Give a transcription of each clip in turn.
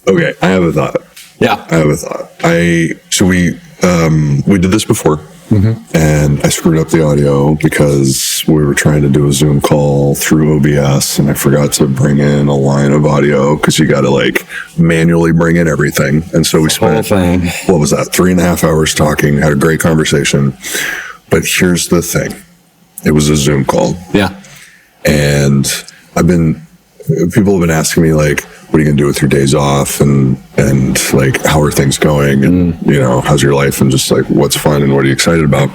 Okay, I have a thought. Yeah. I have a thought. So we did this before, and I screwed up the audio because we were trying to do a Zoom call through OBS, and I forgot to bring in a line of audio because you got to like manually bring in everything. And so we spent, what was that, 3.5 hours talking, had a great conversation. But here's the thing. It was a Zoom call. Yeah. And people have been asking me like, what are you going to do with your days off? And like, how are things going? And, you know, how's your life? And just like, what's fun and what are you excited about?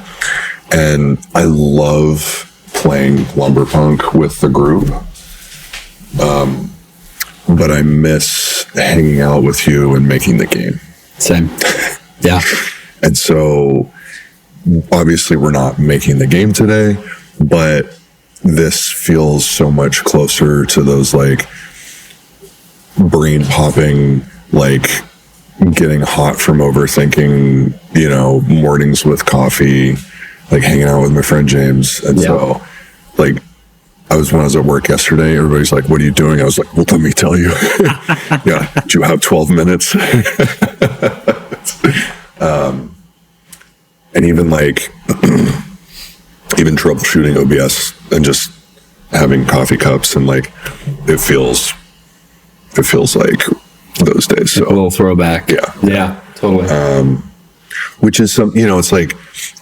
And I love playing Lumberpunk with the group. But I miss hanging out with you and making the game. Same. Yeah. And so obviously we're not making the game today, but this feels so much closer to those like brain popping, like getting hot from overthinking, you know, mornings with coffee, like hanging out with my friend James. And so like when I was at work yesterday, everybody's like, what are you doing? I was like, well, let me tell you. Yeah. Do you have 12 minutes? And even like, even troubleshooting OBS and just having coffee cups and like, it feels like those days. So a little throwback. Yeah, totally. Which is it's like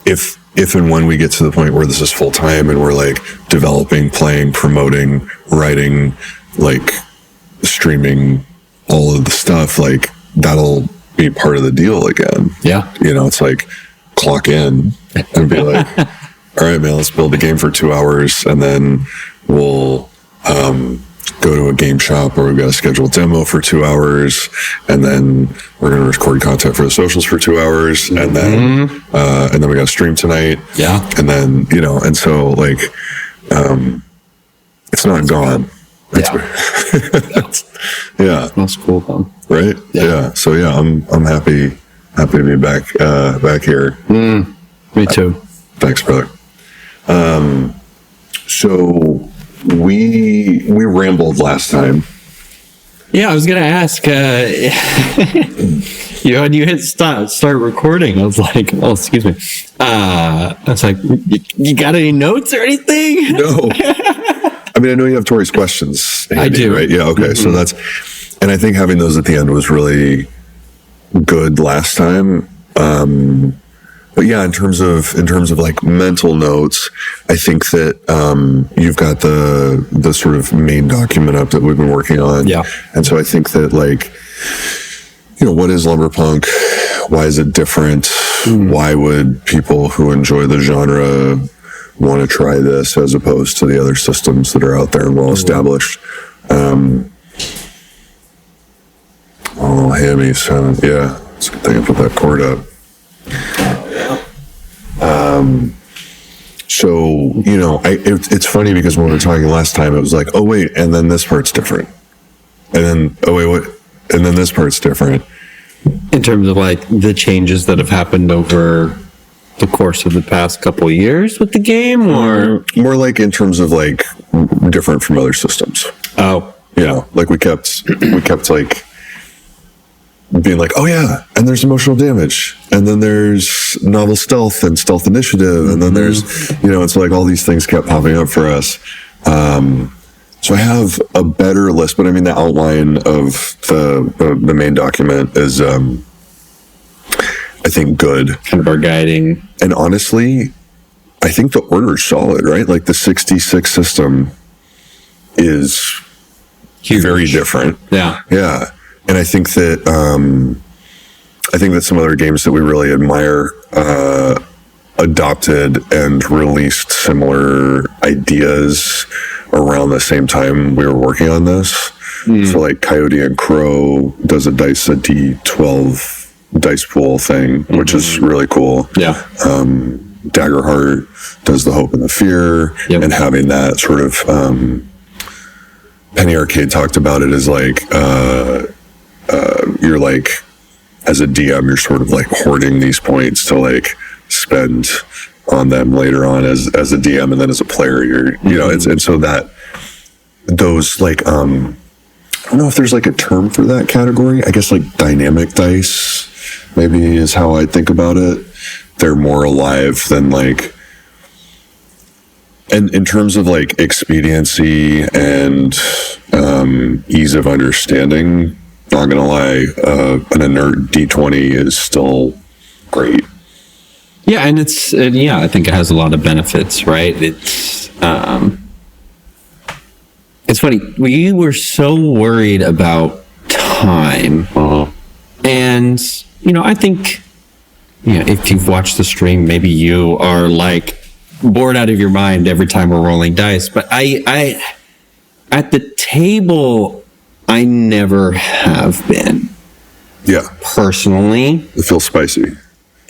if and when we get to the point where this is full time and we're like developing, playing, promoting, writing, like streaming, all of the stuff, like that'll be part of the deal again. Yeah. It's like clock in and be like, all right, man, let's build a game for 2 hours and then we'll go to a game shop where we've got a scheduled demo for 2 hours, and then we're going to record content for the socials for 2 hours, and then we got to stream tonight. Yeah. And then, and so like, it's not gone. Yeah. That's cool, though. Right? Yeah. So yeah, I'm happy to be back here. Me too. Thanks, brother. So we rambled last time. Yeah, I was gonna ask. When you hit start recording, I was like, "Oh, excuse me." I was like, "You got any notes or anything?" No. I mean, I know you have Tori's questions. Handy, I do. Right? Yeah. Okay. So and I think having those at the end was really good last time. But yeah, in terms of like mental notes, I think that you've got the sort of main document up that we've been working on. Yeah. And so I think that like, what is Lumberpunk? Why is it different? Why would people who enjoy the genre want to try this as opposed to the other systems that are out there and well established? Oh, hammy sound. Yeah. It's a good thing I put that chord up. So, it's funny because when we were talking last time, it was like, oh, wait, and then this part's different. And then, oh, wait, what? And then this part's different. In terms of like the changes that have happened over the course of the past couple of years with the game, or more like in terms of like different from other systems. Oh, like we kept like being like, oh yeah, and there's emotional damage, and then there's novel stealth and stealth initiative, and then there's, it's like all these things kept popping up for us. So I have a better list, but I mean the outline of the main document is, I think, good. Kind of our guiding. And honestly, I think the order's solid, right? Like the 66 system is huge. Very different. Yeah. Yeah. And I think that some other games that we really admire adopted and released similar ideas around the same time we were working on this. So like Coyote and Crow does a D12 dice pool thing, which is really cool. Yeah. Daggerheart does the Hope and the Fear, and having that sort of Penny Arcade talked about it as like you're like, as a DM, you're sort of like hoarding these points to like spend on them later on as a DM, and then as a player, you're, and so that those like I don't know if there's like a term for that category. I guess like dynamic dice maybe is how I think about it. They're more alive than like, and in terms of like expediency and ease of understanding, not gonna lie, an inert D20 is still great. Yeah, and I think it has a lot of benefits, right? It's funny. We were so worried about time. And, I think, if you've watched the stream, maybe you are like bored out of your mind every time we're rolling dice. But I at the table, I never have been. Yeah. Personally. It feels spicy.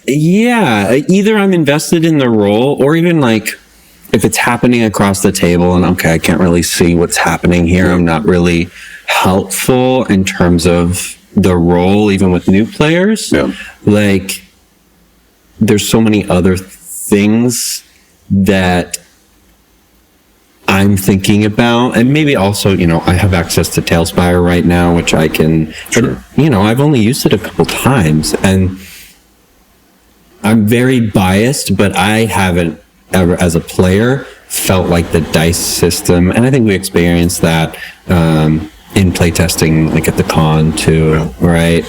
Yeah. Either I'm invested in the role or even like, if it's happening across the table and okay, I can't really see what's happening here. I'm not really helpful in terms of the role, even with new players. Yeah. Like, there's so many other things that I'm thinking about. And maybe also, I have access to Tailspire right now, which I can, Sure. I've only used it a couple times and I'm very biased, but I haven't ever as a player felt like the dice system, and I think we experienced that in playtesting, like at the con too, right?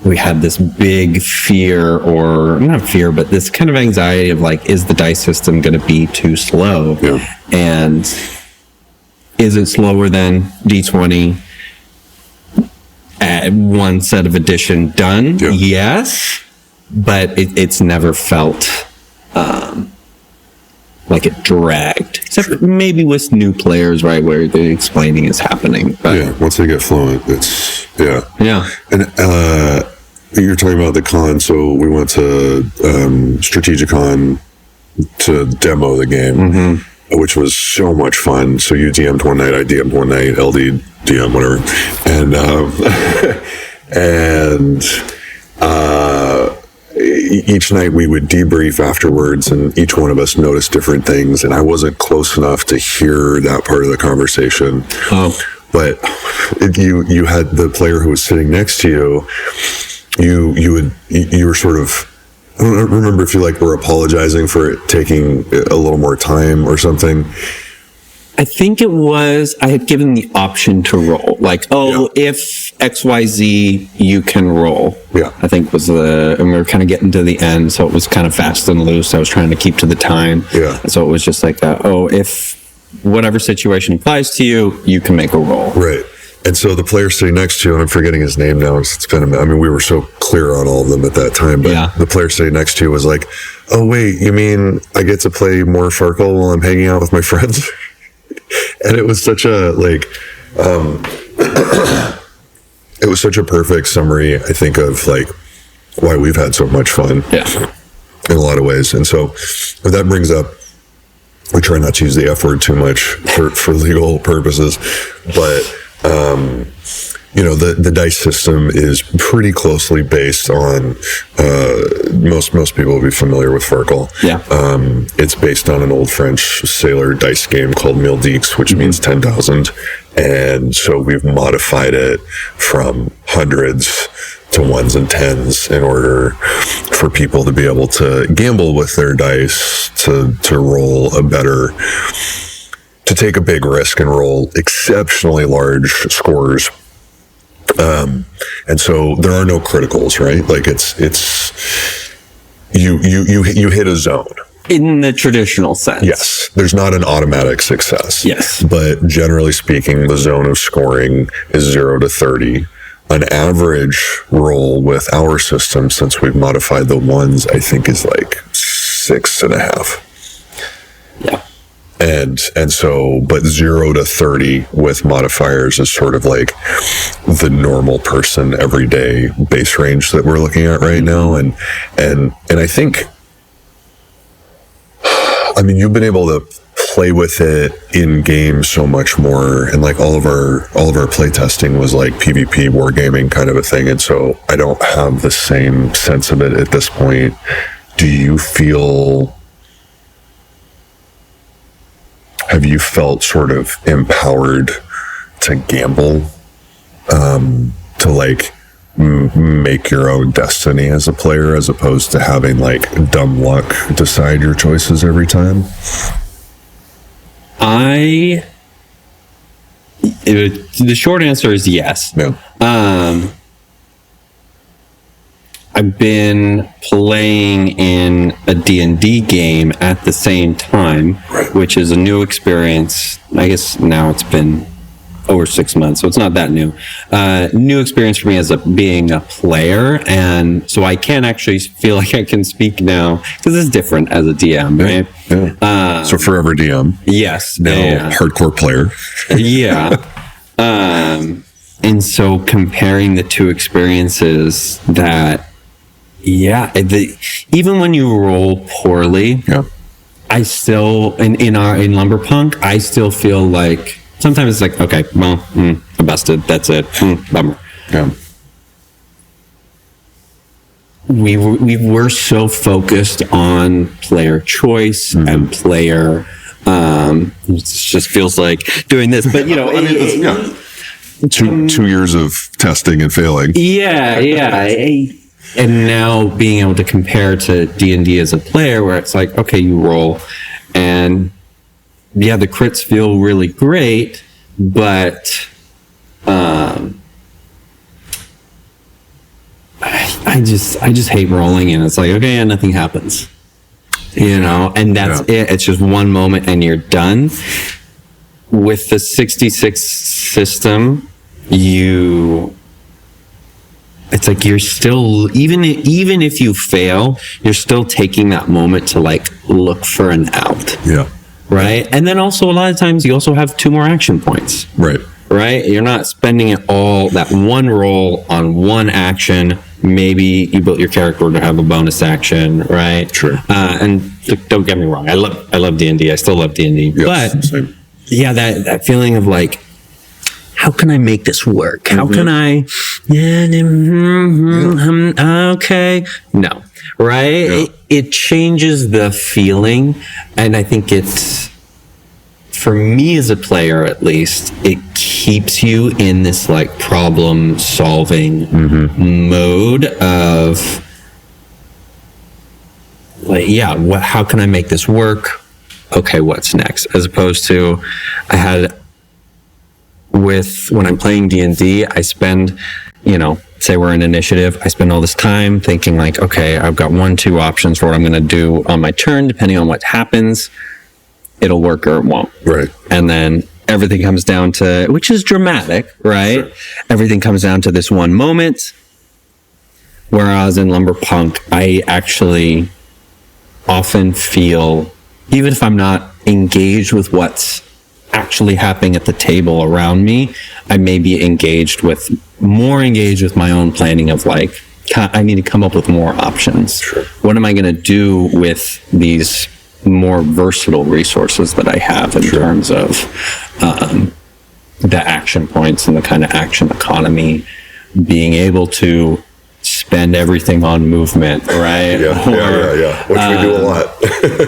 We had this big fear, or not fear, but this kind of anxiety of like, is the dice system going to be too slow? Yeah. And is it slower than D20 at one set of addition done? Yeah. Yes, but it's never felt like it dragged, except maybe with new players, right, where the explaining is happening. But Yeah, once they get fluent, it's yeah. And you're talking about the con, so we went to Strategicon to demo the game, which was so much fun. So you DM'd one night, I DM'd one night, LD DM, whatever, and each night we would debrief afterwards, and each one of us noticed different things, and I wasn't close enough to hear that part of the conversation. But you had the player who was sitting next to you, you were sort of, I don't remember if you like were apologizing for it taking a little more time or something. I think it was, I had given the option to roll. Like, if XYZ, you can roll. Yeah. I think was and we were kind of getting to the end, so it was kind of fast and loose. I was trying to keep to the time. Yeah. So it was just like, if whatever situation applies to you, you can make a roll. Right. And so the player sitting next to you, and I'm forgetting his name now, it's been we were so clear on all of them at that time, but the player sitting next to you was like, oh, wait, you mean I get to play more Farkle while I'm hanging out with my friends? And it was such a it was such a perfect summary, I think, of like why we've had so much fun in a lot of ways. And so that brings up, we try not to use the F word too much for legal purposes, but the dice system is pretty closely based on, most people will be familiar with Farkle. Yeah. It's based on an old French sailor dice game called Mille Dix, which means 10,000. And so we've modified it from hundreds to ones and tens in order for people to be able to gamble with their dice, to roll to take a big risk and roll exceptionally large scores. And so there are no criticals, right? Like you hit a zone. In the traditional sense. Yes. There's not an automatic success. Yes. But generally speaking, the zone of scoring is 0 to 30. An average roll with our system, since we've modified the ones, I think is like 6.5. Yeah. And so, but 0 to 30 with modifiers is sort of like the normal person everyday base range that we're looking at right now. And I think, you've been able to play with it in game so much more, and like all of our play testing was like PvP wargaming kind of a thing. And so I don't have the same sense of it at this point. Have you felt sort of empowered to gamble, to like make your own destiny as a player, as opposed to having like dumb luck decide your choices every time? The short answer is yes. Yeah. I've been playing in a D&D game at the same time, which is a new experience. I guess now it's been over 6 months, so it's not that new. New experience for me as being a player, and so I can actually feel like I can speak now, because it's different as a DM, right? Yeah. So forever DM. Yes. Now hardcore player. Yeah. And so comparing the two experiences, that, even when you roll poorly, I still, in Lumberpunk, I still feel like sometimes it's like, okay, well, I busted, that's it, bummer. Yeah. We were so focused on player choice and player, it just feels like doing this, but you know, I mean, two years of testing and failing. And now being able to compare to D&D as a player, where it's like, okay, you roll, and the crits feel really great, but I just hate rolling, and it's like, okay, nothing happens, you know, and that's it. It's just one moment and you're done. With the 66 system, it's like you're still, even if you fail, you're still taking that moment to like look for an out. Yeah. Right. And then also a lot of times you also have 2 more action points. Right. You're not spending it all, that one roll on one action. Maybe you built your character to have a bonus action. Right. Sure. And don't get me wrong. I love D&D. I still love D&D. Yes, but same. that feeling of like, how can I make this work? How can I? Okay. No. Right? Yeah. It changes the feeling. And I think it's, for me as a player at least, it keeps you in this like problem solving mode of like, how can I make this work? Okay, what's next? As opposed to, when I'm playing D&D, I spend, say we're in initiative, I spend all this time thinking like, okay, I've got 1-2 options for what I'm going to do on my turn, depending on what happens. It'll work or it won't. Right. And then everything comes down to, which is dramatic, right? Sure. Everything comes down to this one moment. Whereas in Lumberpunk, I actually often feel, even if I'm not engaged with what's actually happening at the table around me, I may be more engaged with my own planning of like, I need to come up with more options. Sure. What am I going to do with these more versatile resources that I have in terms of the action points and the kind of action economy, being able to spend everything on movement, right? Yeah. Which we do a lot.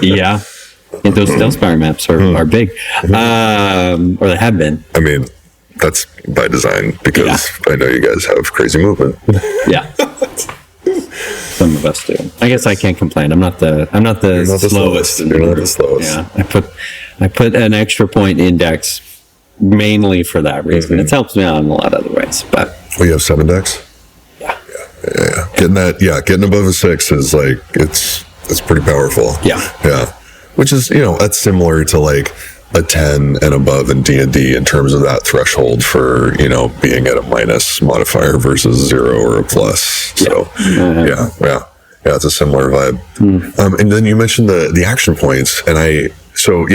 Yeah. And those Stealthspire maps are big, or they have been. I mean, that's by design, because I know you guys have crazy movement. Yeah. Some of us do. I guess I can't complain. I'm not the slowest. You're not the slowest. Yeah. I put an extra point index mainly for that reason. It's helped me out in a lot of other ways. But you have 7 decks? Yeah. Getting above a 6 is like, it's pretty powerful. Yeah. Which is, that's similar to like a 10 and above in D&D in terms of that threshold for, being at a minus modifier versus 0 or a plus. So, it's a similar vibe. And then you mentioned the action points, and I know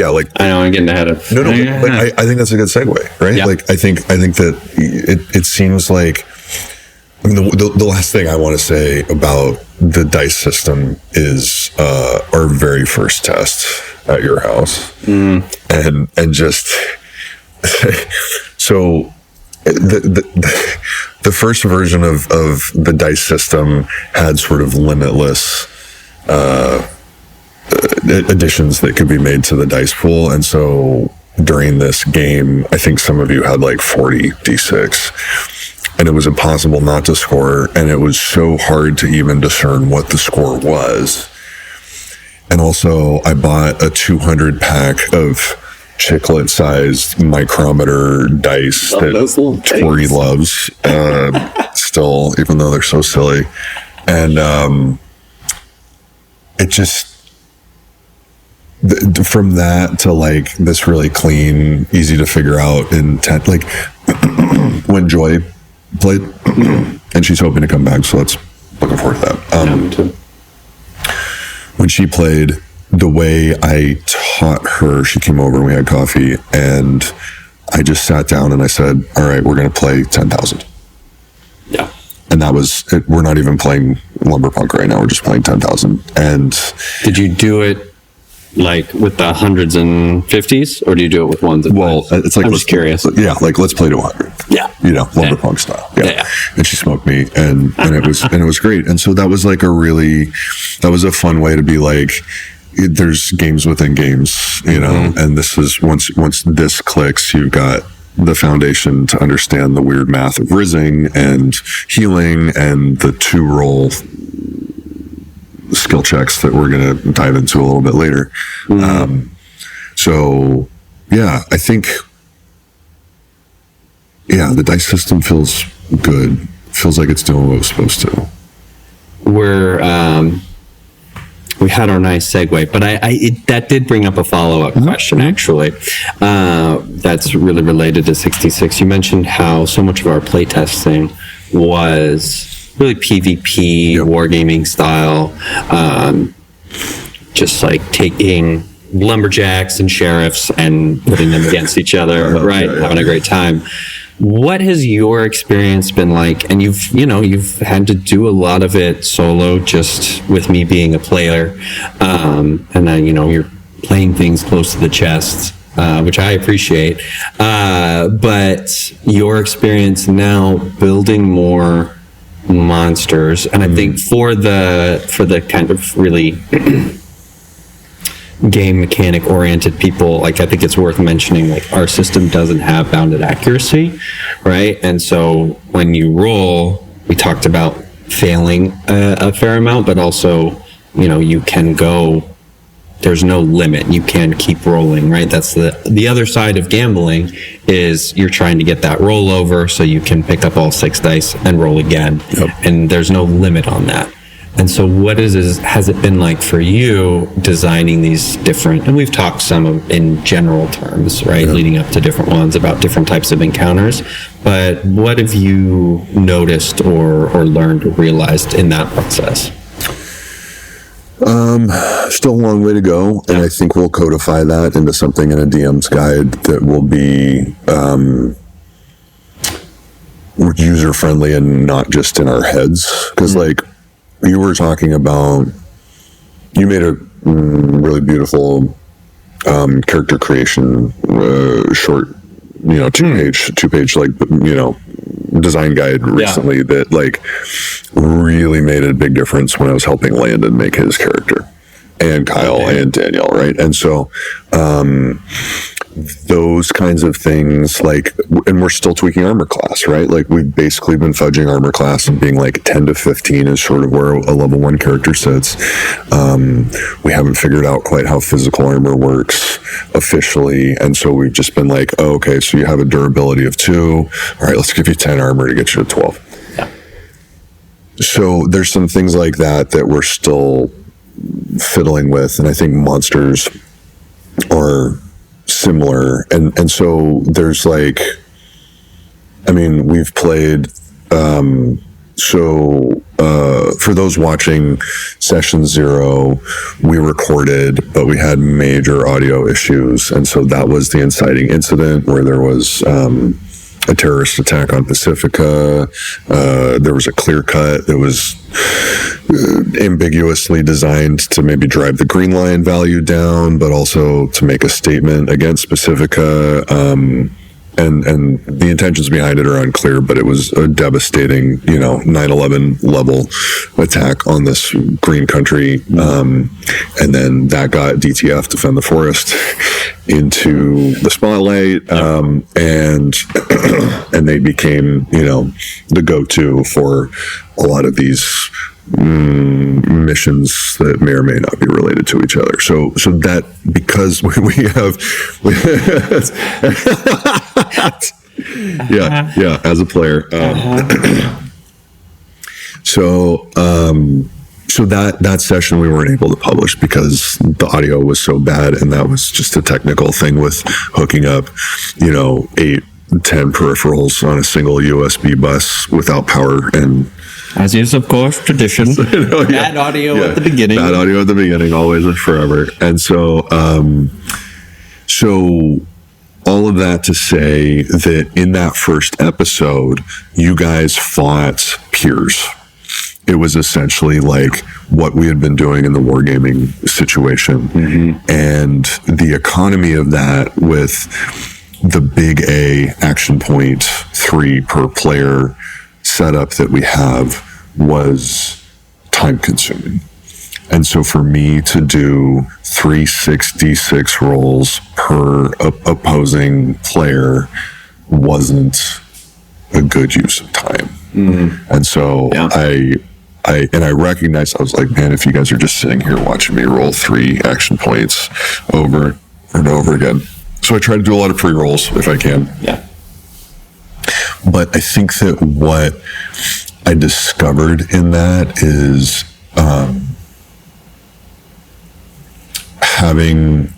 I'm getting ahead of. No, but I think that's a good segue, right? Yeah. Like, I think that it seems like, I mean, the last thing I want to say about the dice system is our very first test at your house, and just so the first version of the dice system had sort of limitless additions that could be made to the dice pool, and so during this game, I think some of you had like 40 D6, and it was impossible not to score, and it was so hard to even discern what the score was. And also, I bought a 200 pack of chiclet-sized micrometer dice that Tori loves still, even though they're so silly. And it just... from that to like this really clean, easy to figure out intent, like when Joy played, and she's hoping to come back, so let's looking forward to that. When she played, the way I taught her, she came over and we had coffee, and I just sat down and I said, all right, we're going to play 10,000. Yeah. And that was it. We're not even playing Lumberpunk right now. We're just playing 10,000. And did you do it like with the hundreds and fifties, or do you do it with ones and well, fives? it's like, I'm just curious. Yeah, like let's play to 100. Yeah, Lumberpunk style. Yeah. And she smoked me, and it was great. And so that was like that was a fun way to be like, there's games within games, and this is once this clicks, you've got the foundation to understand the weird math of rizzing and healing and the 2-roll skill checks that we're going to dive into a little bit later. So yeah, I think, the dice system feels good. Feels like it's doing what it's supposed to. We had our nice segue, but that did bring up a follow-up question, actually. That's really related to 66. You mentioned how so much of our playtesting was really PvP, wargaming style, just like taking lumberjacks and sheriffs and putting them against each other, right? Having a great time. What has your experience been like? And you've had to do a lot of it solo, just with me being a player, and then you're playing things close to the chest, which I appreciate. But your experience now building more monsters, and I think for the kind of really game mechanic oriented people, like I think it's worth mentioning, like our system doesn't have bounded accuracy, right? And so when you roll, we talked about failing a fair amount, but also you can go, there's no limit, you can keep rolling, right? That's the other side of gambling, is you're trying to get that rollover so you can pick up all 6 dice and roll again. And there's no limit on that. And so what has it been like for you designing these different, and we've talked some in general terms, right, leading up to different ones about different types of encounters, but what have you noticed or learned or realized in that process? Still a long way to go, and I think we'll codify that into something in a DM's guide that will be user-friendly and not just in our heads, because like, you were talking about, you made a really beautiful character creation short, two-page like design guide recently that like really made a big difference when I was helping Landon make his character, and Kyle and Danielle, right? And so those kinds of things, like, and we're still tweaking armor class, right? Like, we've basically been fudging armor class and being like 10 to 15 is sort of where a level 1 character sits. We haven't figured out quite how physical armor works officially, and so we've just been like, oh, okay, so you have a durability of 2, all right, let's give you 10 armor to get you to 12. So there's some things like that we're still fiddling with, and I think monsters are similar, and so there's like, I mean, we've played for those watching session 0, we recorded, but we had major audio issues, and so that was the inciting incident where there was a terrorist attack on Pacifica. There was a clear cut that was ambiguously designed to maybe drive the green line value down, but also to make a statement against Pacifica. and the intentions behind it are unclear, but it was a devastating, 9/11 level attack on this green country. And then that got DTF, Defend the Forest, into the spotlight. And they became, the go-to for a lot of these missions that may or may not be related to each other. So that, because we have yeah, as a player. So that session we weren't able to publish because the audio was so bad, and that was just a technical thing with hooking up, 8-10 peripherals on a single USB bus without power. And as is, of course, tradition. Bad audio at the beginning. Bad audio at the beginning, always and forever. And so all of that to say that in that first episode, you guys fought peers. It was essentially like what we had been doing in the wargaming situation. And the economy of that with the big A action point 3 per player setup that we have was time consuming. And so for me to do 3 6d6 rolls per opposing player wasn't a good use of time. And so I recognized, I was like, man, if you guys are just sitting here watching me roll 3 action points over and over again. So I try to do a lot of pre-rolls if I can. Yeah. But I think that what I discovered in that is having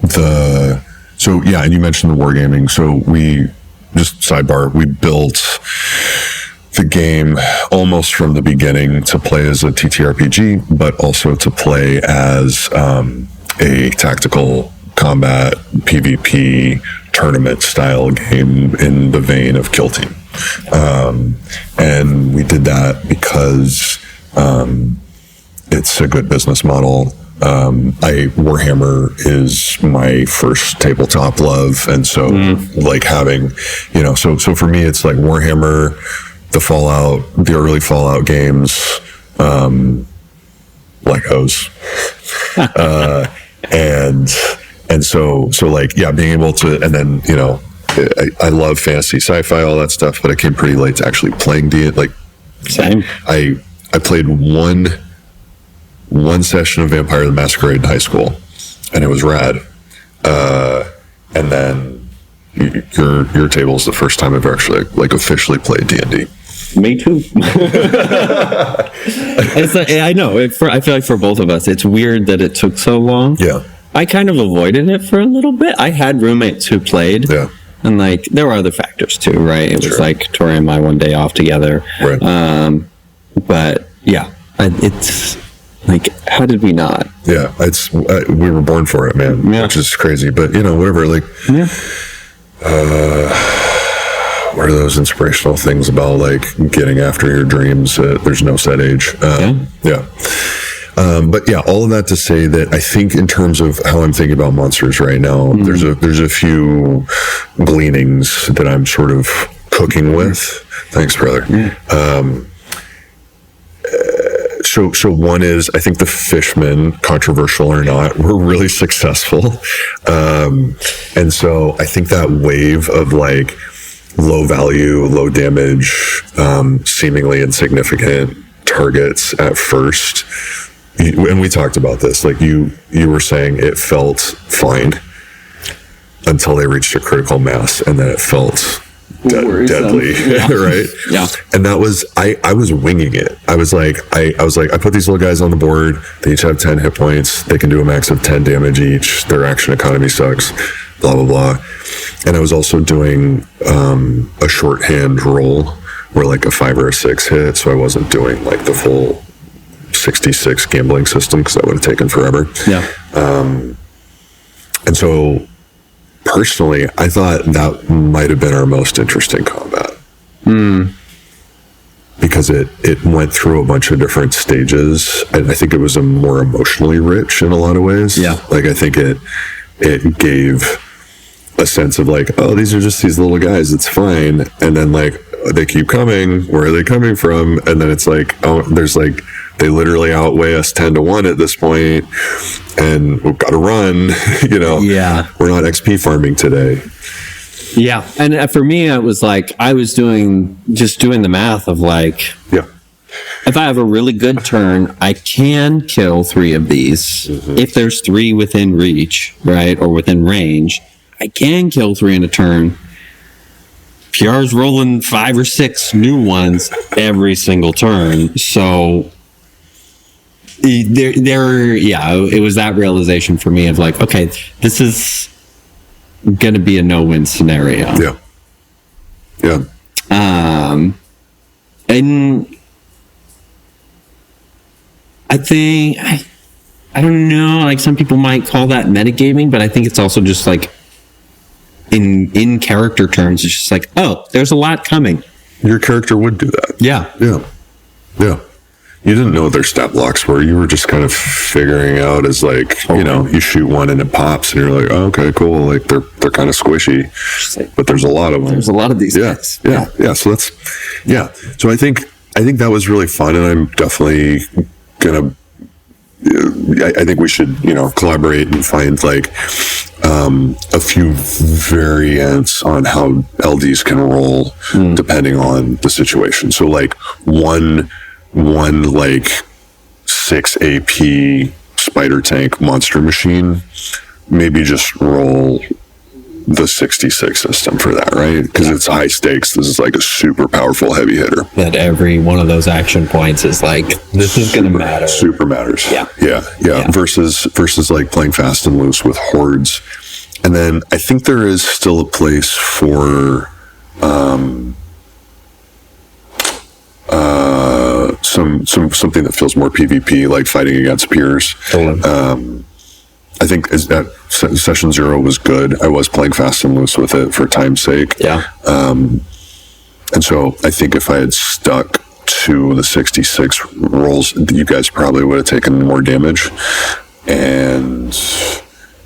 and you mentioned the wargaming. So we built the game almost from the beginning to play as a TTRPG, but also to play as a tactical combat PvP tournament style game in the vein of Kill Team. And we did that because it's a good business model. Warhammer is my first tabletop love, and so like having, so for me it's like Warhammer, the early Fallout games, like those, and so like being able to, and then I love fantasy, sci-fi, all that stuff, but I came pretty late to actually playing D&D. Like, same. I played one session of Vampire the Masquerade in high school, and it was rad. And then your table is the first time I've actually like officially played D&D. Me too. I know. I feel like for both of us, it's weird that it took so long. Yeah. I kind of avoided it for a little bit. I had roommates who played. Yeah. And like there were other factors too, right? It was like Tori and I one day off together. Right. But yeah, it's like, how did we not? Yeah, it's we were born for it, man. Yeah. Which is crazy, but whatever. Like, what are those inspirational things about like getting after your dreams? There's no set age. But yeah, all of that to say that I think in terms of how I'm thinking about monsters right now, there's a few gleanings that I'm sort of cooking with. Thanks, brother. So one is, I think the Fishmen, controversial or not, were really successful. And so I think that wave of like low value, low damage, seemingly insignificant targets at first. And we talked about this, like you were saying it felt fine until they reached a critical mass, and then it felt deadly, right? Yeah. And that was, I was winging it. I was like, I put these little guys on the board. They each have 10 hit points. They can do a max of 10 damage each. Their action economy sucks, blah, blah, blah. And I was also doing a shorthand roll where like a 5 or a 6 hit. So I wasn't doing like the full 66 gambling system because that would have taken forever. Yeah. And so personally, I thought that might have been our most interesting combat. Because it went through a bunch of different stages, and I think it was a more emotionally rich in a lot of ways. Yeah. Like I think it gave a sense of like, oh, these are just these little guys, it's fine. And then like they keep coming, where are they coming from? And then it's like, oh, there's like, they literally outweigh us 10-1 at this point, and we've got to run. Yeah, we're not XP farming today. Yeah, and for me, it was like I was doing the math of like, yeah, if I have a really good turn, I can kill 3 of these. If there's 3 within reach, right, or within range, I can kill 3 in a turn. PR's rolling 5 or 6 new ones every single turn, so it was that realization for me of like, okay, this is gonna be a no-win scenario. Yeah. And I think I don't know, like some people might call that metagaming, but I think it's also just like in character terms, it's just like, oh, there's a lot coming. Your character would do that. Yeah. You didn't know what their stat blocks were. You were just kind of figuring out as like, you shoot one and it pops and you're like, oh, okay, cool. Like they're kind of squishy, but there's a lot of them. There's a lot of these guys. Yeah. So So I think that was really fun, and I'm definitely gonna. I think we should, collaborate and find like a few variants on how LDs can roll depending on the situation. So like one like 6 AP spider tank monster machine, maybe just roll the 66 system for that, right? Because it's high stakes. This is like a super powerful heavy hitter. That every one of those action points is like, this is going to matter. Super matters. Yeah. Versus like playing fast and loose with hordes. And then I think there is still a place for something that feels more PvP, like fighting against peers. Totally. I think that session 0 was good. I was playing fast and loose with it for time's sake. Yeah. And so I think if I had stuck to the 66 rolls, you guys probably would have taken more damage, and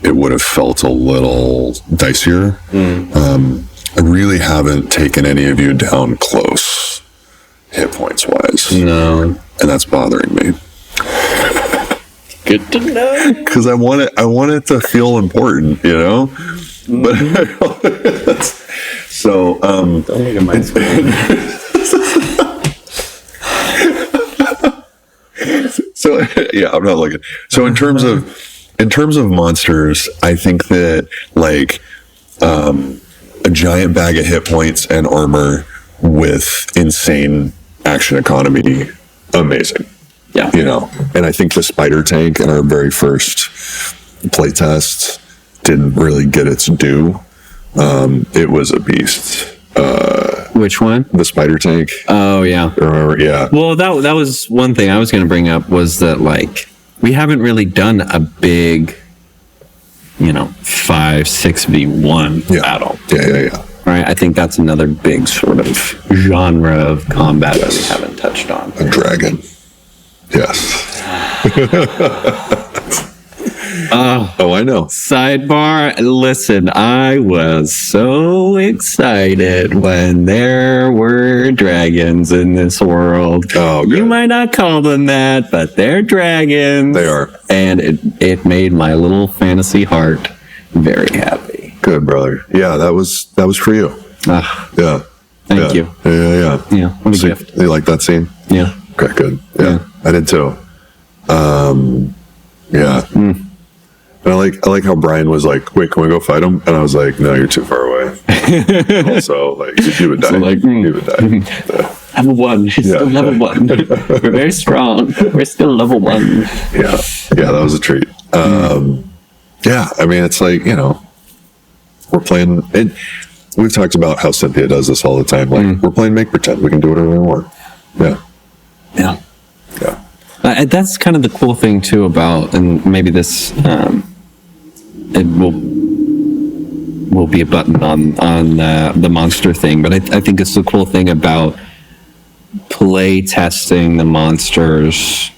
it would have felt a little dicier. I really haven't taken any of you down close, hit points wise. No. And that's bothering me. Good to know. Because I want it to feel important, But so don't look at my screen. So yeah, I'm not looking. So in terms of monsters, I think that like a giant bag of hit points and armor with insane action economy, amazing. Yeah. And I think the spider tank in our very first playtest didn't really get its due. It was a beast. Which one? The spider tank. Oh, yeah. Remember? Yeah. Well, that was one thing I was going to bring up, was that like we haven't really done a big 5-6v1 battle. Yeah. Right. I think that's another big sort of genre of combat that we haven't touched on. A dragon. Yes. Oh, I know. Sidebar. Listen, I was so excited when there were dragons in this world. Oh, good. You might not call them that, but they're dragons. They are. And it made my little fantasy heart very happy. Good, brother. Yeah, that was for you. Yeah. Thank you. Yeah. Yeah. What a gift. You like that scene? Yeah. Okay, good. Yeah. I did too. Yeah. And I like how Brian was like, wait, can we go fight him? And I was like, no, you're too far away. Also, like, you would die. So, like, you would die. Yeah. Level 1. It's still level 1. We're very strong. We're still level 1. Yeah, that was a treat. Yeah, I mean, it's like, we're playing, and we've talked about how Cynthia does this all the time. Like, we're playing make pretend. We can do whatever we want. Yeah. That's kind of the cool thing too about, and maybe this it will be a button on the monster thing, but I think it's the cool thing about play testing the monsters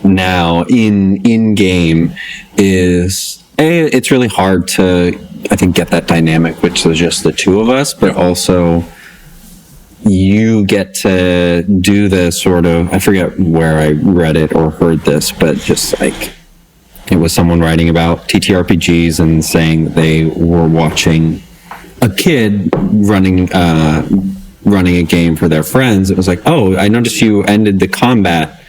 now in game is it's really hard to, I think, get that dynamic, which is just the two of us, but also you get to do the sort of, I forget where I read it or heard this, but just like, it was someone writing about TTRPGs and saying they were watching a kid running a game for their friends. It was like, oh, I noticed you ended the combat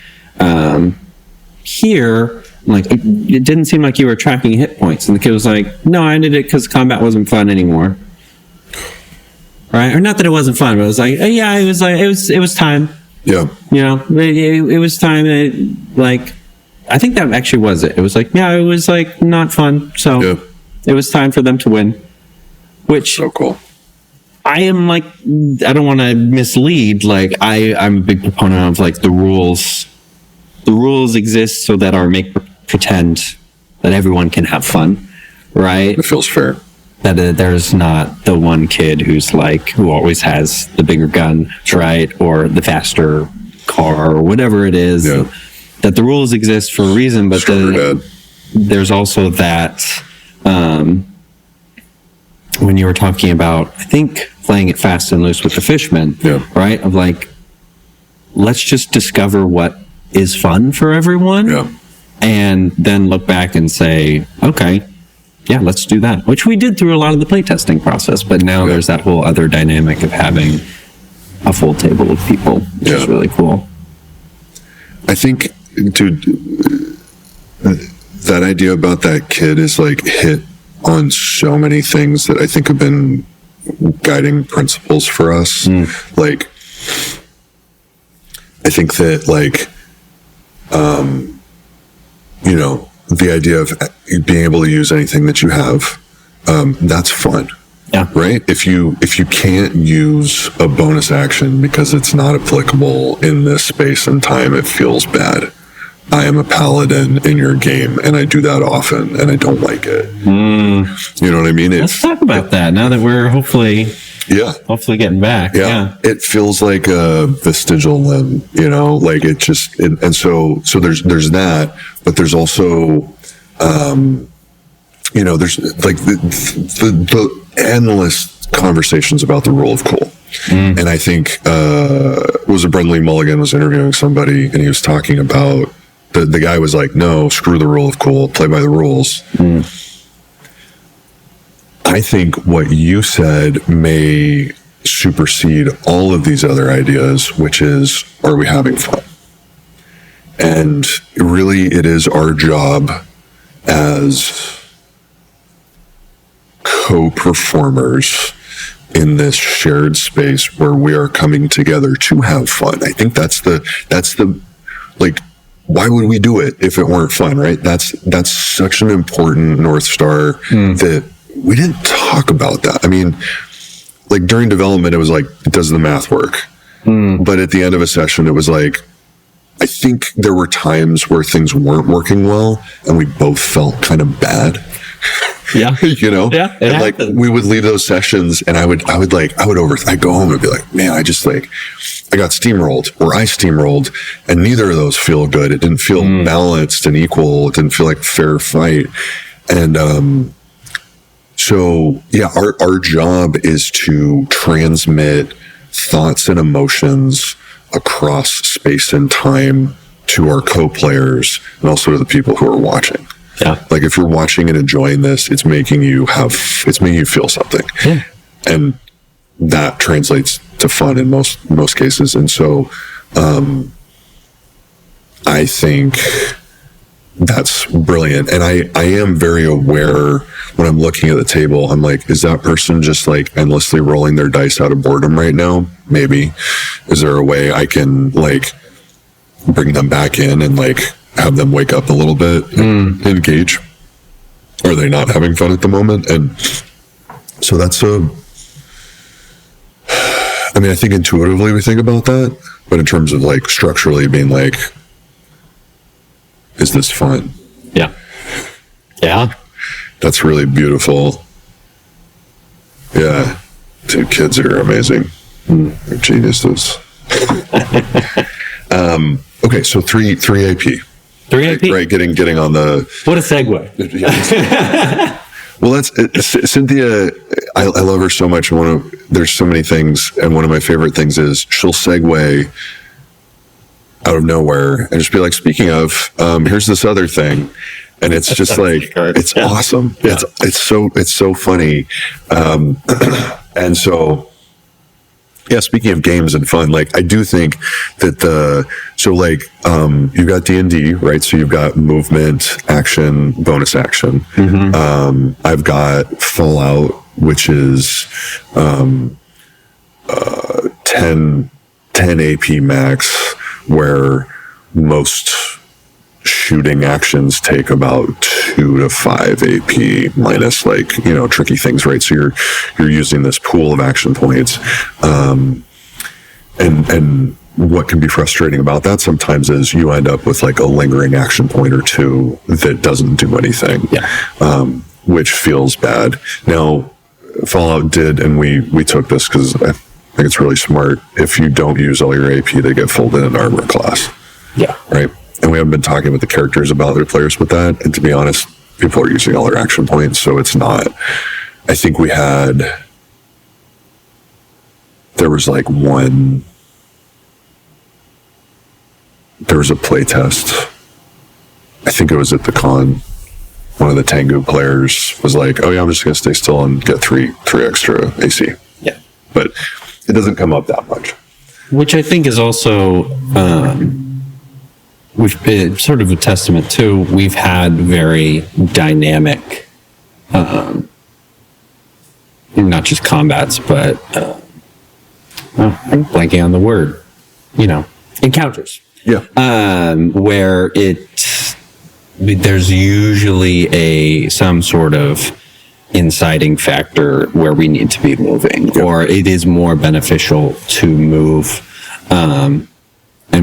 here. Like, it didn't seem like you were tracking hit points. And the kid was like, no, I ended it because combat wasn't fun anymore. Right? Or not that it wasn't fun, but it was like, yeah, it was time. Yeah. You know, it was time. Like, I think that actually was it. It was like, yeah, it was like not fun. So it was time for them to win. Which, so cool. I am like, I don't want to mislead. Like, I'm a big proponent of like the rules. The rules exist so that our make pretend that everyone can have fun, right? It feels fair. That there's not the one kid who's like, who always has the bigger gun, right? Or the faster car or whatever it is. Yeah. That the rules exist for a reason, but there's also that, when you were talking about, I think, playing it fast and loose with the fishmen, right? Of like, let's just discover what is fun for everyone, and then look back and say, okay, yeah, let's do that. Which we did through a lot of the playtesting process, but now there's that whole other dynamic of having a full table of people, which is really cool. I think, dude, that idea about that kid is like hit on so many things that I think have been guiding principles for us. Like, I think that, like, you know, the idea of being able to use anything that you have, that's fun. Yeah. Right? If you can't use a bonus action because it's not applicable in this space and time, it feels bad. I am a paladin in your game, and I do that often, and I don't like it. You know what I mean? Let's talk about that now that we're hopefully getting back. Yeah. It feels like a vestigial limb, you know, like it just, and so there's that, but there's also, you know, there's like the endless conversations about the rule of cool. And I think, was it Brendan Mulligan was interviewing somebody, and he was talking about, the guy was like, no, screw the rule of cool, play by the rules. I think what you said may supersede all of these other ideas, which is, are we having fun? And really, it is our job as co-performers in this shared space where we are coming together to have fun. I think that's the like, why would we do it if it weren't fun, right? That's such an important North Star that we didn't talk about that. I mean, like during development, it was like, does the math work? But at the end of a session, it was like, I think there were times where things weren't working well and we both felt kind of bad. Yeah. You know? Yeah. And like we would leave those sessions and I'd go home and be like, man, I got steamrolled, or I steamrolled, and neither of those feel good. It didn't feel balanced and equal. It didn't feel like a fair fight. And so yeah, our job is to transmit thoughts and emotions across space and time to our co-players and also to the people who are watching. Yeah. Like if you're watching and enjoying this, it's making you feel something. Yeah. And that translates to fun in most cases. And so I think that's brilliant. And I am very aware when I'm looking at the table, I'm like, is that person just like endlessly rolling their dice out of boredom right now? Maybe. Is there a way I can like bring them back in and like have them wake up a little bit and engage? Are they not having fun at the moment? And so that's I mean, I think intuitively we think about that, but in terms of like structurally being like, is this fun? Yeah. Yeah. That's really beautiful. Yeah. Dude, kids are amazing. They're geniuses. Okay. So three AP. 3 AP. Right, getting on the. What a segue. Well, Cynthia. I love her so much. There's so many things, and one of my favorite things is she'll segue out of nowhere and just be like, "Speaking of, here's this other thing," and it's just like it's awesome. Yeah. It's so funny, and so. Yeah, speaking of games and fun, like I do think that you've got D&D, right? So you've got movement, action, bonus action. Mm-hmm. I've got Fallout, which is 10 AP max, where most shooting actions take about 2 to 5 AP minus tricky things, right? So you're using this pool of action points. And what can be frustrating about that sometimes is you end up with like a lingering action point or two that doesn't do anything, which feels bad. Now, Fallout did, and we took this because I think it's really smart. If you don't use all your AP, they get folded into armor class. Yeah. Right. And we haven't been talking with the characters about their players with that. And to be honest, people are using all their action points, so it's not. I think there was a play test. I think it was at the con. One of the Tengu players was like, "Oh yeah, I'm just going to stay still and get three extra AC." Yeah, but it doesn't come up that much. Which I think is also, which is sort of a testament to. We've had very dynamic, not just combats, but I'm blanking on the word. Encounters. Yeah. Where there's usually some sort of inciting factor where we need to be moving, or it is more beneficial to move. And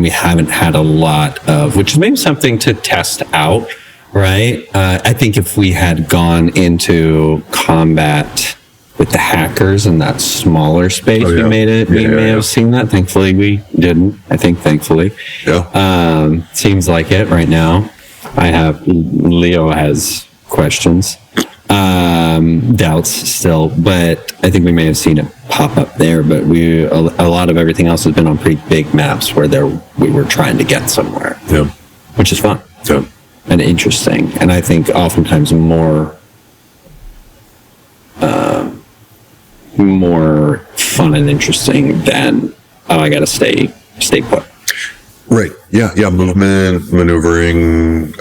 we haven't had a lot of, which is maybe something to test out, right? I think if we had gone into combat with the hackers in that smaller space, we may have seen that. Thankfully, we didn't. Thankfully. Yeah. Seems like it right now. Leo has questions, doubts still, but I think we may have seen it pop up there. But a lot of everything else has been on pretty big maps where we were trying to get somewhere. Yeah. Which is fun. Yeah. And interesting. And I think oftentimes more fun and interesting than, I gotta stay put. Right. Yeah. Movement, maneuvering.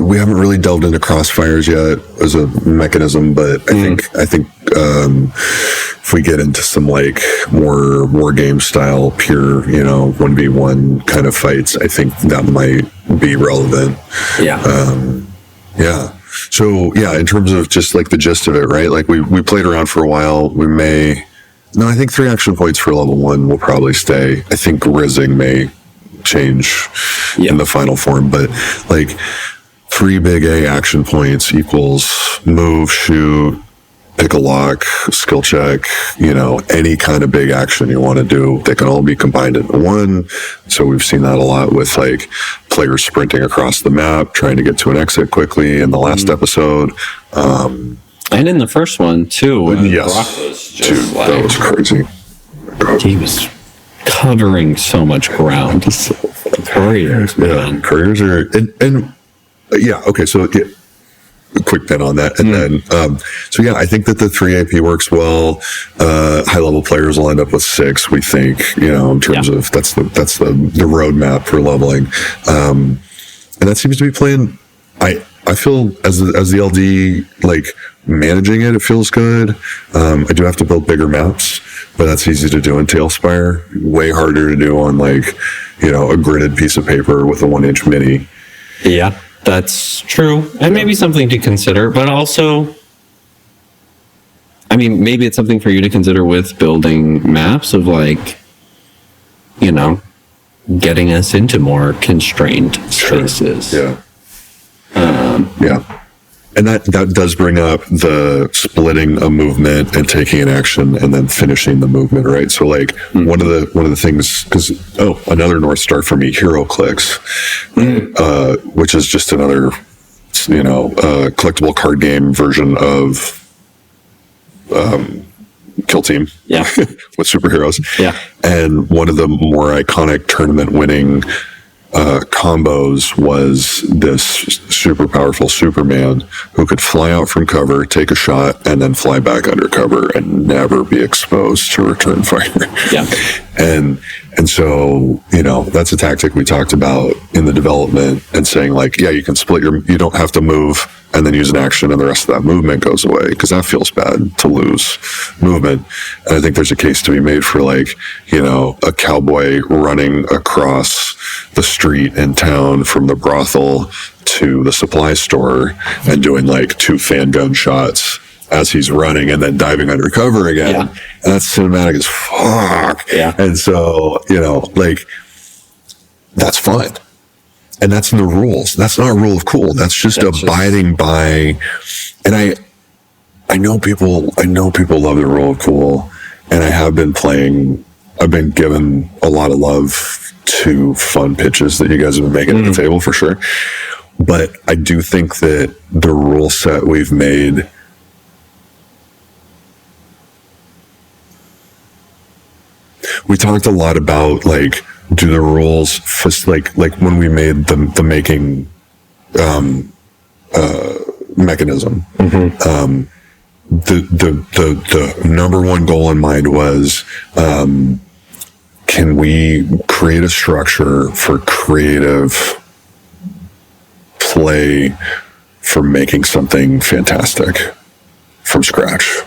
We haven't really delved into crossfires yet as a mechanism, but I think if we get into some more war game style, pure 1v1 kind of fights, I think that might be relevant. Yeah. Yeah. So in terms of just the gist of it, right? We played around for a while. I think 3 action points for level 1 will probably stay. I think rizzing may change in the final form, but 3 big A action points equals move, shoot, pick a lock, skill check, any kind of big action you want to do. They can all be combined into one. So we've seen that a lot with players sprinting across the map, trying to get to an exit quickly in the last episode. And in the first one too. Yes. That was crazy. He was covering so much ground. Couriers, man. Couriers are, okay, so a quick pin on that. And then, I think that the 3 AP works well. High level players will end up with 6, we think, in terms of, that's the roadmap for leveling. And that seems to be playing, I feel as the LD, managing it feels good. I do have to build bigger maps, but that's easy to do in Tailspire. Way harder to do on a gridded piece of paper with a 1-inch mini. Yeah, that's true. And maybe something to consider, but also, maybe it's something for you to consider with building maps of getting us into more constrained spaces. Yeah. And that does bring up the splitting a movement and taking an action and then finishing the movement, right? So like one of the things, because another North Star for me, hero clicks, which is just another collectible card game version of Kill Team, with superheroes, and one of the more iconic tournament winning combos was this super powerful Superman who could fly out from cover, take a shot, and then fly back under cover and never be exposed to return fire. And so, that's a tactic we talked about in the development, and saying like, you can split you don't have to move and then use an action and the rest of that movement goes away, because that feels bad to lose movement. And I think there's a case to be made for like, a cowboy running across the street in town from the brothel to the supply store and doing like 2 fan gun shots as he's running and then diving under cover again. And that's cinematic as fuck. And so, like, that's fun. And that's in the rules. That's not a rule of cool. That's just abiding by. And I know people love the rule of cool, and I've been given a lot of love to fun pitches that you guys have been making at the table for sure. But I do think that the rule set we've made, we talked a lot about like, do the rules like when we made the making mechanism, the number one goal in mind was, can we create a structure for creative play for making something fantastic from scratch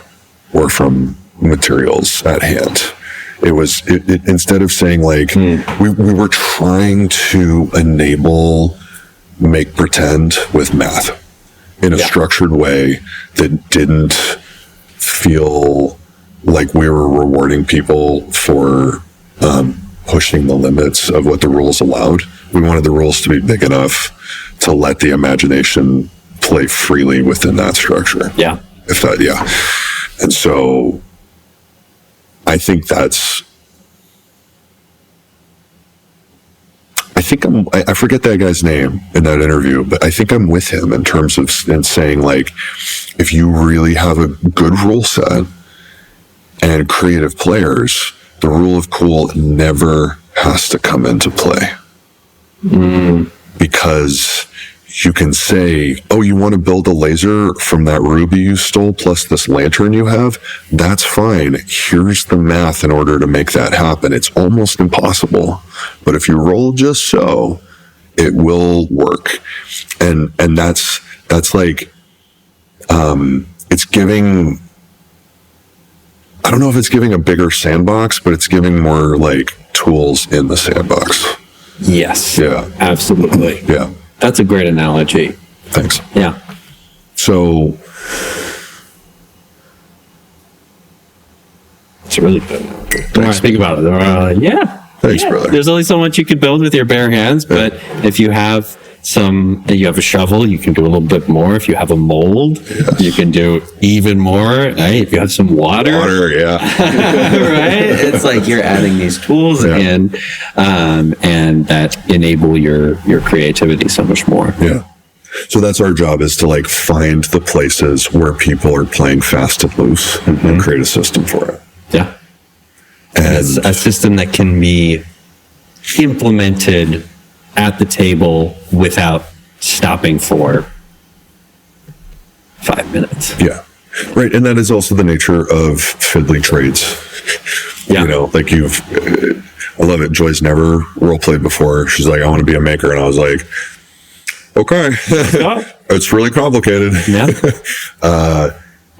or from materials at hand? It was instead of saying like, we were trying to enable make pretend with math in a structured way that didn't feel like we were rewarding people for pushing the limits of what the rules allowed. We wanted the rules to be big enough to let the imagination play freely within that structure. And so I think I forget that guy's name in that interview, but I think I'm with him in terms of saying like, if you really have a good rule set and creative players, the rule of cool never has to come into play. Because you can say, you want to build a laser from that ruby you stole plus this lantern you have? That's fine. Here's the math in order to make that happen. It's almost impossible, but if you roll just so, it will work. And that's like, it's giving, I don't know if it's giving a bigger sandbox, but it's giving more like tools in the sandbox. Yes. Yeah. Absolutely. Yeah. That's a great analogy. Thanks. Yeah. So it's a really good analogy. The more I speak about it, thanks, brother. There's only so much you can build with your bare hands, but if you have a shovel, you can do a little bit more. If you have a mold, you can do even more. Right? If you have some water, right? It's like you're adding these tools in, and that enable your creativity so much more. Yeah. So that's our job, is to like find the places where people are playing fast and loose and create a system for it. Yeah. And it's a system that can be implemented at the table without stopping for 5 minutes. Yeah. Right. And that is also the nature of fiddly trades. Yeah. Like I love it. Joy's never role played before. She's like, I want to be a maker. And I was like, okay, it's really complicated. Yeah.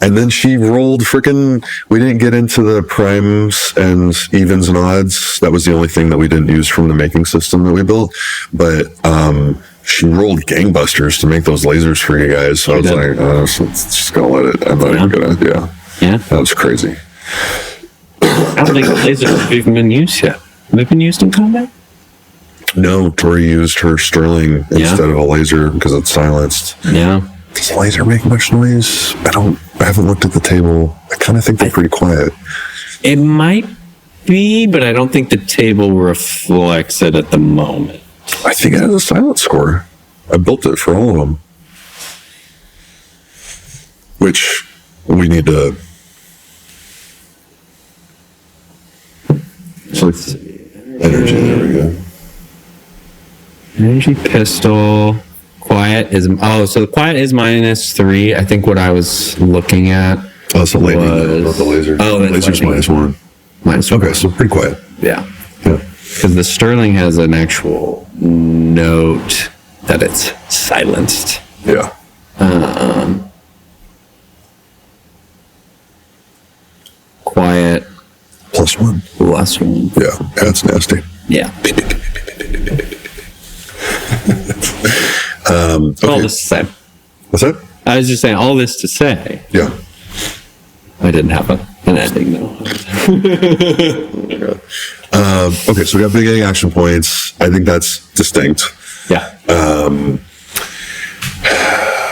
And then she rolled we didn't get into the primes and evens and odds. That was the only thing that we didn't use from the making system that we built. But she rolled gangbusters to make those lasers for you guys. So I was like, so let's just go let it. I'm not even gonna, that was crazy. I don't think the lasers have even been used yet. Have they been used in combat? No, Tori used her Sterling instead of a laser because it's silenced. Yeah. Does the laser make much noise? I haven't looked at the table. I kind of think they're pretty quiet. It might be, but I don't think the table reflects it at the moment. I think it has a silent score. I built it for all of them. Which we need to... So let's see. Energy, there we go. Energy pistol. Quiet is... Oh, so quiet is -3. I think what I was looking at... Oh, it's the lightning, not the laser. Oh, that's laser's -1. -1. Okay, so pretty quiet. Yeah. Yeah. Because the Sterling has an actual note that it's silenced. Yeah. Quiet. +1. +1. Yeah, that's nasty. Yeah. All Okay. this to say. What's that? I was just saying all this to say. Yeah. I didn't have an ending though. Okay, so we got big A action points. I think that's distinct. Yeah.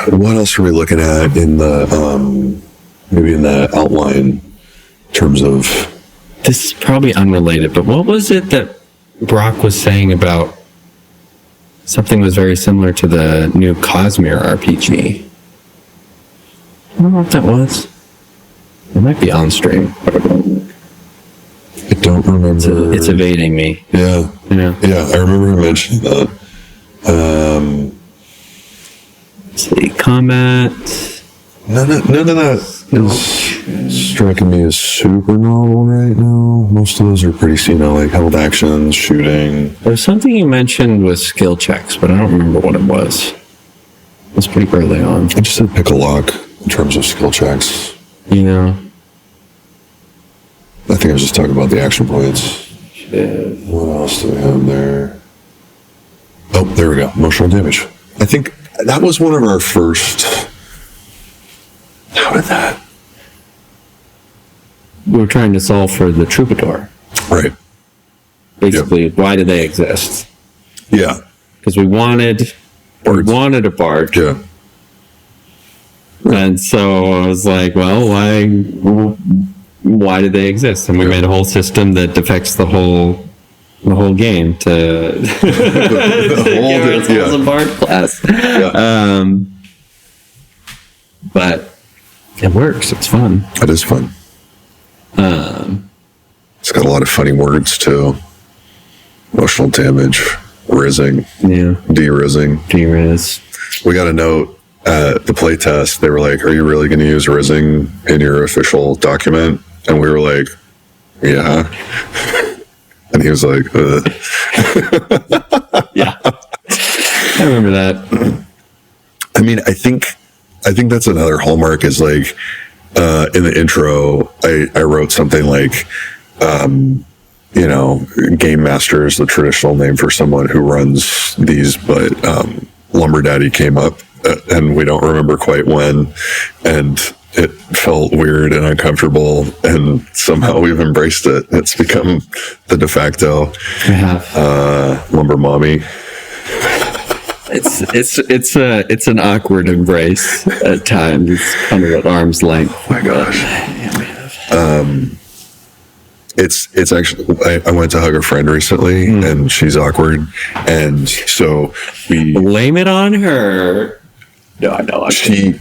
What else are we looking at in the maybe in the outline in terms of... This is probably unrelated, but what was it that Brock was saying about something was very similar to the new Cosmere RPG? I don't know what that was. It might be on stream. I don't remember. It's evading me. Yeah. Yeah. Yeah, I remember him mentioning that. Let's see, combat. None of that is striking me as super novel right now. Most of those are pretty, like held actions, shooting. There's something you mentioned with skill checks, but I don't remember what it was. It was pretty early on. I just said pick a lock in terms of skill checks. You know? I think I was just talking about the action points. Shit. What else do we have there? Oh, there we go. Emotional damage. I think that was one of our first... How did that? We were trying to solve for the troubadour. Right. Basically, why do they exist? Yeah. Because we wanted a bard. Yeah. And so I was like, well, why do they exist? And we made a whole system that defects the whole game to give ourselves a bard class. Yeah. But it works. It's fun. It is fun. It's got a lot of funny words too. Emotional damage, rizzing, de-rizzing. De-riz. We got a note at the playtest. They were like, "Are you really going to use rizzing in your official document?" And we were like, "Yeah." And he was like, Yeah. I remember that. I mean, I think that's another hallmark is like, in the intro, I wrote something like, Game Master is the traditional name for someone who runs these, but Lumber Daddy came up and we don't remember quite when, and it felt weird and uncomfortable, and somehow we've embraced it. It's become the de facto Lumber Mommy. It's an awkward embrace at times. It's kind of at arm's length. Oh my gosh. It's actually, I went to hug a friend recently and she's awkward. And so we blame it on her. No, I know. She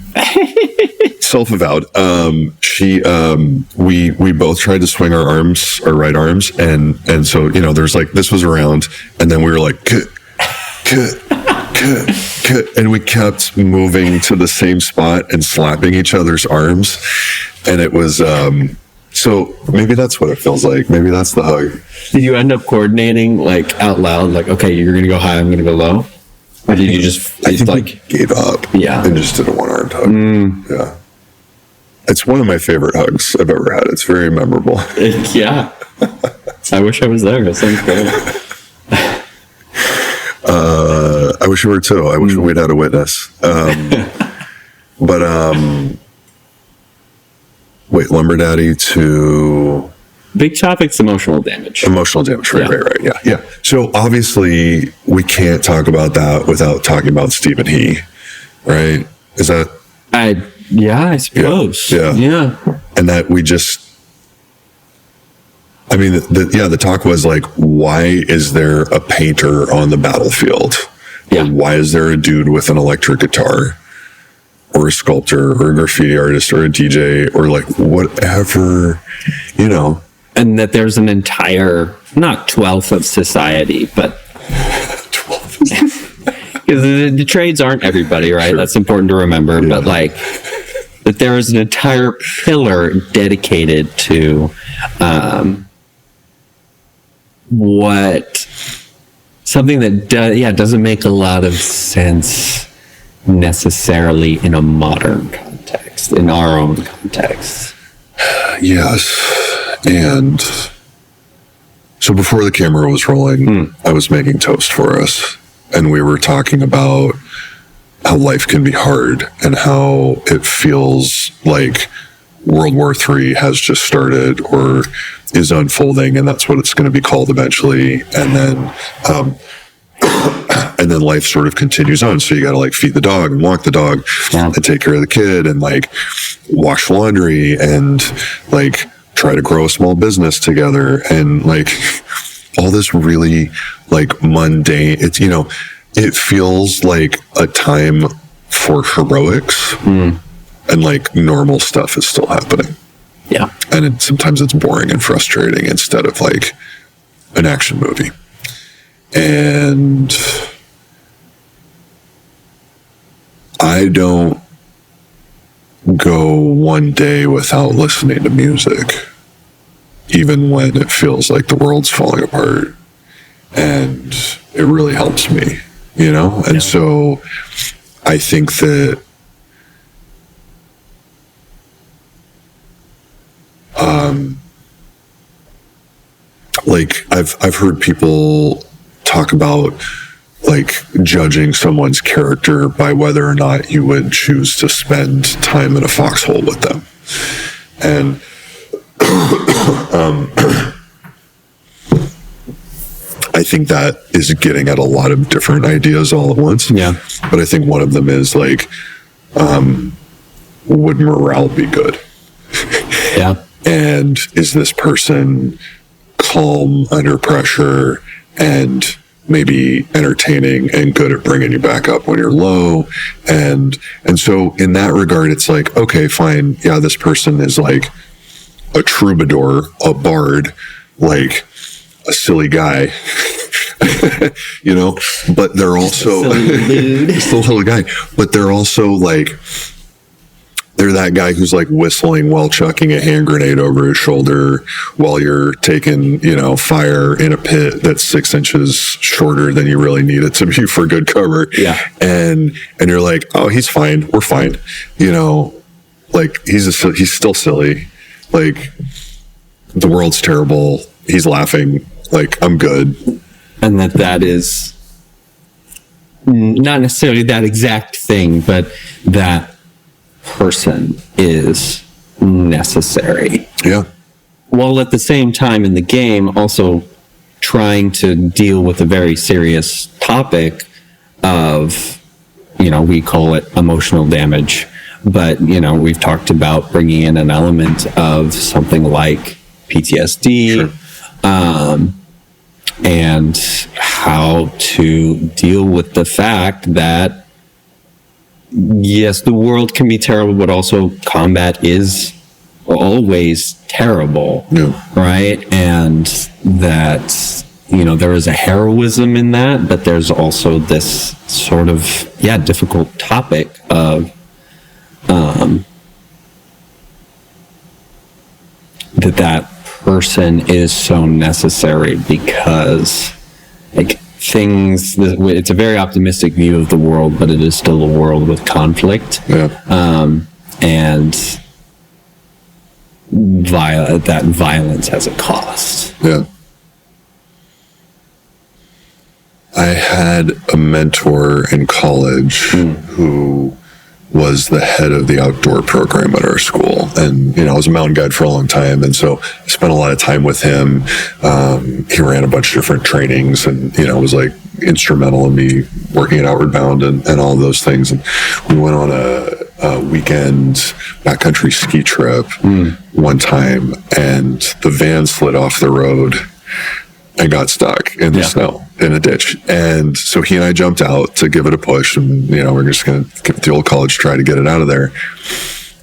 self-avowed. We both tried to swing our right arms. And so, there's like, this was around, and then we were like, and we kept moving to the same spot and slapping each other's arms. And it was, so maybe that's what it feels like. Maybe that's the hug. Did you end up coordinating like out loud? Like, okay, you're going to go high, I'm going to go low? Or did you just I think like we gave up? Yeah. And just did a one-armed hug. Yeah. It's one of my favorite hugs I've ever had. It's very memorable. Yeah. I wish I was there. That sounds great. I wish you were too. I wish we'd had a witness. Wait, Lumber Daddy to... Big topic's emotional damage. Emotional damage, right. Yeah. So obviously we can't talk about that without talking about Stephen He, right? Is that? I suppose. Yeah. And that we just, I mean, the talk was like, why is there a painter on the battlefield? Yeah. Or why is there a dude with an electric guitar, or a sculptor, or a graffiti artist, or a DJ, or like whatever, you know? And that there's an entire, not 12th of society, but 12th. because the trades aren't everybody, right? Sure. That's important to remember. Yeah. But like that there is an entire pillar dedicated to something that doesn't make a lot of sense necessarily in a modern context, in our own context. Yes. And so before the camera was rolling, I was making toast for us, and we were talking about how life can be hard and how it feels like World War III has just started or is unfolding, and that's what it's going to be called eventually. And then life sort of continues on. So you got to like feed the dog and walk the dog and take care of the kid and like wash laundry and like try to grow a small business together and like all this really like mundane. It's, you know, it feels like a time for heroics, and like normal stuff is still happening. Yeah. And sometimes it's boring and frustrating instead of like an action movie. And I don't go one day without listening to music, even when it feels like the world's falling apart. And it really helps me, you know? And so I think that like I've heard people talk about like judging someone's character by whether or not you would choose to spend time in a foxhole with them. And I think that is getting at a lot of different ideas all at once. Yeah. But I think one of them is like, would morale be good? Yeah. And is this person calm under pressure and maybe entertaining and good at bringing you back up when you're low? And so in that regard, it's like, okay, fine. Yeah, this person is like a troubadour, a bard, like a silly guy, you know, but they're also just a little guy, but they're also like, they're that guy who's like whistling while chucking a hand grenade over his shoulder while you're taking, you know, fire in a pit that's 6 inches shorter than you really need it to be for good cover. Yeah. And you're like, oh, he's fine. We're fine. You know, like he's still silly. Like the world's terrible. He's laughing. Like I'm good. And that is not necessarily that exact thing, but that person is necessary. Yeah. While at the same time in the game also trying to deal with a very serious topic of, you know, we call it emotional damage, but, you know, we've talked about bringing in an element of something like PTSD, and how to deal with the fact that yes, the world can be terrible, but also combat is always terrible, right? And that, you know, there is a heroism in that, but there's also this sort of, difficult topic of that person is so necessary because, like, things, it's a very optimistic view of the world, but it is still a world with conflict. And that violence has a cost. Yeah. I had a mentor in college who was the head of the outdoor program at our school. And, you know, I was a mountain guide for a long time. And so I spent a lot of time with him. He ran a bunch of different trainings and, you know, was like, instrumental in me working at Outward Bound and all of those things. And we went on a weekend backcountry ski trip one time, and the van slid off the road and got stuck in the snow in a ditch. And so he and I jumped out to give it a push, and we're just going to give it the old college try to get it out of there.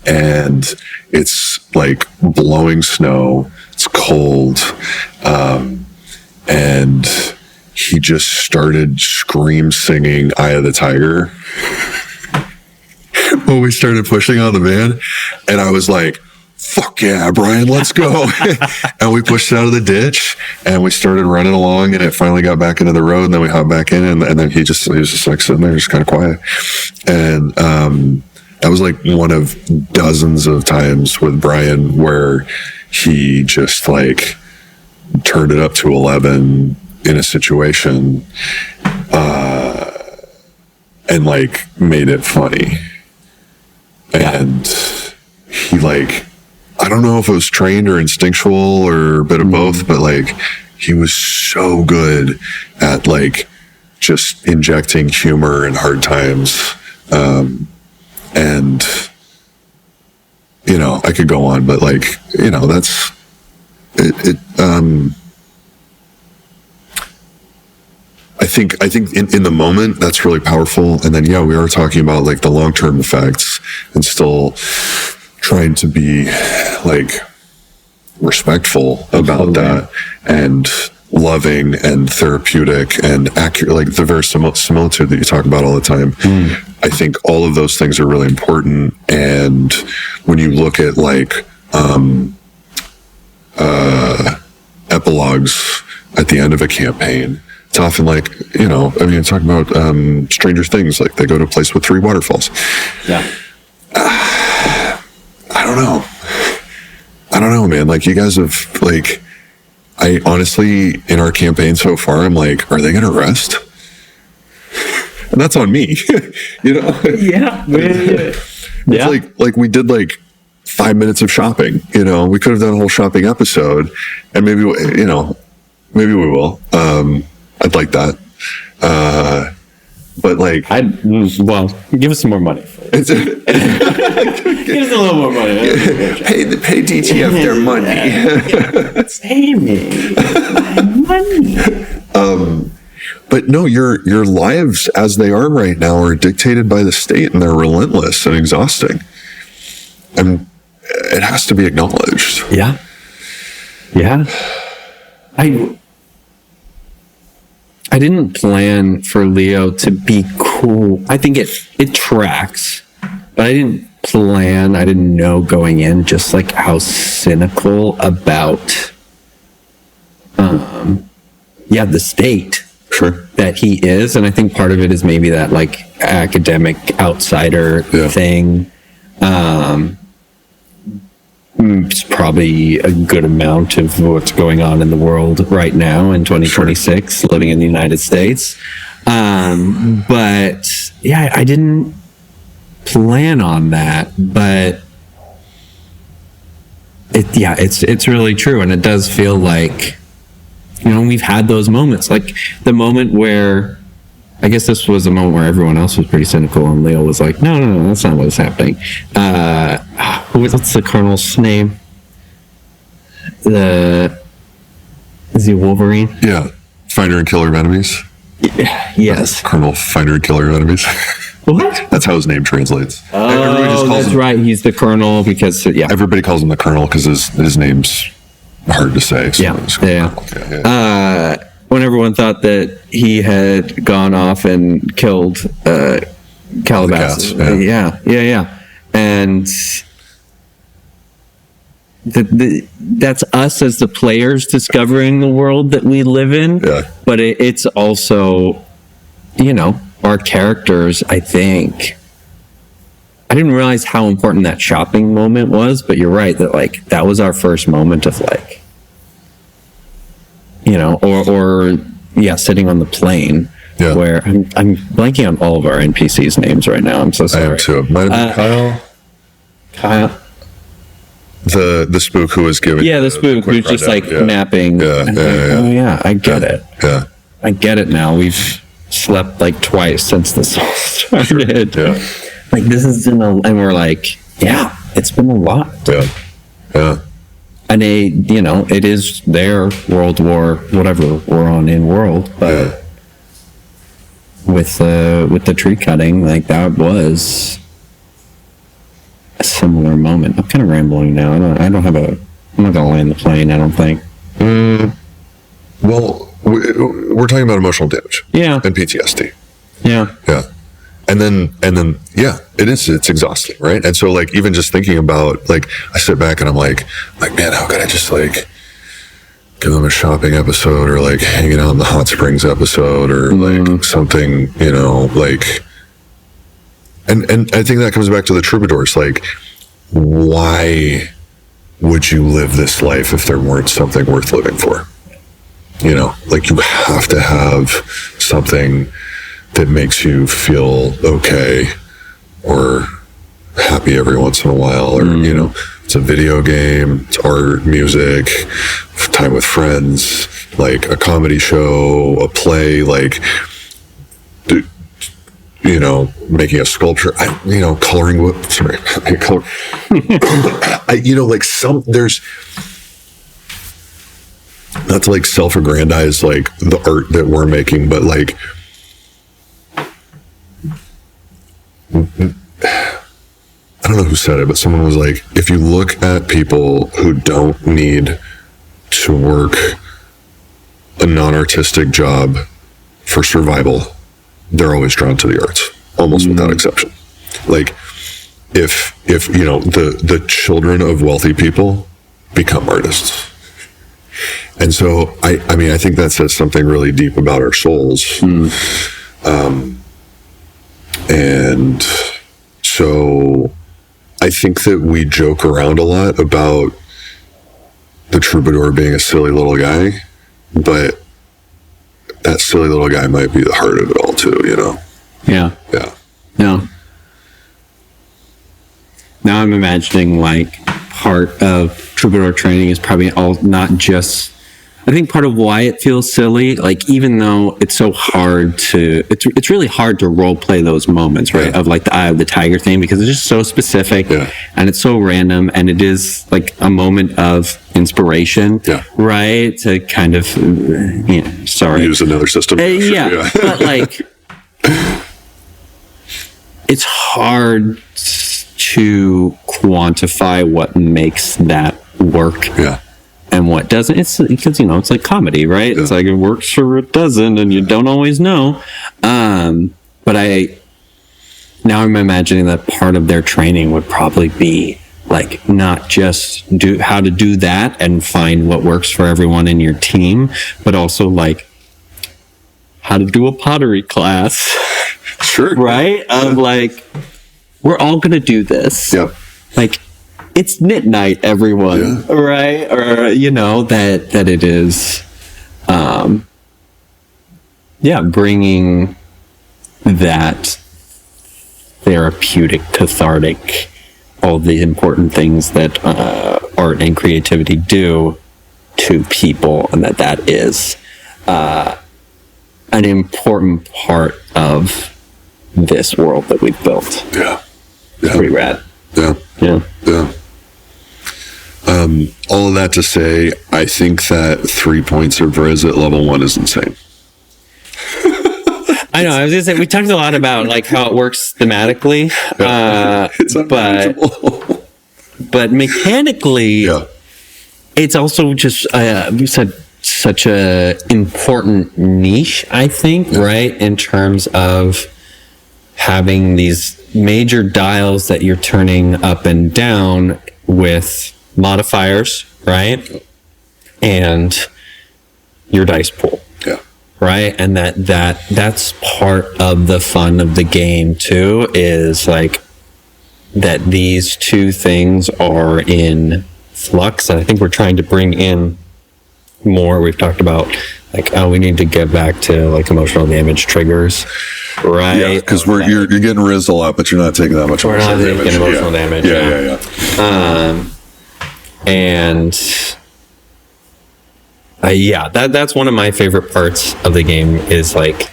And it's like blowing snow. It's cold. And he just started singing Eye of the Tiger when we started pushing on the van. And I was like, fuck yeah, Brian, let's go. And we pushed it out of the ditch and we started running along, and it finally got back into the road, and then we hopped back in, and then he was just like sitting there, just kind of quiet. And that was like one of dozens of times with Brian where he just like turned it up to 11 in a situation, and like made it funny. And he like, I don't know if it was trained or instinctual or a bit of both, but like he was so good at like just injecting humor in hard times. And I could go on, but like, that's it. I think in the moment that's really powerful. And then, we are talking about like the long-term effects and still trying to be like respectful about that and loving and therapeutic and accurate, like the verisimilitude that you talk about all the time. I think all of those things are really important. And when you look at like epilogues at the end of a campaign, it's often like, talking about Stranger Things, like they go to a place with 3 waterfalls. I don't know, man. Like you guys have like, I honestly, in our campaign so far, I'm like, are they going to rest? And that's on me, It's like we did like 5 minutes of shopping, we could have done a whole shopping episode, and maybe, maybe we will. I'd like that. But like, give us some more money. Give us a little more money. Pay DTF their money. Pay me my money. But no, your lives as they are right now are dictated by the state, and they're relentless and exhausting. And it has to be acknowledged. Yeah. I didn't plan for Leo to be cool. I think it tracks, but I didn't know going in just like how cynical about the state that he is. And I think part of it is maybe that like academic outsider thing. It's probably a good amount of what's going on in the world right now in 2026, living in the United States. But I didn't plan on that, but it's really true. And it does feel like, we've had those moments, like the moment where, I guess this was a moment where everyone else was pretty cynical, and Leo was like, no, that's not what's happening. What's the Colonel's name? Is he Wolverine? Yeah. Finder and killer of enemies. Yes. Colonel Finder and killer of enemies. What? That's how his name translates. Oh, that's right. He's the Colonel because, everybody calls him the Colonel because his name's hard to say. So when everyone thought that he had gone off and killed Calabasas. And that's us as the players discovering the world that we live in. But it's also, our characters, I think. I didn't realize how important that shopping moment was, but you're right that like that was our first moment of like, sitting on the plane where I'm blanking on all of our NPCs names right now. I'm so sorry. I am too. Might have been Kyle. The spook who was giving. Yeah, the spook who's just like napping. I get it. Yeah. I get it now. We've slept like twice since this all started. Yeah. Like this is and we're like, yeah, it's been a lot. Yeah. Yeah. And it is their World War, whatever we're on in world, but with the tree cutting, like that was a similar moment. I'm kind of rambling now. I'm not gonna land the plane, I don't think. Well, we're talking about emotional damage. Yeah. And PTSD. Yeah. Yeah. And then, yeah, it's exhausting, right? And so, like, even just thinking about, like, I sit back and I'm like, man, how could I just, like, give them a shopping episode or, like, hanging out in the hot springs episode or, like, something, like, and I think that comes back to the troubadours. Like, why would you live this life if there weren't something worth living for? Like, you have to have something that makes you feel okay or happy every once in a while, or it's a video game, it's art, music, time with friends, like a comedy show, a play, like making a sculpture, coloring wood, sorry, color. Like there's not to like self-aggrandize like the art that we're making, but like I don't know who said it, but someone was like, if you look at people who don't need to work a non-artistic job for survival, they're always drawn to the arts, almost without exception. Like if the children of wealthy people become artists. And so I think that says something really deep about our souls. And so I think that we joke around a lot about the troubadour being a silly little guy, but that silly little guy might be the heart of it all too, Yeah. Yeah. No. Now I'm imagining like part of troubadour training is probably not just, I think part of why it feels silly, like even though it's so hard it's really hard to role play those moments, right? Yeah. Of like the eye of the tiger thing, because it's just so specific and it's so random, and it is like a moment of inspiration, right? To kind of, use another system. But like, it's hard to quantify what makes that work. Yeah. And what doesn't. It's because it's like comedy, right? Yeah. It's like it works or it doesn't, and you don't always know. But now I'm imagining that part of their training would probably be like not just how to do that and find what works for everyone in your team, but also like how to do a pottery class. Sure. Right? Of like, we're all gonna do this. Yep. Like, it's knit night, everyone, right? Or, that it is, bringing that therapeutic, cathartic, all the important things that art and creativity do to people, and that is an important part of this world that we've built. Yeah. Pretty rad. Yeah. All of that to say, I think that 3 points of Riz at level 1 is insane. I know. I was gonna say we talked a lot about like how it works thematically, it's but mechanically, it's also just you said such a important niche. I think right in terms of having these major dials that you're turning up and down with modifiers, right? And your dice pool. Yeah. Right? And that's part of the fun of the game too, is like that these two things are in flux. And I think we're trying to bring in more. We've talked about like, we need to get back to like emotional damage triggers. Right, yeah, because you're getting Riz a lot, but you're not taking that much. We're not taking emotional damage. And that's one of my favorite parts of the game is like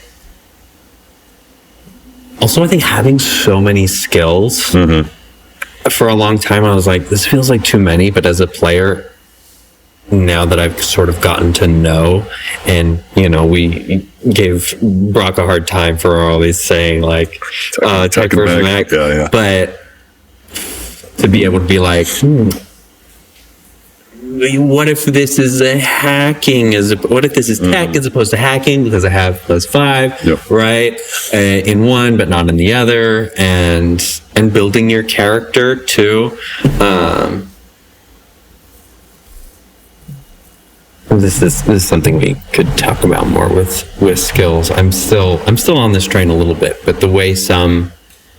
Also, I think having so many skills for a long time, I was like, this feels like too many. But as a player, now that I've sort of gotten to know, and we gave Brock a hard time for always saying like tech versus Mac, but to be able to be like, what if this is hacking? What if this is tech as opposed to hacking? Because I have +5, right, in one but not in the other, and building your character too. This is something we could talk about more with skills. I'm still on this train a little bit, but the way some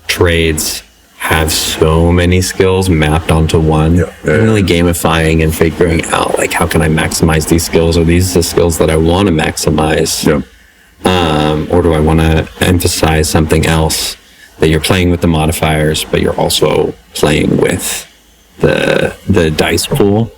trades have so many skills mapped onto one, really gamifying and figuring out like, how can I maximize these skills? Are these the skills that I want to maximize? Or do I want to emphasize something else? That you're playing with the modifiers, but you're also playing with the dice pool.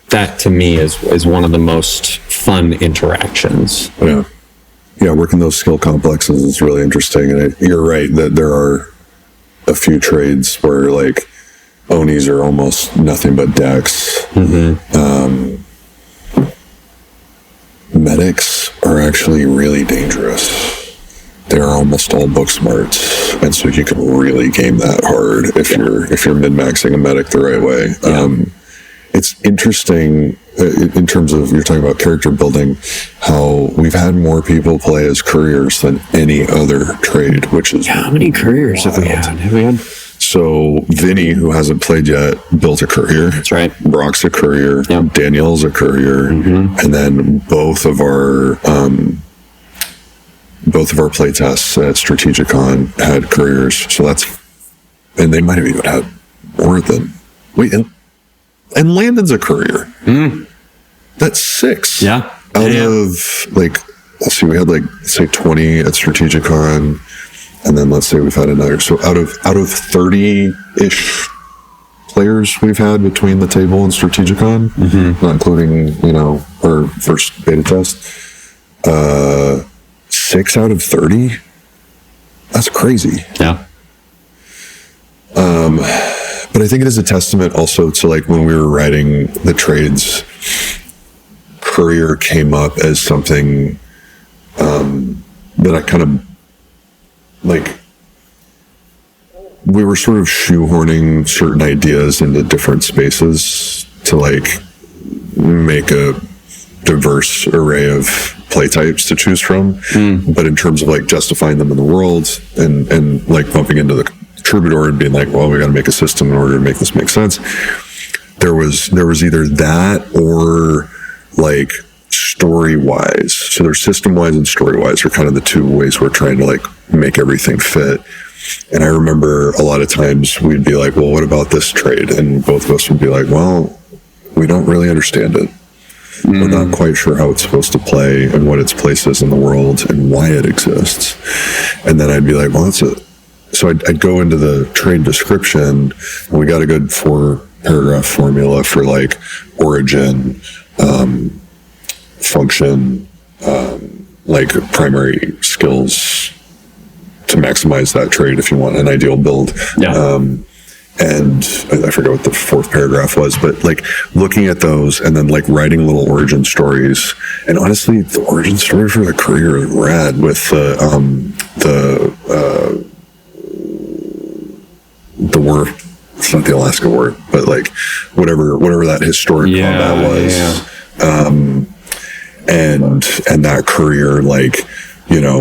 That to me is one of the most fun interactions. Working those skill complexes is really interesting, and you're right that there are a few trades where like Onis are almost nothing but decks. Medics are actually really dangerous. They're almost all book smarts, and so you can really game that hard if you're min-maxing a medic the right way. It's interesting in terms of, you're talking about character building, how we've had more people play as couriers than any other trade, which is how many couriers have we had? So Vinny, who hasn't played yet, built a courier. That's right. Brock's a courier. Danielle's a courier. And then both of our play tests at Strategicon had couriers. So and they might have even had more than and Landon's a courier. That's 6. Out of like, let's see, we had like say 20 at Strategicon, and then let's say we've had another. So out of 30-ish players we've had between the table and Strategicon, not including our first beta test, 6 out of 30. That's crazy. But I think it is a testament also to like when we were writing the trades, courier came up as something that I kind of like. We were sort of shoehorning certain ideas into different spaces to like make a diverse array of play types to choose from. But in terms of like justifying them in the world and like bumping into the Troubadour and being like, well, we got to make a system in order to make this make sense. There was either that or like story wise. So there's system wise and story wise are kind of the two ways we're trying to like make everything fit. And I remember a lot of times we'd be like, well, what about this trade? And both of us would be like, well, we don't really understand it. We're not quite sure how it's supposed to play and what its place is in the world and why it exists. And then I'd be like, well, that's it. So I'd go into the trade description, and we got a good 4-paragraph formula for like origin, function, like primary skills to maximize that trade if you want an ideal build. And I forget what the 4th paragraph was, but like looking at those and then like writing little origin stories. And honestly, the origin story for the courier is rad with the war. It's not the Alaska war, but like whatever that historic combat was. And that courier, like,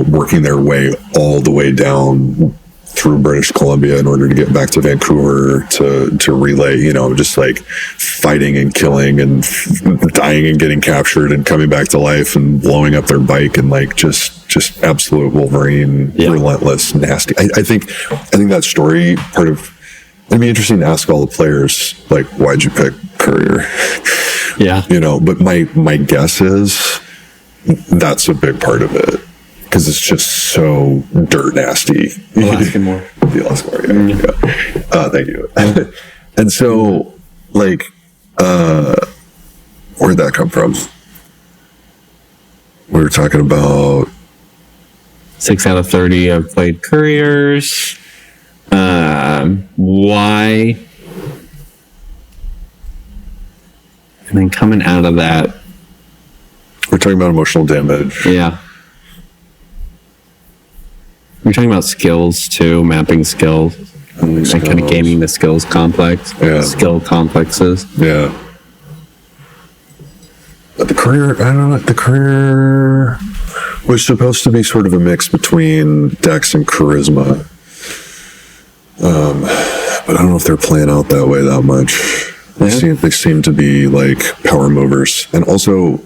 working their way all the way down through British Columbia in order to get back to Vancouver to relay, just like fighting and killing and dying and getting captured and coming back to life and blowing up their bike and like just absolute Wolverine, relentless, nasty. I think that story part of, it'd be interesting to ask all the players, like, why'd you pick courier? But my guess is that's a big part of it. Because it's just so dirt nasty. Alaskan War. The Alaskan War, thank you. And so, like, where'd that come from? We were talking about 6 out of 30 have played couriers. Why? And then coming out of that, We're talking about emotional damage. yeah. We're talking about skills too, mapping skills, and kind of gaming the skills complex, skill complexes. Yeah. But the career, I don't know, the career was supposed to be sort of a mix between Dex and Charisma. But I don't know if they're playing out that way that much. They seem to be like power movers. And also,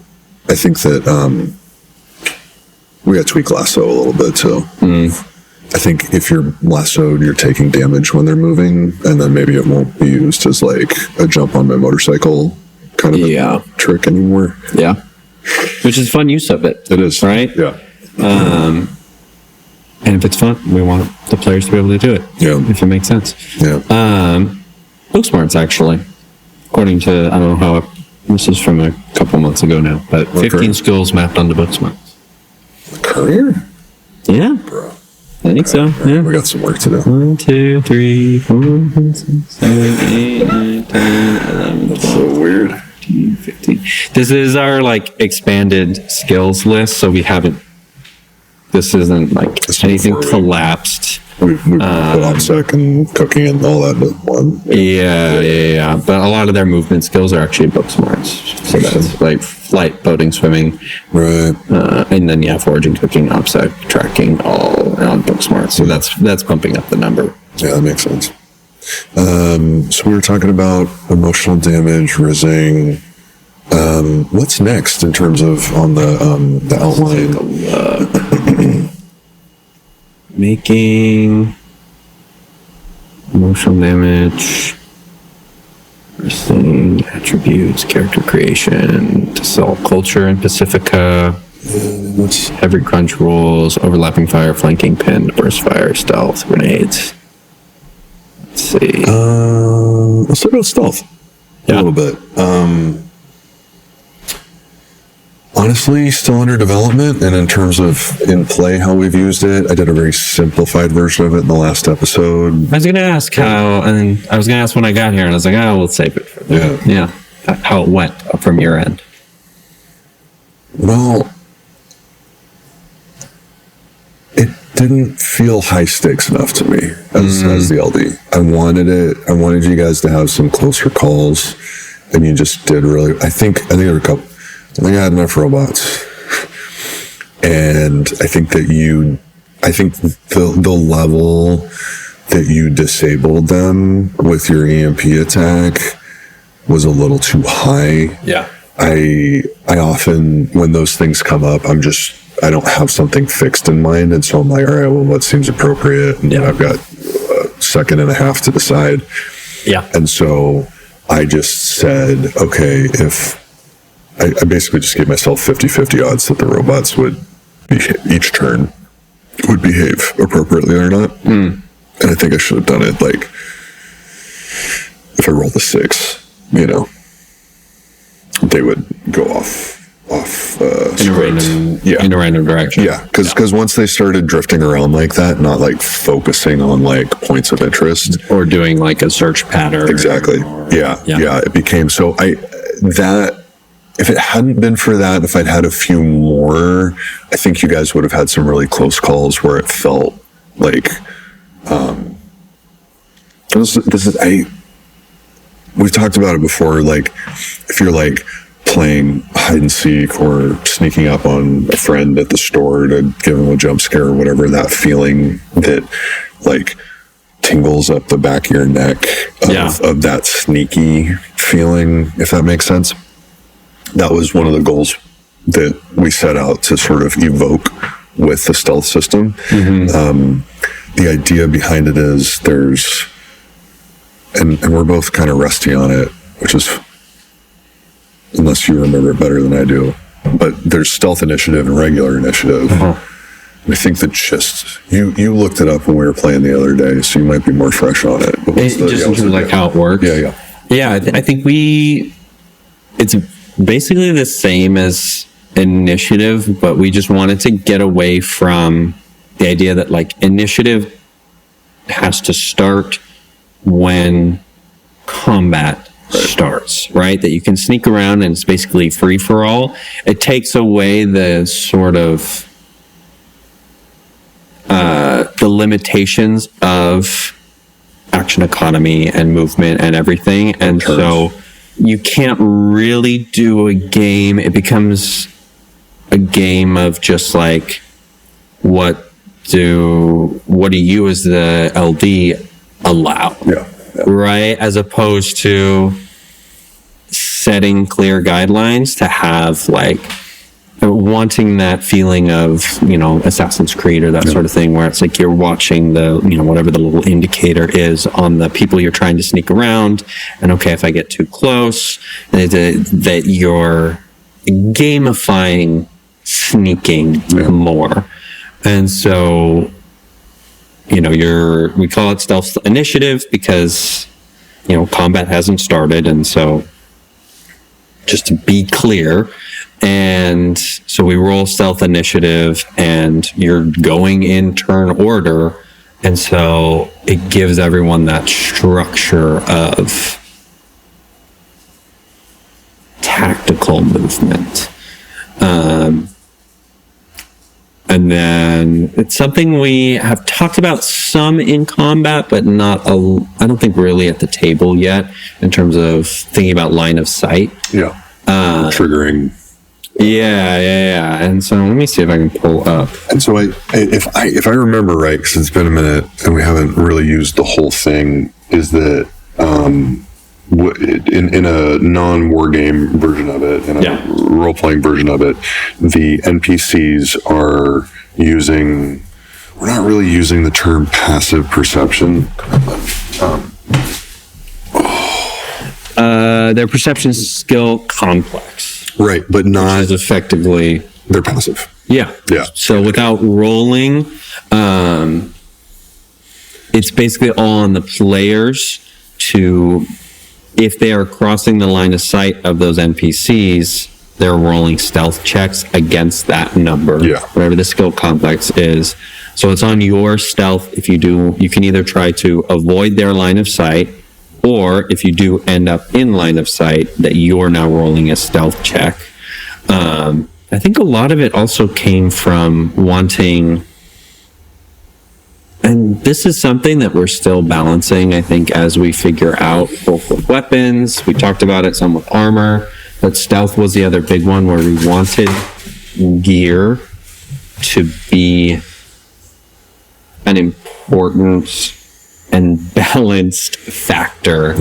I think that we got to tweak lasso a little bit too. I think if you're lassoed, you're taking damage when they're moving, and then maybe it won't be used as like a jump on my motorcycle kind of a trick anymore. Yeah. Which is fun use of it. It is. Right? Yeah. And if it's fun, we want the players to be able to do it. Yeah. If it makes sense. Yeah. Book smarts, actually. According to, I don't know how, this is from a couple months ago now, but 15 skills mapped onto book smarts. Career? Yeah. Bro. I think so. Yeah. We got some work to do. 1, 2, 3, 4, 5, 6, 7, 8, 9, 10, 11, 12, So weird. 14, 15. This is our like expanded skills list, so we haven't. This isn't like anything collapsed. We put OPSEC and cooking and all that in one. Yeah. But a lot of their movement skills are actually book smarts. So that's like flight, boating, swimming. Right. And then, foraging, cooking, OPSEC, tracking, all on book smarts. So that's pumping up the number. Yeah, that makes sense. So we were talking about emotional damage, rizzing. What's next in terms of on the outline? Making emotional damage, wrestling, attributes, character creation, to sell culture in Pacifica, heavy crunch rules, overlapping fire, flanking, pin, burst fire, stealth, grenades. Let's see. Let's talk about stealth a little bit. Honestly, still under development, and in terms of in play how we've used it, I did a very simplified version of it in the last episode. I was going to ask how, and I was going to ask when I got here, and I was like, we'll save it for that. Yeah. How it went from your end. Well, it didn't feel high stakes enough to me as the LD. I wanted you guys to have some closer calls, and you just did really. I think there were a couple. I think I had enough robots, and I think that the level that you disabled them with your EMP attack was a little too high. Yeah. I often, when those things come up, I don't have something fixed in mind, and so I'm like, all right, well, what seems appropriate? And I've got a second and a half to decide. Yeah. And so I just said, okay, if I basically just gave myself 50-50 odds that the robots would each turn would behave appropriately or not. And I think I should have done it like if I rolled a 6, they would go off in a random direction. Yeah, because once they started drifting around like that, not like focusing on like points of interest or doing like a search pattern. Exactly. Yeah. It became so if it hadn't been for that, if I'd had a few more, I think you guys would have had some really close calls where it felt like we've talked about it before, like if you're like playing hide and seek or sneaking up on a friend at the store to give them a jump scare or whatever, that feeling that like tingles up the back of your neck of that sneaky feeling, if that makes sense. That was one of the goals that we set out to sort of evoke with the stealth system. The idea behind it is and we're both kind of rusty on it, which is, unless you remember it better than I do, but there's stealth initiative and regular initiative. I think that you looked it up when we were playing the other day, so you might be more fresh on it. Just in terms of like how it works. Yeah. I think it's basically the same as initiative, but we just wanted to get away from the idea that like initiative has to start when combat starts, right? That you can sneak around and it's basically free for all. It takes away the sort of the limitations of action economy and movement and everything. And so you can't really do a game. It becomes a game of just like, what do you as the LD allow? Yeah. Right? As opposed to setting clear guidelines to have like wanting that feeling of, Assassin's Creed or that sort of thing, where it's like you're watching the, whatever the little indicator is on the people you're trying to sneak around. And okay, if I get too close, that you're gamifying sneaking more. And so, we call it stealth initiative because, combat hasn't started. And so just to be clear, and so we roll stealth initiative and you're going in turn order. And so it gives everyone that structure of tactical movement. And then it's something we have talked about some in combat, but I don't think really at the table yet in terms of thinking about line of sight. Yeah. Triggering. Yeah. And so let me see if I can pull up. And so if I remember right, because it's been a minute and we haven't really used the whole thing, is that in a non-wargame version of it, in a role-playing version of it, the NPCs are using, we're not really using the term passive perception. Their perception skill complex. Right, but not... Which is effectively... They're passive. Yeah. So without rolling, it's basically all on the players to... If they are crossing the line of sight of those NPCs, they're rolling stealth checks against that number, whatever the skill complex is. So it's on your stealth. If you do, you can either try to avoid their line of sight, or if you do end up in line of sight, that you're now rolling a stealth check. I think a lot of it also came from wanting... And this is something that we're still balancing, I think, as we figure out both with weapons. We talked about it some with armor, but stealth was the other big one where we wanted gear to be an important and balanced factor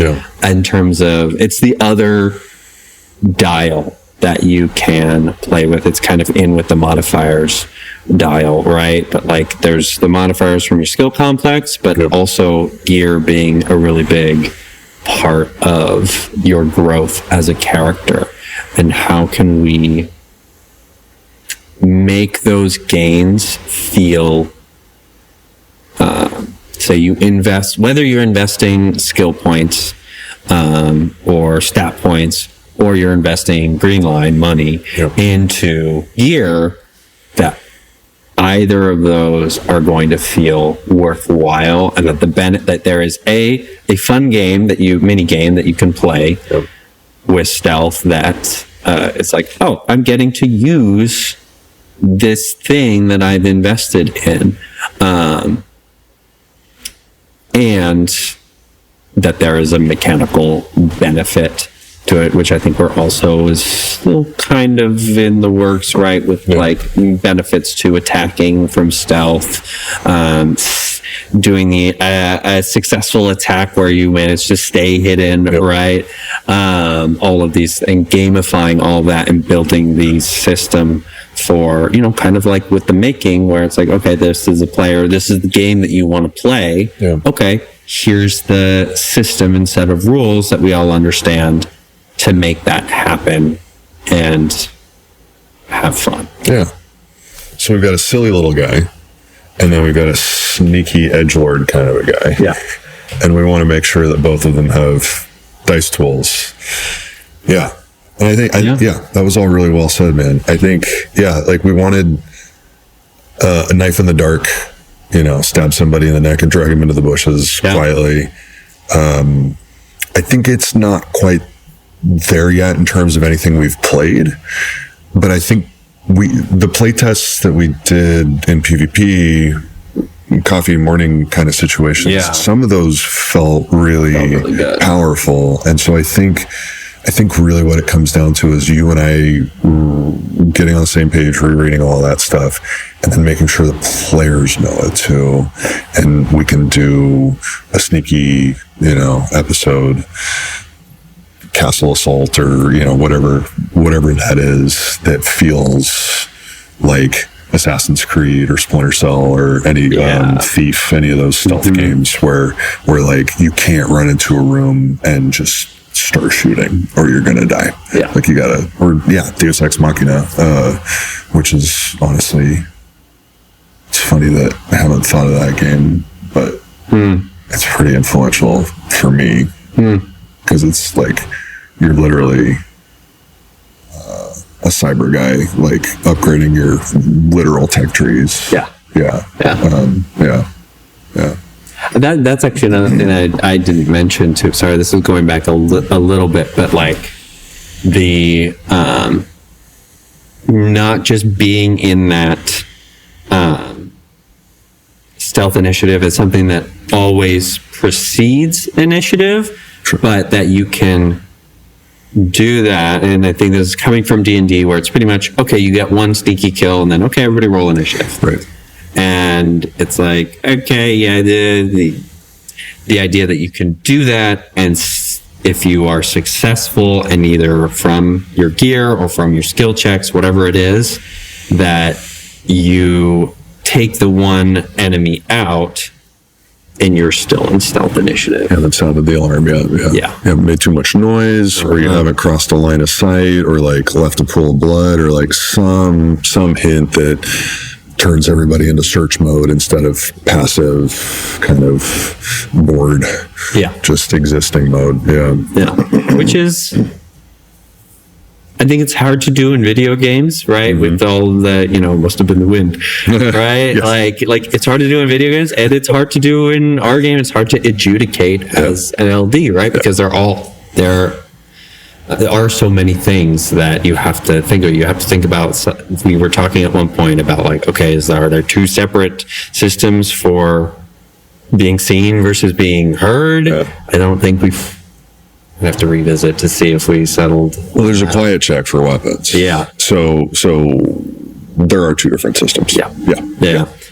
in terms of it's the other dial that you can play with. It's kind of in with the modifiers dial, right? But like there's the modifiers from your skill complex, but also gear being a really big part of your growth as a character. And how can we make those gains feel, say you invest, whether you're investing skill points or stat points, or you're investing green line money into gear, that either of those are going to feel worthwhile, and that there is a fun game mini game that you can play with stealth that it's like, oh, I'm getting to use this thing that I've invested in, and that there is a mechanical benefit to it, which I think we're also is still kind of in the works, right? With like benefits to attacking from stealth, doing a successful attack where you manage to stay hidden, right? All of these and gamifying all that and building the system for, kind of like with the making where it's like, okay, this is a player, this is the game that you want to play. Okay, here's the system and set of rules that we all understand to make that happen and have fun. So we've got a silly little guy, and then we've got a sneaky edgelord kind of a guy. And we want to make sure that both of them have dice tools. And I think, that was all really well said, man. I think, like we wanted, a knife in the dark, stab somebody in the neck and drag him into the bushes quietly. I think it's not quite there yet in terms of anything we've played, but I think the play tests that we did in PvP, coffee morning kind of situations, some of those felt really powerful. And so I think really what it comes down to is you and I getting on the same page, rereading all that stuff, and then making sure the players know it too. And we can do a sneaky, episode, castle assault, or, whatever that is, that feels like Assassin's Creed or Splinter Cell or any Thief, any of those stealth games where like you can't run into a room and just start shooting or you're gonna die. Like you gotta, Deus Ex Machina, which is honestly, it's funny that I haven't thought of that game, but it's pretty influential for me because it's like you're literally a cyber guy, like upgrading your literal tech trees. That's actually another thing I didn't mention too. Sorry, this is going back a little bit, but like the not just being in that stealth initiative is something that always precedes initiative, but that you can do that. And I think this is coming from D&D, where it's pretty much, okay, you get one sneaky kill and then, okay, everybody roll initiative. Right. And it's like, okay, the idea that you can do that, and if you are successful, and either from your gear or from your skill checks, whatever it is, that you take the one enemy out and you're still in stealth initiative. You haven't sounded the alarm yet. You haven't made too much noise, or you haven't crossed a line of sight, or like left a pool of blood, or like some hint that turns everybody into search mode instead of passive kind of bored, just existing mode. Which is, I think it's hard to do in video games, right? With all the, must have been the wind, right? Like it's hard to do in video games, and it's hard to do in our game. It's hard to adjudicate as an LD, right? Because there are so many things that you have to think of. You have to think about, we were talking at one point about like, okay, are there two separate systems for being seen versus being heard? I don't think we have to revisit to see if we settled. Well, there's a quiet check for weapons. So there are two different systems.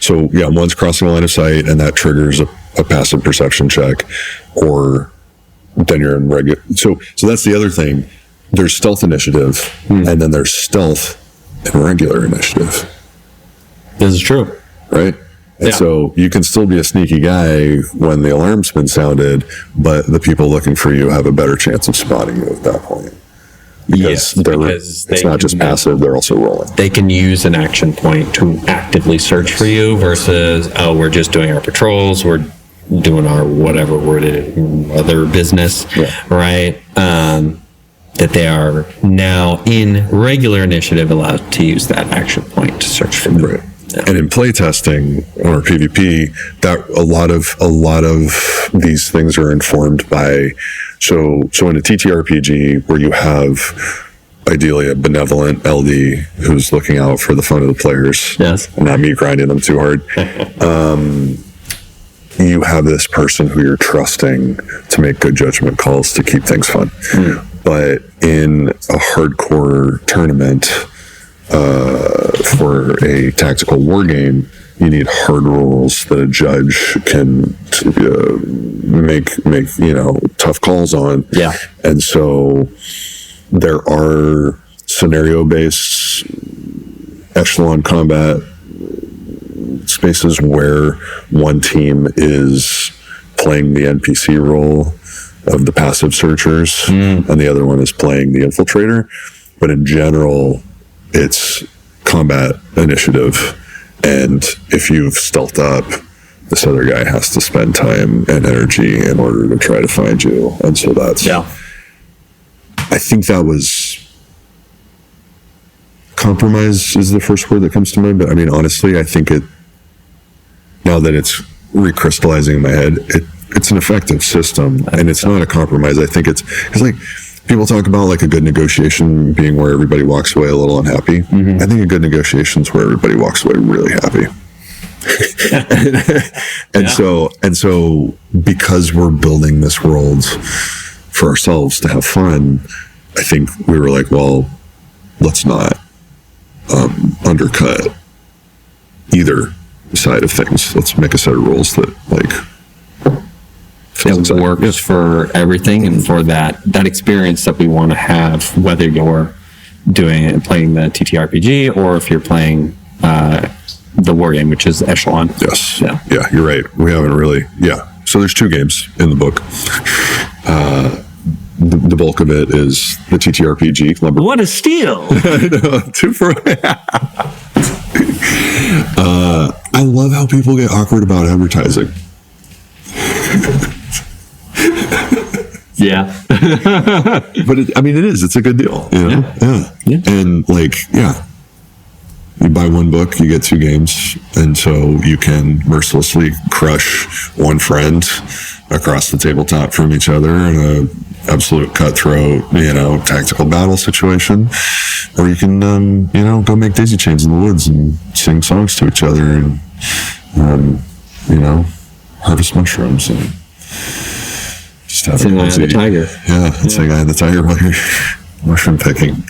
So one's crossing a line of sight, and that triggers a passive perception check, or then you're in regular. So that's the other thing. There's stealth initiative, and then there's stealth and regular initiative. This is true. Right? And so you can still be a sneaky guy when the alarm's been sounded, but the people looking for you have a better chance of spotting you at that point. Because it's not just passive, they're also rolling. They can use an action point to actively search for you versus, we're just doing our patrols, we're doing our whatever we're doing, other business, right? That they are now in regular initiative allowed to use that action point to search for them. Right. And in playtesting or PvP, that a lot of these things are informed by, so in a TTRPG where you have ideally a benevolent LD who's looking out for the fun of the players, and not me grinding them too hard. You have this person who you're trusting to make good judgment calls to keep things fun. But in a hardcore tournament, for a tactical war game, you need hard rules that a judge can make tough calls on. And so there are scenario-based echelon combat spaces where one team is playing the NPC role of the passive searchers, and the other one is playing the infiltrator. But in general, it's combat initiative, and if you've stealthed up, this other guy has to spend time and energy in order to try to find you. And so that's I think that was compromise is the first word that comes to mind, but I mean, honestly, I think now that it's recrystallizing in my head, it's an effective system, and it's not a compromise. I think it's like people talk about like a good negotiation being where everybody walks away a little unhappy. I think a good negotiation is where everybody walks away really happy. and so because we're building this world for ourselves to have fun, I think we were like, well, let's not undercut either side of things. Let's make a set of rules that works for everything and for that experience that we want to have, whether you're playing the TTRPG or if you're playing the war game, which is Echelon. Yes. Yeah, you're right. We haven't really. Yeah. So there's 2 games in the book. The bulk of it is the TTRPG. What a steal! I know. 2 for. I love how people get awkward about advertising. Yeah. But it is. It's a good deal. You know? Yeah. And you buy 1 book, you get 2 games, and so you can mercilessly crush one friend across the tabletop from each other in a absolute cutthroat, tactical battle situation, or you can, go make daisy chains in the woods and sing songs to each other and, harvest mushrooms and just have sing Eye of the Tiger. Yeah, sing Eye of the Tiger while you're mushroom picking.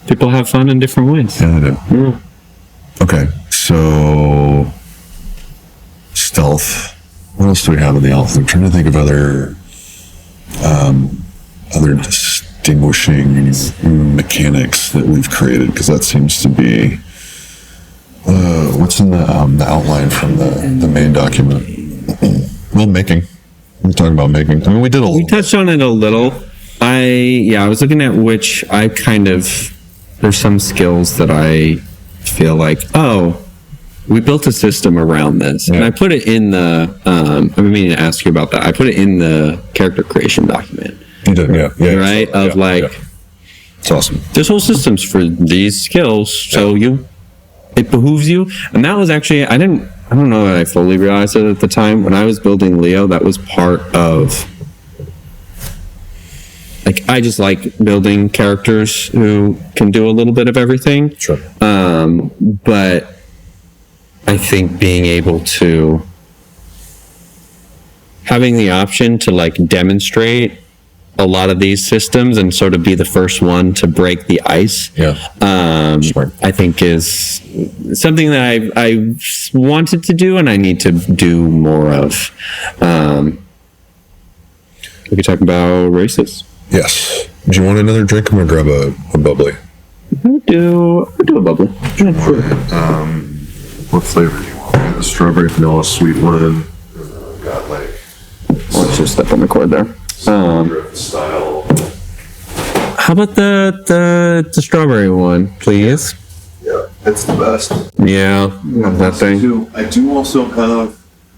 People have fun in different ways. Yeah, they do. Yeah. Okay, so stealth. What else do we have in the elf? I'm trying to think of other distinguishing mechanics that we've created, because that seems to be what's in the outline from the main document. Well, making. We're talking about making. I mean, we touched on it a little. I was looking at which I kind of. There's some skills that I feel like, we built a system around this. Yeah. And I put it in the, I've been meaning to ask you about that. I put it in the character creation document. You did, yeah. Right? It's awesome. There's whole systems for these skills. So it behooves you. And that was actually, I don't know that I fully realized it at the time. When I was building Leo, that was part of, I just like building characters who can do a little bit of everything. Sure. But I think being able to having the option to demonstrate a lot of these systems and sort of be the first one to break the ice. Yeah. I think is something that I wanted to do and I need to do more of. We could talk about races. Yes. Do you want another drink? I'm gonna grab a bubbly. I'll do a bubbly. Yeah, sure. What flavor do you want? I got a strawberry vanilla sweet one. Got let's just step on the cord there. Style. How about the strawberry one, please? Yeah, it's the best. Yeah, that thing. I do also have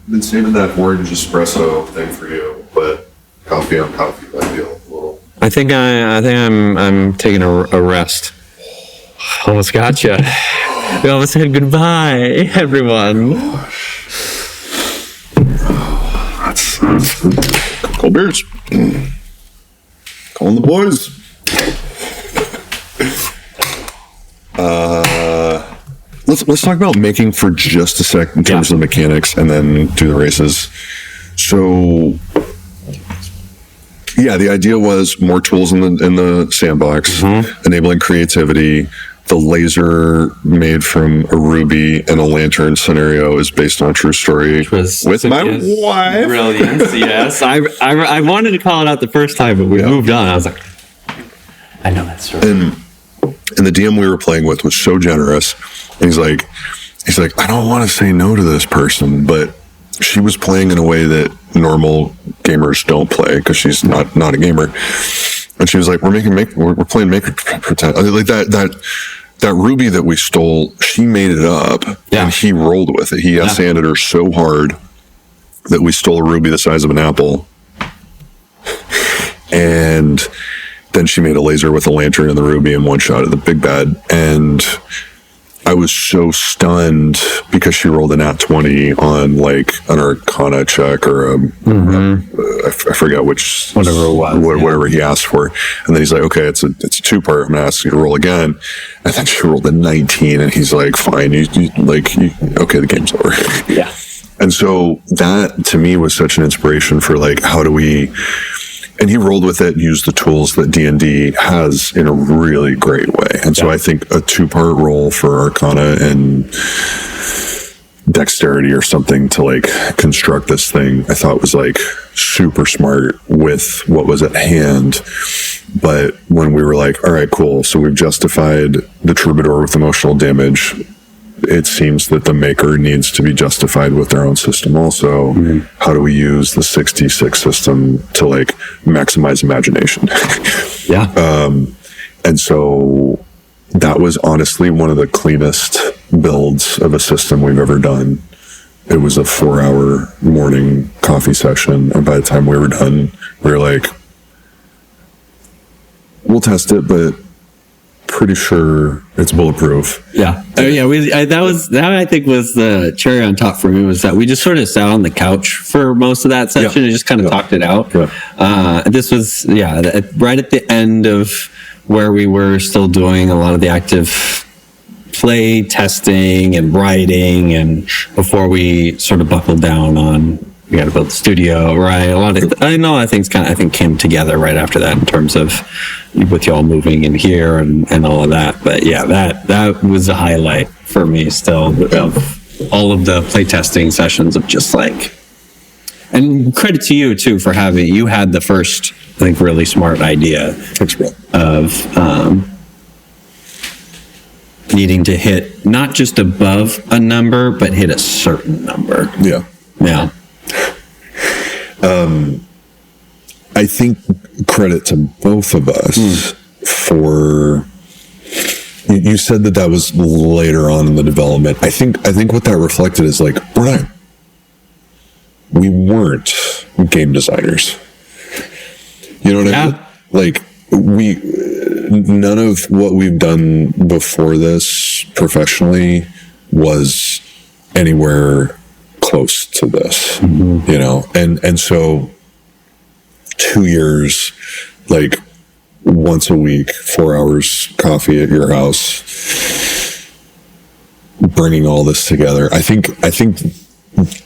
been saving that orange espresso thing for you, but coffee on coffee might be a little. I think I'm taking a rest. Almost got you. We almost said goodbye, everyone. That's cold beers. Calling the boys. Let's talk about making for just a sec in terms of the mechanics, and then do the races. So, yeah, the idea was more tools in the sandbox, enabling creativity. The laser made from a ruby and a lantern scenario is based on a true story with my wife. Brilliant, yes. I wanted to call it out the first time, but we moved on. I was like, I know that story. And the DM we were playing with was so generous. And he's like, I don't want to say no to this person, but she was playing in a way that normal gamers don't play because she's not a gamer. And she was like, we're playing make pretend. Like that ruby that we stole, she made it up and he rolled with it. He sanded her so hard that we stole a ruby the size of an apple. And then she made a laser with a lantern and the ruby and one shot at the big bad. And I was so stunned because she rolled a nat 20 on like an Arcana check or I forget which, whatever it was, whatever he asked for. And then he's like, okay, it's a 2-part. I'm gonna ask you to roll again. And then she rolled a 19, and he's like, fine, okay, the game's over. Yeah. And so that to me was such an inspiration for like, how do we? And he rolled with it, used the tools that D&D has in a really great way. And so I think a 2-part roll for Arcana and Dexterity or something to like construct this thing, I thought was like super smart with what was at hand. But when we were like, all right, cool. So we've justified the Troubadour with emotional damage. It seems that the maker needs to be justified with their own system also. How do we use the 66 system to like maximize imagination? And so that was honestly one of the cleanest builds of a system we've ever done. It was a 4-hour morning coffee session, and by the time we were done, we were like, we'll test it, but pretty sure it's bulletproof. Yeah. Oh yeah. That I think was the cherry on top for me, was that we just sort of sat on the couch for most of that session and just kind of talked it out. This was, right at the end of where we were still doing a lot of the active play testing and writing, and before we sort of buckled down on, we got to build the studio, right? A lot of things I think came together right after that in terms of with y'all moving in here and all of that. But yeah, that was a highlight for me still of all of the playtesting sessions of just like, and credit to you too for you had the first, I think, really smart idea of needing to hit not just above a number, but hit a certain number. Yeah. I think credit to both of us for, you said that was later on in the development. I think what that reflected is like, we weren't game designers. You know what I mean? Like none of what we've done before this professionally was anywhere close to this, you know? And so 2 years, like once a week, 4 hours coffee at your house, bringing all this together. I think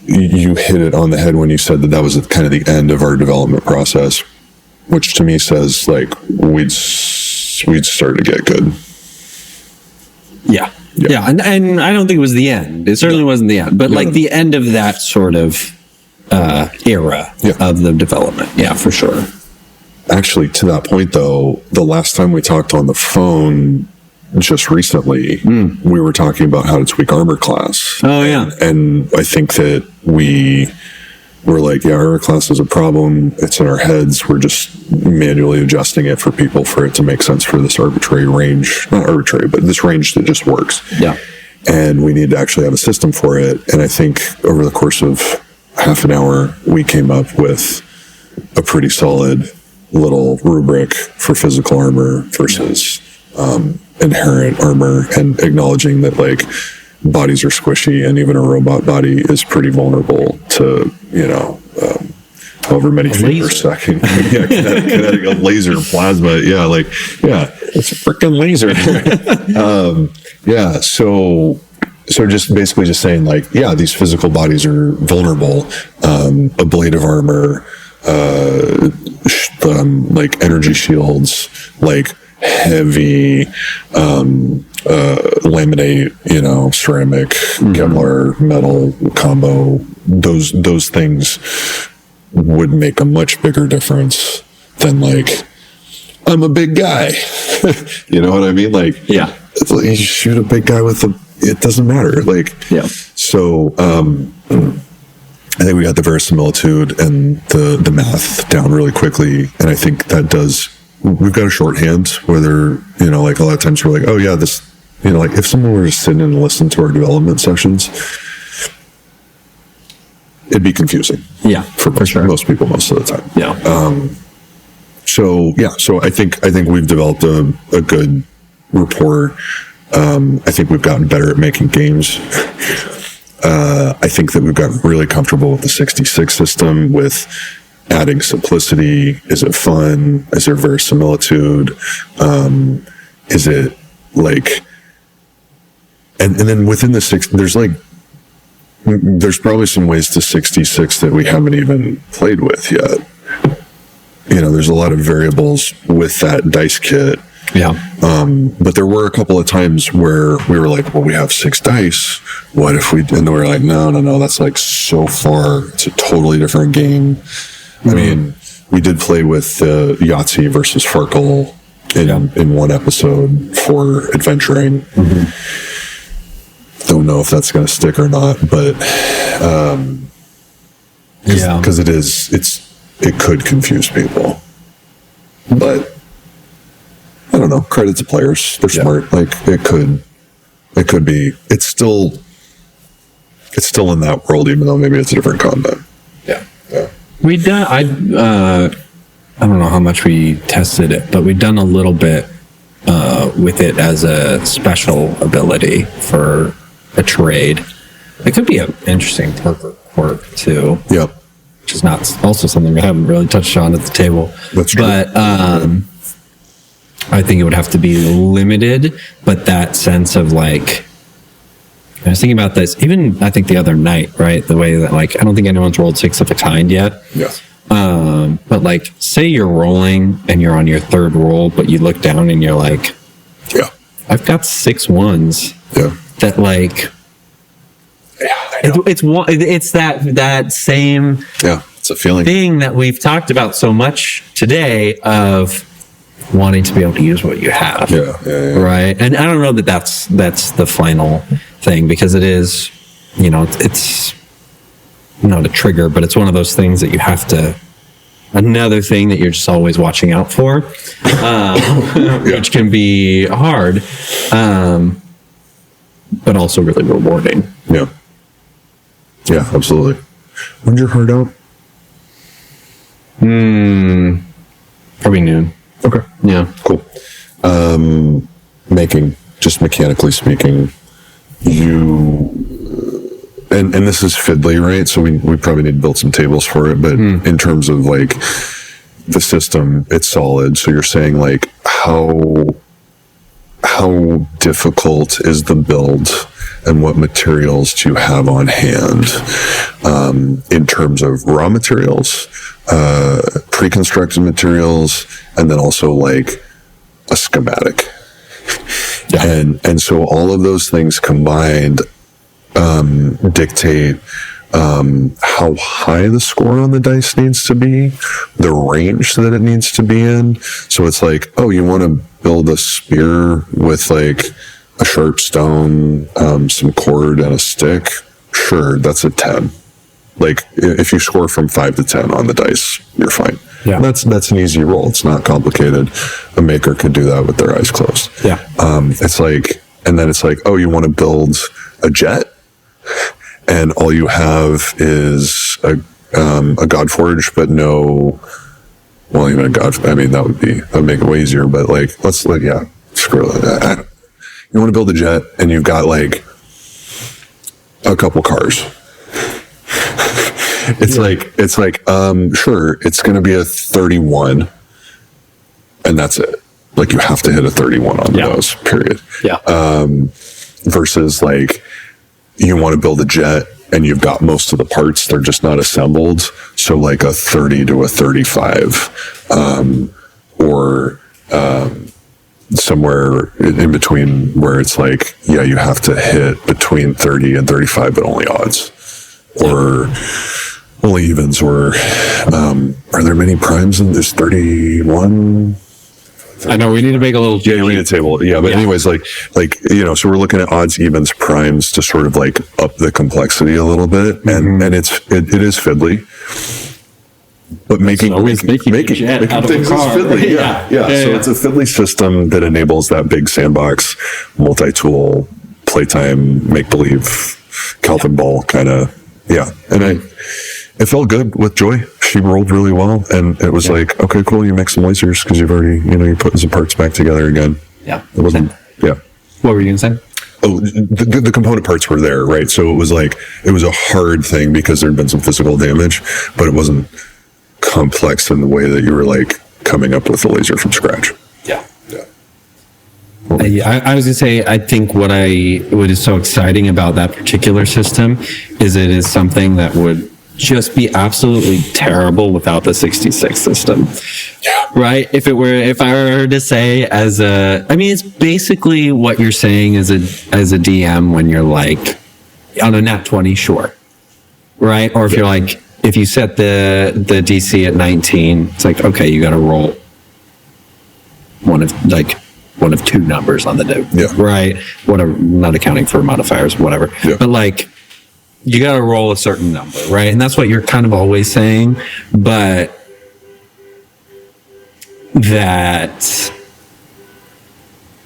you hit it on the head when you said that was kind of the end of our development process, which to me says like we'd start to get good. Yeah. And I don't think it was the end. It certainly wasn't the end, but like the end of that sort of era of the development. Yeah, for sure. Actually, to that point though, the last time we talked on the phone just recently, we were talking about how to tweak armor class. Oh yeah. And I think that we were like, armor class is a problem. It's in our heads. We're just manually adjusting it for people for it to make sense for this arbitrary range. Not arbitrary, but this range that just works. Yeah. And we need to actually have a system for it. And I think over the course of half an hour, we came up with a pretty solid little rubric for physical armor versus inherent armor, and acknowledging that like bodies are squishy, and even a robot body is pretty vulnerable to, however many feet per second. Kinetic laser plasma. It's a freaking laser. So just basically just saying like, these physical bodies are vulnerable. A blade of armor, like energy shields, like heavy laminate, ceramic, Kevlar, metal combo. Those things would make a much bigger difference than like, I'm a big guy. You know what I mean? Like, it's like you shoot a big guy it doesn't matter. Like, so I think we got the verisimilitude and the math down really quickly. And I think we've got a shorthand, whether, like a lot of times we're like, this, like if someone were to sit in and listen to our development sessions, it'd be confusing. For sure. Most people most of the time. So I think we've developed a good rapport. I think we've gotten better at making games. I think that we've gotten really comfortable with the 66 system, with adding simplicity. Is it fun? Is there verisimilitude? Is it like, and then within the six, there's probably some ways to 66 that we haven't even played with yet. There's a lot of variables with that dice kit. Yeah. But there were a couple of times where we were like, well, we have 6 dice. What if we, and we were like, no, that's like so far. It's a totally different game. I mean, we did play with Yahtzee versus Farkle in one episode for adventuring. Don't know if that's going to stick or not, but, because it could confuse people, but I don't know, credit to players. They're smart. Like it could be, it's still in that world, even though maybe it's a different content. Yeah. We done, I don't know how much we tested it, but we've done a little bit with it as a special ability for a trade. It could be an interesting quirk too. Yep. Which is not also something we haven't really touched on at the table. That's true. But I think it would have to be limited, but that sense of like, I was thinking about this, even I think the other night, right? The way that like, I don't think anyone's rolled 6 of a kind yet. Yes. But like, say you're rolling and you're on your 3rd roll, but you look down and you're like, yeah, I've got 6 ones. Yeah. That like, it's that same it's a feeling thing that we've talked about so much today of wanting to be able to use what you have. Yeah. Right. And I don't know that that's the final thing, because it is, it's not a trigger, but it's one of those things that you have to, another thing that you're just always watching out for, which can be hard, but also really rewarding. Yeah, absolutely. When's your heart out? Probably noon. Okay. Yeah. Cool. Making, just mechanically speaking, and this is fiddly, right? So we probably need to build some tables for it, but in terms of like the system, it's solid. So you're saying like how difficult is the build, and what materials do you have on hand in terms of raw materials, pre-constructed materials, and then also like a schematic. And so all of those things combined dictate how high the score on the dice needs to be, the range that it needs to be in. So it's like, oh, you want to build a spear with like a sharp stone, some cord and a stick. Sure, that's a 10. Like if you score from 5 to 10 on the dice, you're fine. Yeah. That's an easy roll. It's not complicated. A maker could do that with their eyes closed. Yeah. It's like, and then it's like, oh, you want to build a jet, and all you have is a Godforge, but no, well, even a God. I mean, that would make it way easier. But like, screw it. You want to build a jet, and you've got like a couple cars. It's like, sure, it's going to be a 31, and that's it. Like you have to hit a 31 on those, period. Yeah. Versus like you want to build a jet and you've got most of the parts, they're just not assembled. So like a 30 to a 35, or somewhere in between where it's like, yeah, you have to hit between 30 and 35, but only odds. Or only evens, or are there many primes in this 31? I know we need to make a little we need a table. Yeah, but anyways, like so we're looking at odds, evens, primes to sort of like up the complexity a little bit, and it is fiddly. But making things is fiddly. So it's a fiddly system that enables that big sandbox, multi-tool, playtime, make believe, Calvin Ball kind of. Yeah, and it felt good with Joy. She rolled really well, and it was like, okay, cool. You make some lasers because you've already, you're putting some parts back together again. Yeah. It wasn't. Yeah. What were you gonna say? Oh, the component parts were there, right? So it was like, it was a hard thing because there'd been some physical damage, but it wasn't complex in the way that you were like coming up with the laser from scratch. Yeah. Yeah. I was gonna say, I think what is so exciting about that particular system is it is something that would just be absolutely terrible without the 66 system. Yeah. Right? If I were to say it's basically what you're saying as a DM when you're like on a nat 20, sure. Right? Or if you're like, if you set the DC at 19, it's like, okay, you got to roll one of two numbers on the note. Yeah. Right? Whatever, not accounting for modifiers, whatever. Yeah. But like, you got to roll a certain number, right? And that's what you're kind of always saying. But that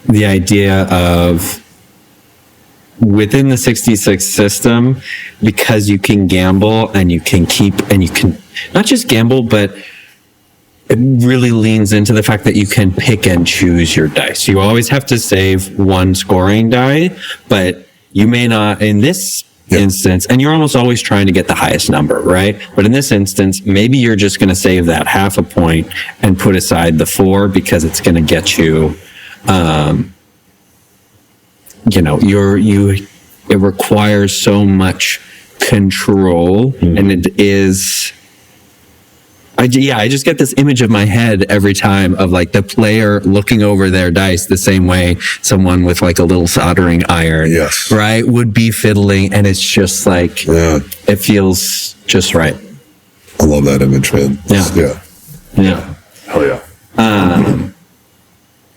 the idea of within the 66 system, because you can gamble and you can not just gamble, but it really leans into the fact that you can pick and choose your dice. You always have to save one scoring die, but you may not in this instance, and you're almost always trying to get the highest number, right? But in this instance, maybe you're just going to save that half a point and put aside the 4 because it's going to get you, it requires so much control, and it is. I just get this image of my head every time of like the player looking over their dice the same way someone with like a little soldering iron, right, would be fiddling, and it's just like, it feels just right. I love that image, man. Yeah. Hell yeah.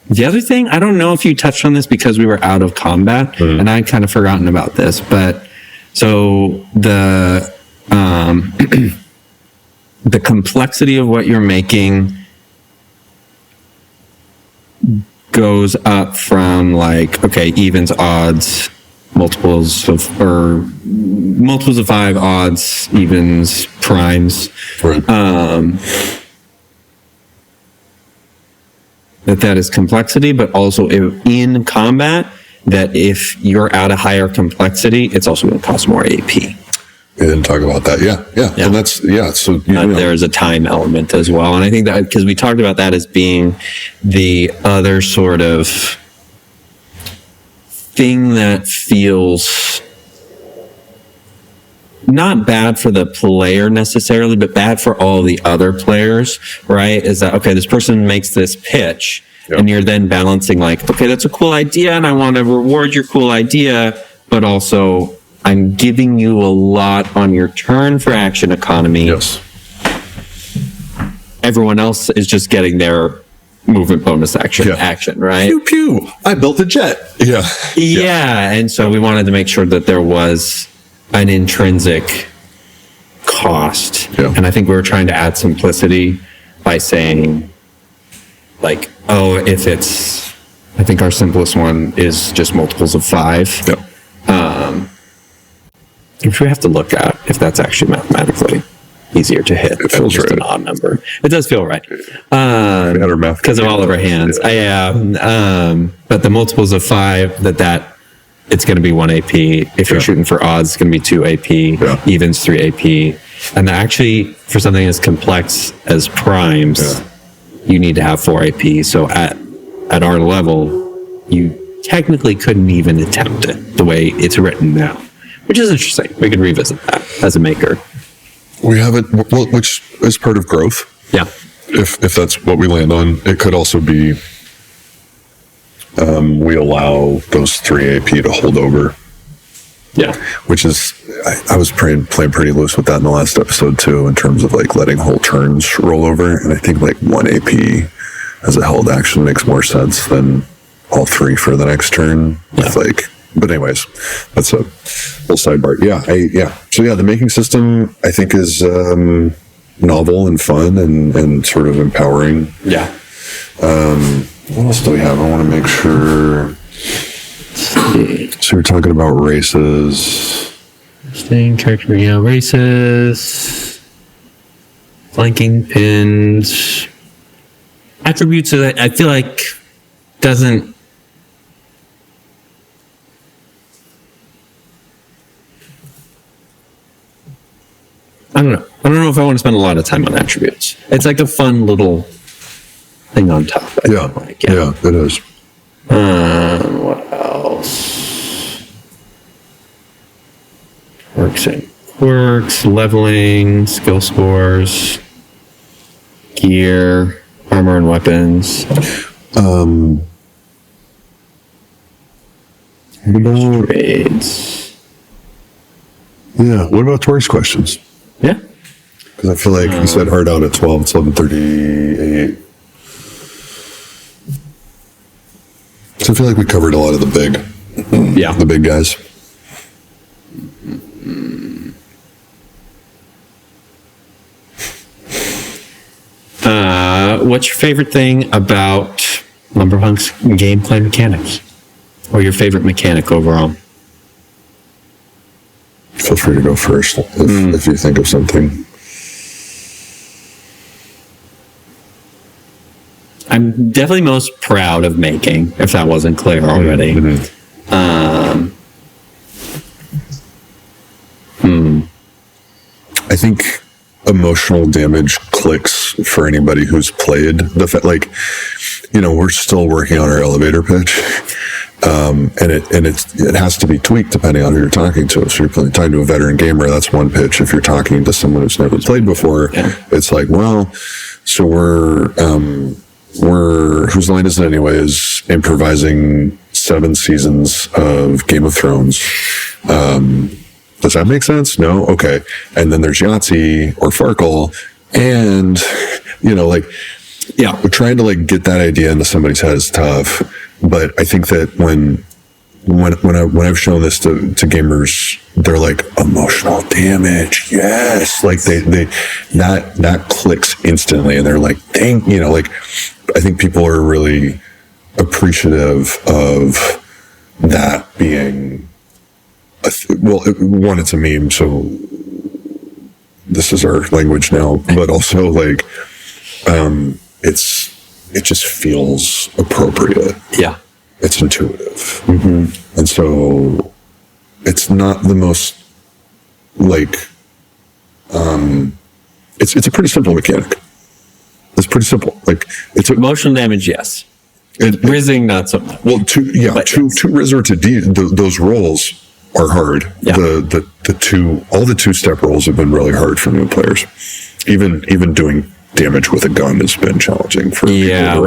The other thing, I don't know if you touched on this because we were out of combat, and I'd kind of forgotten about this, but so the the complexity of what you're making goes up from like, okay, evens, odds, multiples of 5, odds, evens, primes. Right. That is complexity, but also in combat, that if you're at a higher complexity, it's also going to cost more AP. We didn't talk about that. Yeah. And that's, so there's a time element as well. And I think that because we talked about that as being the other sort of thing that feels not bad for the player necessarily, but bad for all the other players, right? Is that, okay, this person makes this pitch, and you're then balancing like, okay, that's a cool idea, and I want to reward your cool idea, but also I'm giving you a lot on your turn for action economy. Yes. Everyone else is just getting their movement bonus action, right? Pew, pew. I built a jet. Yeah. And so we wanted to make sure that there was an intrinsic cost. And I think we were trying to add simplicity by saying like, I think our simplest one is just multiples of 5. Which we have to look at if that's actually mathematically easier to hit. It feels just right. An odd number. It does feel right. Because of all of our hands. But the multiples of 5, that it's going to be 1 AP. If you're shooting for odds, it's going to be 2 AP. Evens, 3 AP. And actually, for something as complex as primes, you need to have 4 AP. So at our level, you technically couldn't even attempt it the way it's written now. Which is interesting. We could revisit that as a maker. We have it, which is part of growth. Yeah. If that's what we land on, it could also be we allow those 3 AP to hold over. Yeah. Which is, I was playing pretty loose with that in the last episode too, in terms of like letting whole turns roll over. And I think like 1 AP as a held action makes more sense than all 3 for the next turn. With like, but anyways, that's a whole sidebar. So the making system I think is novel and fun and sort of empowering. Yeah. What else do we have? I want to make sure. So we're talking about races. Character, races. Flanking pins. Attributes that I feel like doesn't. I don't know. I don't know if I want to spend a lot of time on attributes. It's like a fun little thing on top. Yeah, it is. What else? Quirks, leveling, skill scores, gear, armor and weapons. What about Trades. Yeah, what about Tori's questions? Yeah. Because I feel like you said hard out at 12, it's 11:38. So I feel like we covered a lot of the big guys. What's your favorite thing about Lumberpunk's gameplay mechanics? Or your favorite mechanic overall? Feel free to go first if you think of something. I'm definitely most proud of making, if that wasn't clear already. I think emotional damage clicks for anybody who's played the fact, like, we're still working on our elevator pitch, and it has to be tweaked depending on who you're talking to. So you're talking to a veteran gamer, that's one pitch. If you're talking to someone who's never played before, it's like, well, so we're whose line is it anyways? Improvising 7 seasons of Game of Thrones. Does that make sense? No? Okay. And then there's Yahtzee or Farkle, and, we're trying to get that idea into somebody's head is tough. But I think that when I've shown this to gamers, they're like, emotional damage, yes. Like that clicks instantly, and they're like, dang, I think people are really appreciative of that being one, it's a meme, so this is our language now, but also it just feels appropriate. Yeah. It's intuitive. And so it's not the most it's a pretty simple mechanic. It's pretty simple. It's Emotional damage, yes. Rizzing, not so much. Well, to Riz or to D, those rolls are hard. Yeah. All the 2-step rolls have been really hard for new players. Even doing damage with a gun has been challenging for people.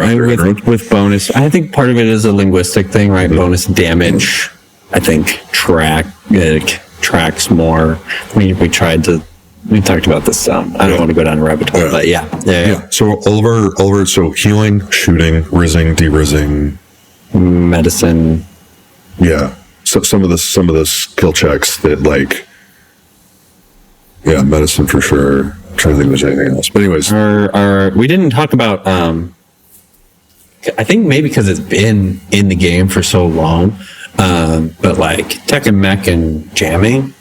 With bonus, I think part of it is a linguistic thing, right? Bonus damage, I think tracks more. We talked about this. I don't want to go down a rabbit hole, but yeah. So all of our so healing, shooting, rizzing, de-rizzing, medicine. Yeah. So some of the skill checks that medicine for sure. I'm trying to think if there's anything else. But anyways, we didn't talk about. I think maybe because it's been in the game for so long, but tech and mech and jamming.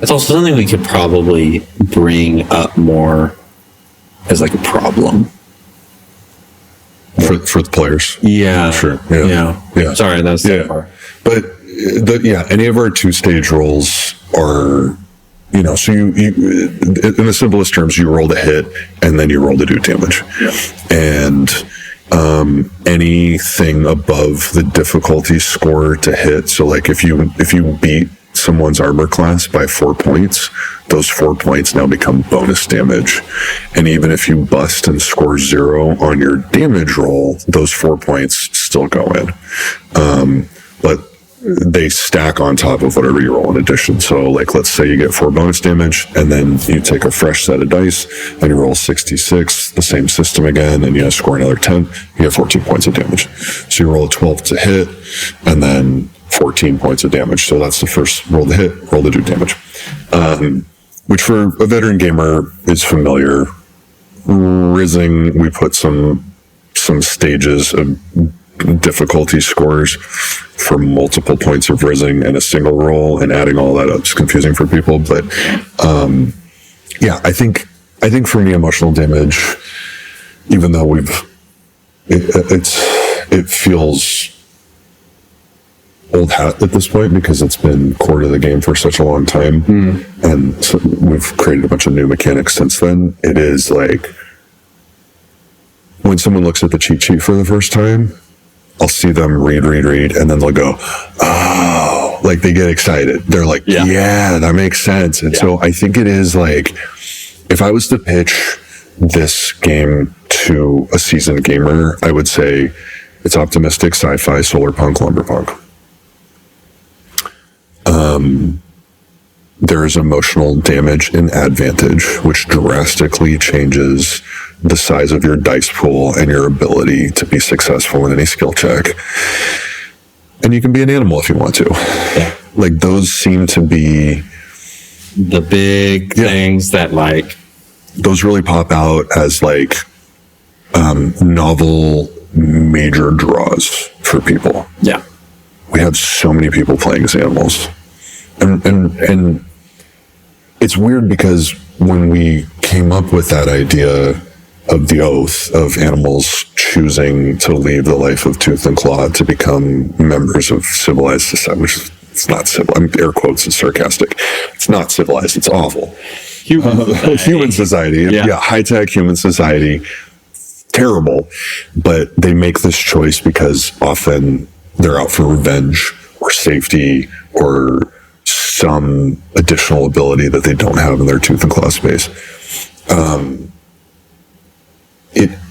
It's also something we could probably bring up more as a problem for the players. Yeah, sure. Yeah. Sorry, that was so far. But any of our 2-stage rolls are, so you in the simplest terms, you roll to hit and then you roll to do damage, and anything above the difficulty score to hit. So if you beat someone's armor class by 4 points, those 4 points now become bonus damage. And even if you bust and score 0 on your damage roll, those 4 points still go in. But they stack on top of whatever you roll in addition. So let's say you get 4 bonus damage, and then you take a fresh set of dice and you roll 66, the same system again, and you score another 10, you get 14 points of damage. So you roll a 12 to hit, and then 14 points of damage. So that's the first roll to hit, roll to do damage. Which for a veteran gamer is familiar. Rizzing, we put some stages of difficulty scores for multiple points of rizzing in a single roll, and adding all that up is confusing for people. But I think I think for me, emotional damage, even though it feels old hat at this point because it's been core to the game for such a long time, and so we've created a bunch of new mechanics since then. It is like when someone looks at the cheat sheet for the first time, I'll see them read, and then they'll go, oh, like they get excited. They're like, yeah, that makes sense. And so I think it is like, if I was to pitch this game to a seasoned gamer, I would say it's optimistic sci-fi, solarpunk, lumberpunk. There is emotional damage in advantage, which drastically changes the size of your dice pool and your ability to be successful in any skill check. And you can be an animal if you want to. Yeah. Like those seem to be the big things that like those really pop out as like novel major draws for people. Yeah. We have so many people playing as animals. And it's weird because when we came up with that idea of the oath of animals choosing to leave the life of tooth and claw to become members of civilized society, which is it's not civil. I'm air quotes is sarcastic. It's not civilized. It's awful. Human society. Yeah, high-tech human society. Terrible. But they make this choice because often they're out for revenge or safety or some additional ability that they don't have in their tooth and claw space.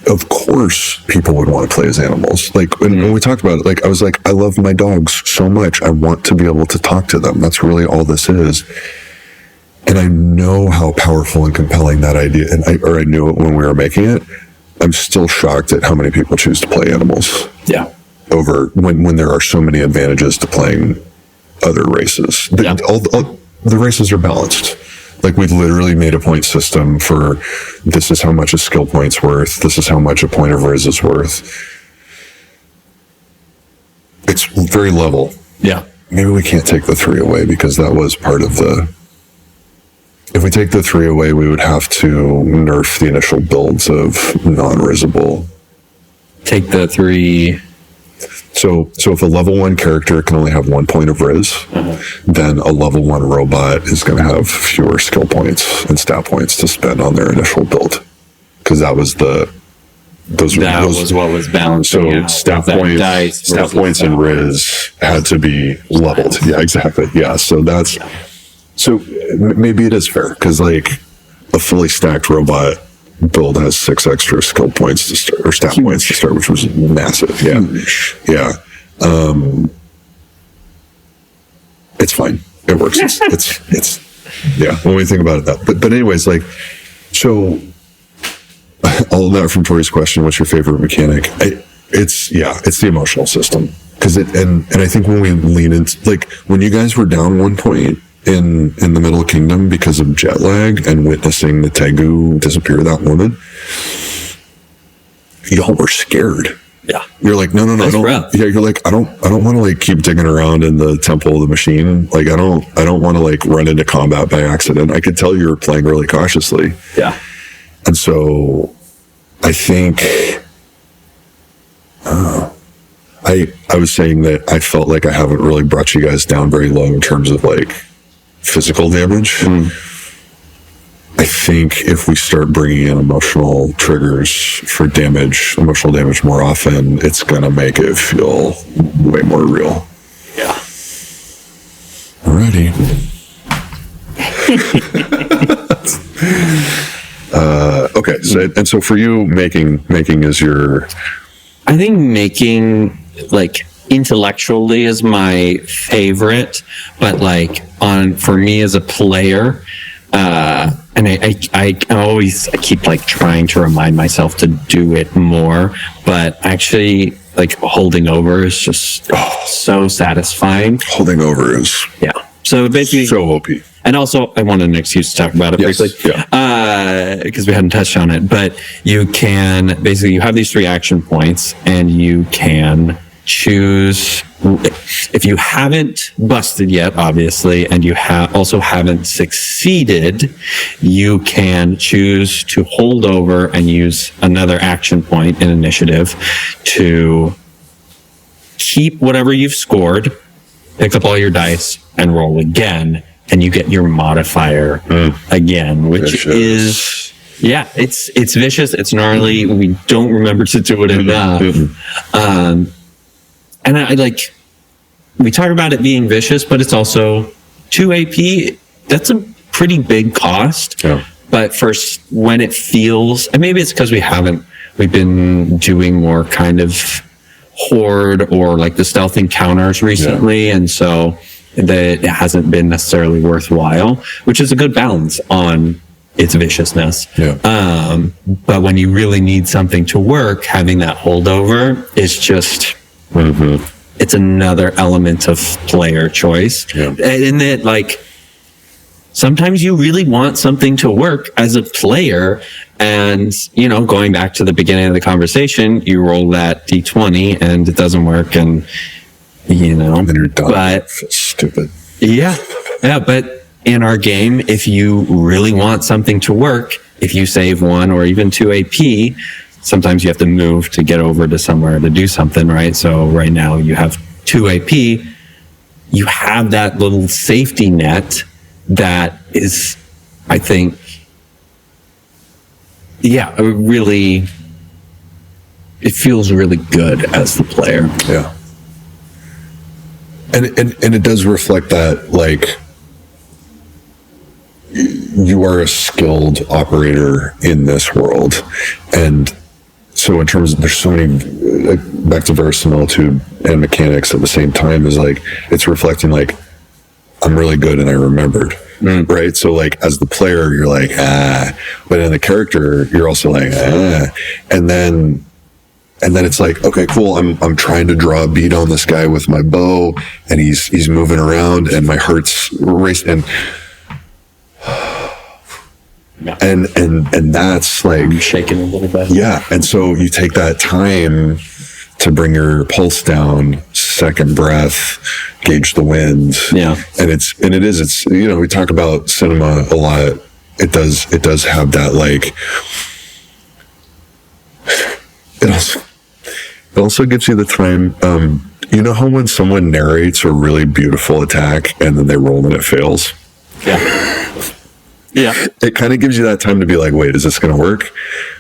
Of course, people would want to play as animals. Like when we talked about it, like I was like, I love my dogs so much. I want to be able to talk to them. That's really all this is. And I know how powerful and compelling that idea, I knew it when we were making it. I'm still shocked at how many people choose to play animals. Yeah. Over when there are so many advantages to playing other races. The races are balanced. Like we literally made a point system for this is how much a skill point's worth. This is how much a point of riz is worth. It's very level. Yeah. Maybe we can't take the 3 away because that was part of if we take the 3 away, we would have to nerf the initial builds of non-risable. Take the 3. So if a level 1 character can only have 1 point of riz, then a level 1 robot is going to have fewer skill points and stat points to spend on their initial build. Because that was was what was balanced. So stat points and riz had to be leveled. Yeah, exactly. Yeah. So maybe it is fair because like a fully stacked robot build has 6 extra skill points to start or stat points to start, which was massive. Yeah. Yeah. It's fine. It works. It's yeah. When we think about it, but anyways, like, so all of that from Tori's question, what's your favorite mechanic? It's the emotional system. Cause and I think when we lean into, like when you guys were down one point in the Middle Kingdom because of jet lag and witnessing the Tegu disappear that woman, y'all were scared. Yeah. You're like, no, don't. Yeah, you're like, I don't want to like keep digging around in the temple of the machine. Like, I don't want to like run into combat by accident. I could tell you were playing really cautiously. Yeah. And so I think, I was saying that I felt like I haven't really brought you guys down very low in terms of like physical damage. I think if we start bringing in emotional triggers for emotional damage more often, it's going to make it feel way more real. Yeah. Alrighty. Okay. So for you, making is your... I think making, like, intellectually is my favorite, but like for me as a player, and I keep like trying to remind myself to do it more, but actually like holding over is just so satisfying. Holding over is so basically so OP. And also I wanted an excuse to talk about it briefly, because we hadn't touched on it, but you can basically, you have these 3 action points and you can choose, if you haven't busted yet, obviously, and you also haven't succeeded, you can choose to hold over and use another action point in initiative to keep whatever you've scored, pick up all your dice, and roll again, and you get your modifier again, which is, it's vicious, it's gnarly, we don't remember to do it enough. And I like, we talk about it being vicious, but it's also 2 AP. That's a pretty big cost. Yeah. But first, when it feels, and maybe it's because we've been doing more kind of horde or like the stealth encounters recently. And so it hasn't been necessarily worthwhile, which is a good balance on its viciousness. Yeah. But when you really need something to work, having that holdover is just, it's another element of player choice. Yeah. And that, like, sometimes you really want something to work as a player. And, you know, going back to the beginning of the conversation, you roll that D20 and it doesn't work. And, you know, And then you're done. but It's stupid. yeah, but in our game, if you really want something to work, if you save 1 or even 2 AP, sometimes you have to move to get over to somewhere to do something, right? So right now you have 2 AP. You have that little safety net that is, I think, really, it feels really good as the player. Yeah. And it does reflect that, like, you are a skilled operator in this world. And so in terms of, there's so many, like, back to verisimilitude and mechanics at the same time, is like, it's reflecting like, I'm really good and I remembered. Right? So like, as the player, you're like, but in the character, you're also like, and then it's like, okay, cool. I'm trying to draw a bead on this guy with my bow, and he's moving around, and my heart's racing, and that's like, I'm shaking a little bit. yeah. And so you take that time to bring your pulse down, second breath, gauge the wind. Yeah. And it's, you know, we talk about cinema a lot. It does have that, like, it also gives you the time. You know how when someone narrates a really beautiful attack and then they roll and it fails? Yeah. It kind of gives you that time to be like, wait, is this going to work?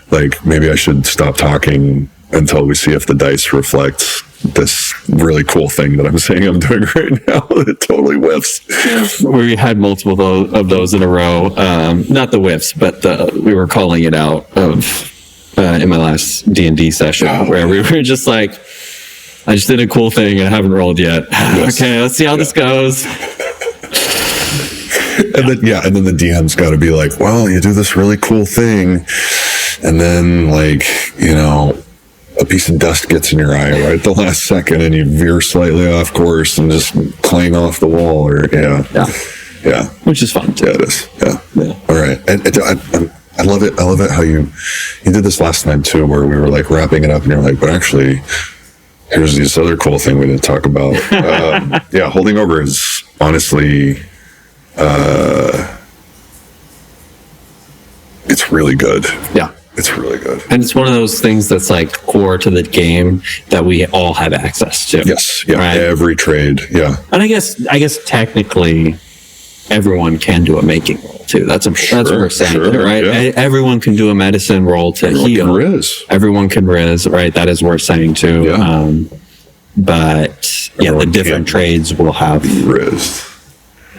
Like, maybe I should stop talking until we see if the dice reflects this really cool thing that I'm saying I'm doing right now. It totally whiffs. We had multiple of those in a row. Not the whiffs, but we were calling it out in my last D&D session, where we were just like, I just did a cool thing and I haven't rolled yet. Yes. Okay, let's see how this goes. And then the DM's got to be like, well, you do this really cool thing, and then, like, you know, a piece of dust gets in your eye right at the last second, and you veer slightly off course and just clang off the wall, or yeah, Which is fun too. yeah, it is, yeah. All right, and I love it. I love it how you did this last time too, where we were like wrapping it up, and you're like, but actually, here's this other cool thing we didn't talk about. Holding over is honestly, it's really good. Yeah. It's really good. And it's one of those things that's like core to the game that we all have access to. Yes. Yeah. Right? Every trade. Yeah. And I guess technically everyone can do a making roll too. That's what we're saying, right? Yeah. Everyone can do a medicine roll to heal. Everyone can riz, right? That is worth saying too. Yeah. But Everyone the different can trades will have riz.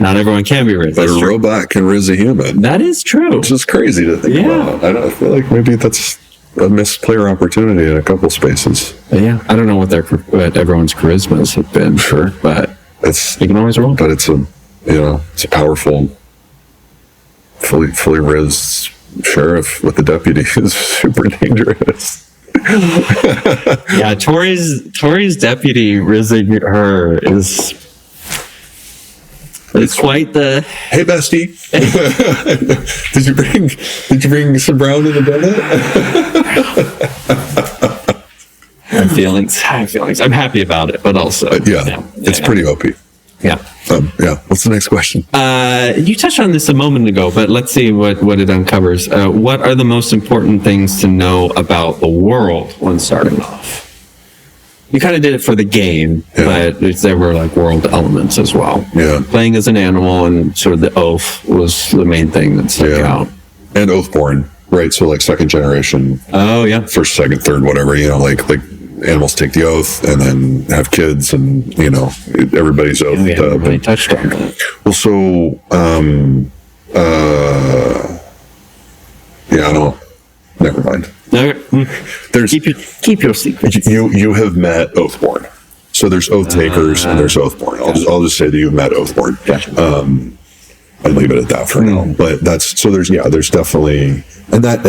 Not everyone can be riz. But a robot can riz a human. That is true. Which is crazy to think about. I feel like maybe that's a missed player opportunity in a couple spaces. Yeah. I don't know what everyone's charismas have been, but you can always roll. But it's a powerful, fully riz sheriff with the deputy is super dangerous. Yeah, Tori's deputy rizzing her is it's quite the. Hey, bestie, did you bring some brown in the have feelings. I'm happy about it, but also, it's pretty OP. Yeah. What's the next question? You touched on this a moment ago, but let's see what it uncovers. What are the most important things to know about the world when starting off? You kind of did it for the game, but there were like world elements as well. Yeah. Playing as an animal and sort of the oath was the main thing that stuck out. And Oathborn, right? So like second generation. Oh, yeah. First, second, third, whatever, like animals take the oath and then have kids and, everybody's oath. We haven't really touched on that. Well, so, I don't, never mind. Keep your secrets. You have met Oathborn. So there's oath takers and there's Oathborn. I'll just say that you've met Oathborn. Gotcha. I'd leave it at that for now. But there's definitely, and that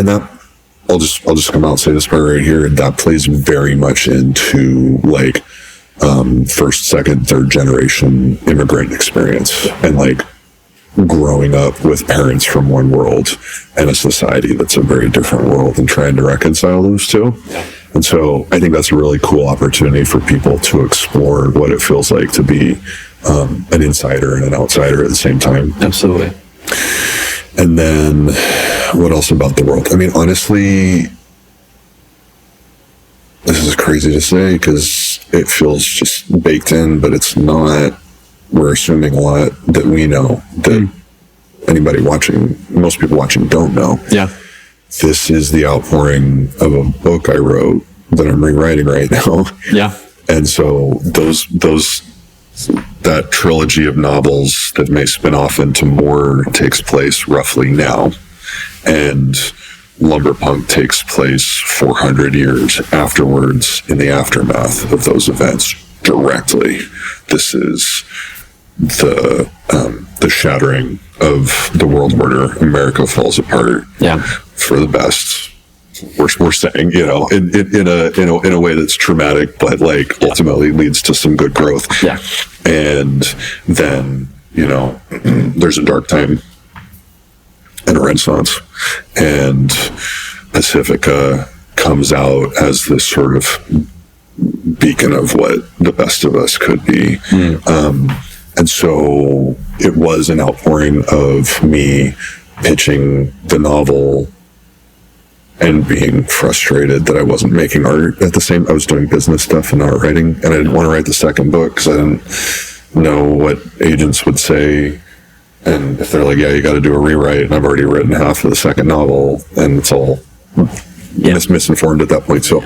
I'll just come out and say this part right here. That plays very much into like, first, second, third generation immigrant experience and like growing up with parents from one world and a society that's a very different world and trying to reconcile those two. Yeah. And so I think that's a really cool opportunity for people to explore what it feels like to be an insider and an outsider at the same time. Absolutely. And then what else about the world? I mean, honestly, this is crazy to say because it feels just baked in, but it's not. We're assuming a lot that we know that most people watching don't know. Yeah. This is the outpouring of a book I wrote that I'm rewriting right now. Yeah. And so that trilogy of novels that may spin off into more takes place roughly now. And Lumberpunk takes place 400 years afterwards in the aftermath of those events directly. This is the shattering of the world order. America falls apart for the best. We're saying, in a way that's traumatic, but like ultimately leads to some good growth. Yeah. And then, there's a dark time and a renaissance, and Pacifica comes out as this sort of beacon of what the best of us could be. And so it was an outpouring of me pitching the novel and being frustrated that I wasn't making art at the same. I was doing business stuff and art writing, and I didn't want to write the second book because I didn't know what agents would say. And if they're like, yeah, you got to do a rewrite, and I've already written half of the second novel, and it's all misinformed at that point. So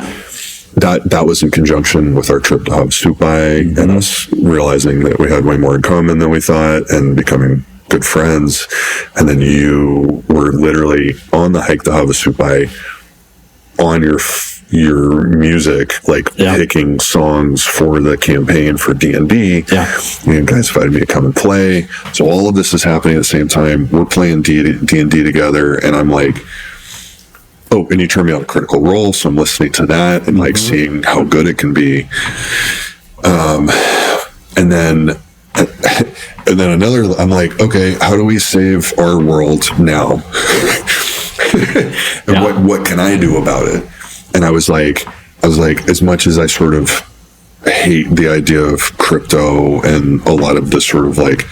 that was in conjunction with our trip to Havasupai and us realizing that we had way more in common than we thought and becoming good friends. And then you were literally on the hike to Havasupai on your music, like picking songs for the campaign for D&D. Yeah. You guys invited me to come and play. So all of this is happening at the same time. We're playing D&D together, and I'm like, oh, and you turn me on a Critical Role, so I'm listening to that and like seeing how good it can be. And then another, I'm like, okay, how do we save our world now? And what can I do about it? And I was like, as much as I sort of hate the idea of crypto and a lot of this sort of like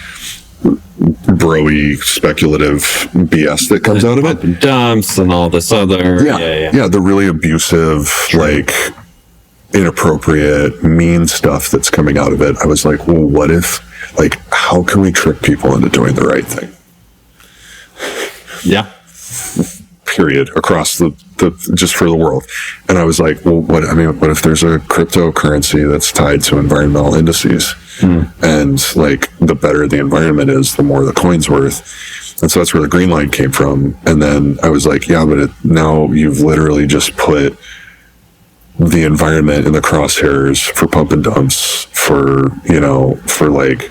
bro-y speculative BS that comes out of it, and dumps and all this other the really abusive, like inappropriate, mean stuff that's coming out of it. I was like, well, what if, like, how can we trick people into doing the right thing? Yeah. Period. Across the just for the world. And I was like, well, what if there's a cryptocurrency that's tied to environmental indices? And like, the better the environment is, the more the coin's worth. And so that's where the green line came from. And then I was like, yeah, but now you've literally just put the environment in the crosshairs for pump and dumps, for like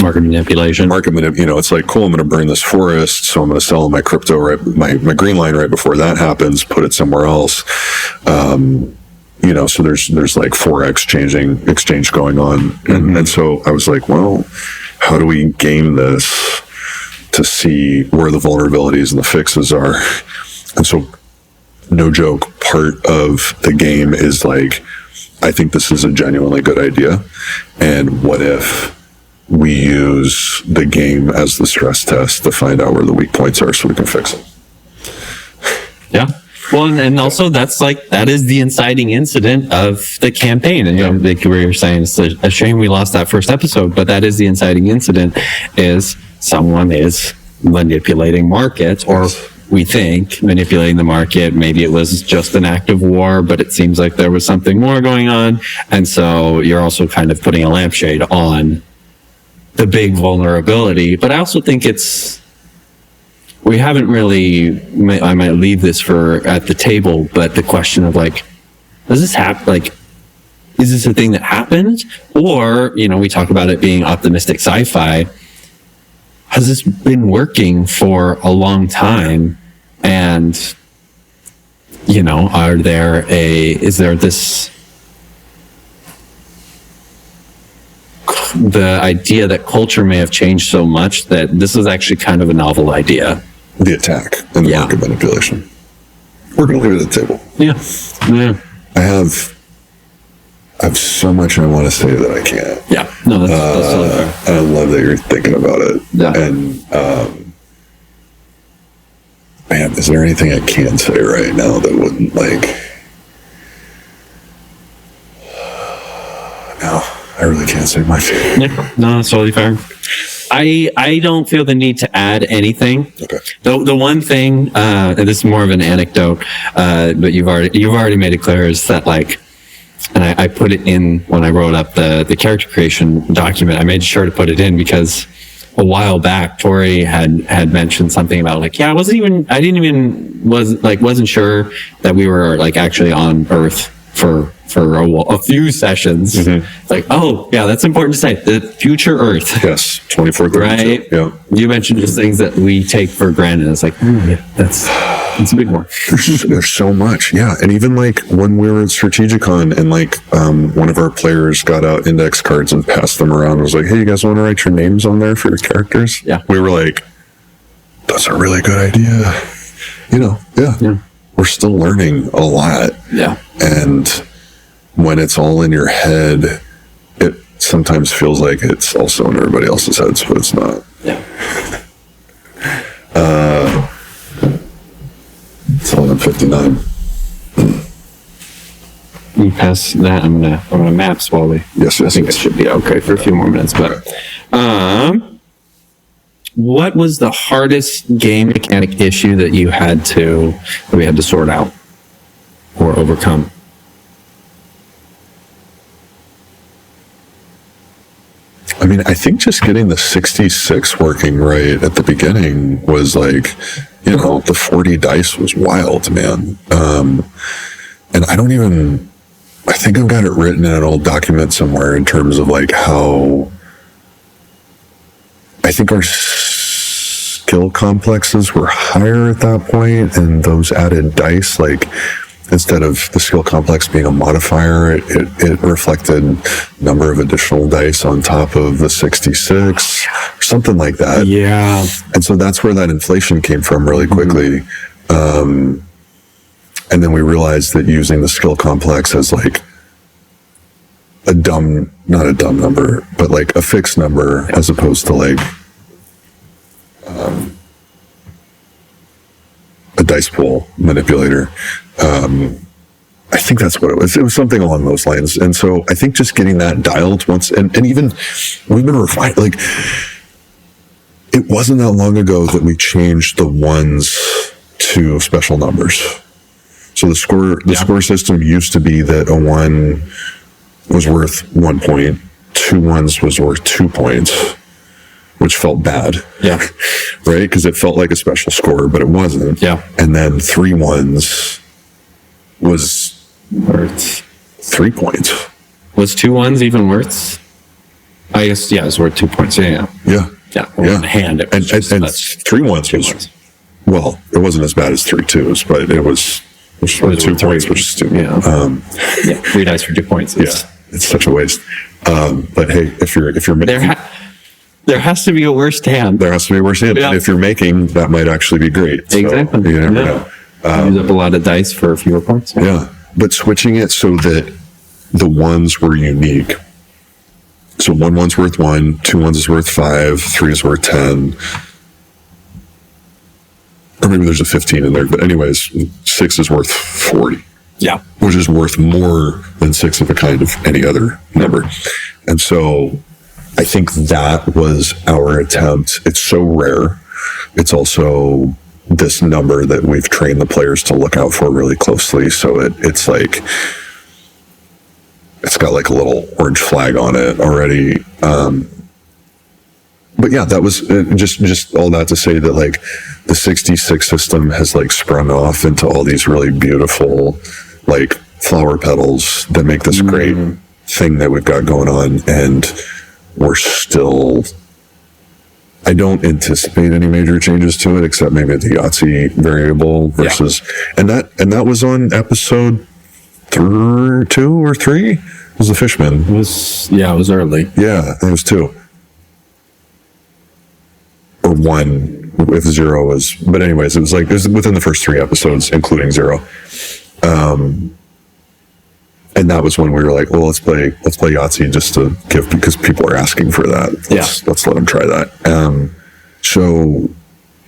market manipulation. It's like, cool, I'm going to burn this forest, so I'm going to sell my crypto my green line right before that happens, put it somewhere else. So there's like forex exchange going on. And so I was like, well, how do we game this to see where the vulnerabilities and the fixes are? And so, no joke, part of the game is like, I think this is a genuinely good idea. And what if we use the game as the stress test to find out where the weak points are so we can fix them? Yeah. Well, and also that is the inciting incident of the campaign. And, like you were saying, it's a shame we lost that first episode, but that is the inciting incident, is someone is manipulating markets, or we think manipulating the market. Maybe it was just an act of war, but it seems like there was something more going on. And so you're also kind of putting a lampshade on the big vulnerability. But I also think we haven't really, I might leave this for at the table, but the question of like, does this happen? Like, is this a thing that happens? Or, we talk about it being optimistic sci-fi. Has this been working for a long time? And, is there this, the idea that culture may have changed so much that this is actually kind of a novel idea? The attack and the market manipulation. We're going to leave it at the table. Yeah. I have so much I want to say that I can't. Yeah. No, that's totally fair. I love that you're thinking about it. Yeah. And, man, is there anything I can say right now that wouldn't no, I really can't say much. Yeah. No, that's totally fair. I don't feel the need to add anything. Okay. The one thing, and this is more of an anecdote, but you've already made it clear, is that and I put it in when I wrote up the character creation document. I made sure to put it in because a while back, Tori had mentioned something about wasn't sure that we were actually on Earth for a few sessions. Mm-hmm. Oh yeah, that's important to say. The future Earth. Yes, 24/32. Right. Yeah. You mentioned just things that we take for granted. It's that's a big one. There's so much. Yeah, and even when we were at Strategicon and one of our players got out index cards and passed them around. And was like, hey, you guys want to write your names on there for your characters? Yeah. We were like, that's a really good idea. Yeah. We're still learning a lot. Yeah. And when it's all in your head, it sometimes feels like it's also in everybody else's heads, but it's not. Yeah. It's 11:59. You pass that. I'm gonna maps while we. Yes. I think it should be okay for a few more minutes. But, what was the hardest game mechanic issue that we had to sort out or overcome? I mean, I think just getting the 66 working right at the beginning was the 40 dice was wild, man. And I think I've got it written in an old document somewhere in terms of how I think our skill complexes were higher at that point, and those added dice, instead of the skill complex being a modifier, it reflected number of additional dice on top of the 66, or something like that. Yeah. And so that's where that inflation came from really quickly. Mm-hmm. And then we realized that using the skill complex as not a dumb number, but a fixed number, as opposed to a dice pool manipulator. I think that's what it was. It was something along those lines. And so I think just getting that dialed once, and even we've been refined. It wasn't that long ago that we changed the ones to special numbers. So the score system used to be that a 1 was worth 1 point, 2 ones was worth 2 points, which felt bad. Yeah. Right? Because it felt like a special score, but it wasn't. Yeah. And then 3 ones was worth 3 points. Was 2 ones even worth? I guess, yeah, it's worth 2 points. Yeah. Yeah. Yeah. Well, in hand, it was and 3 ones was, well, it wasn't as bad as 3 2s, but it was worth 2 points, which is stupid. Yeah. 3 dice for 2 points. It's such a waste. But hey, if you're there has to be a worst hand. There has to be a worst hand. Yeah. And if you're making, that might actually be great. So exactly. you never know. Use up a lot of dice for fewer points. Yeah. But switching it so that the ones were unique. So 1's worth 1, 2 ones is worth 5, 3 is worth 10. Or maybe there's a 15 in there. But anyways, 6 is worth 40. Yeah. Which is worth more than 6 of a kind of any other number. And so I think that was our attempt. It's so rare. It's also this number that we've trained the players to look out for really closely. So it's like, it's got like a little orange flag on it already. But yeah, that was just all that to say that like the 66 system has like sprung off into all these really beautiful like flower petals that make this great thing that we've got going on. And we're still, I don't anticipate any major changes to it, except maybe the Yahtzee variable versus, and that was on episode 2 or 3 was the Fishman. It was early. Yeah, it was 2 or 1 if 0 was, but anyways, it was within the first 3 episodes, including 0. And that was when we were like, well, let's play Yahtzee just to give, because people are asking for that. Let's let them try that. So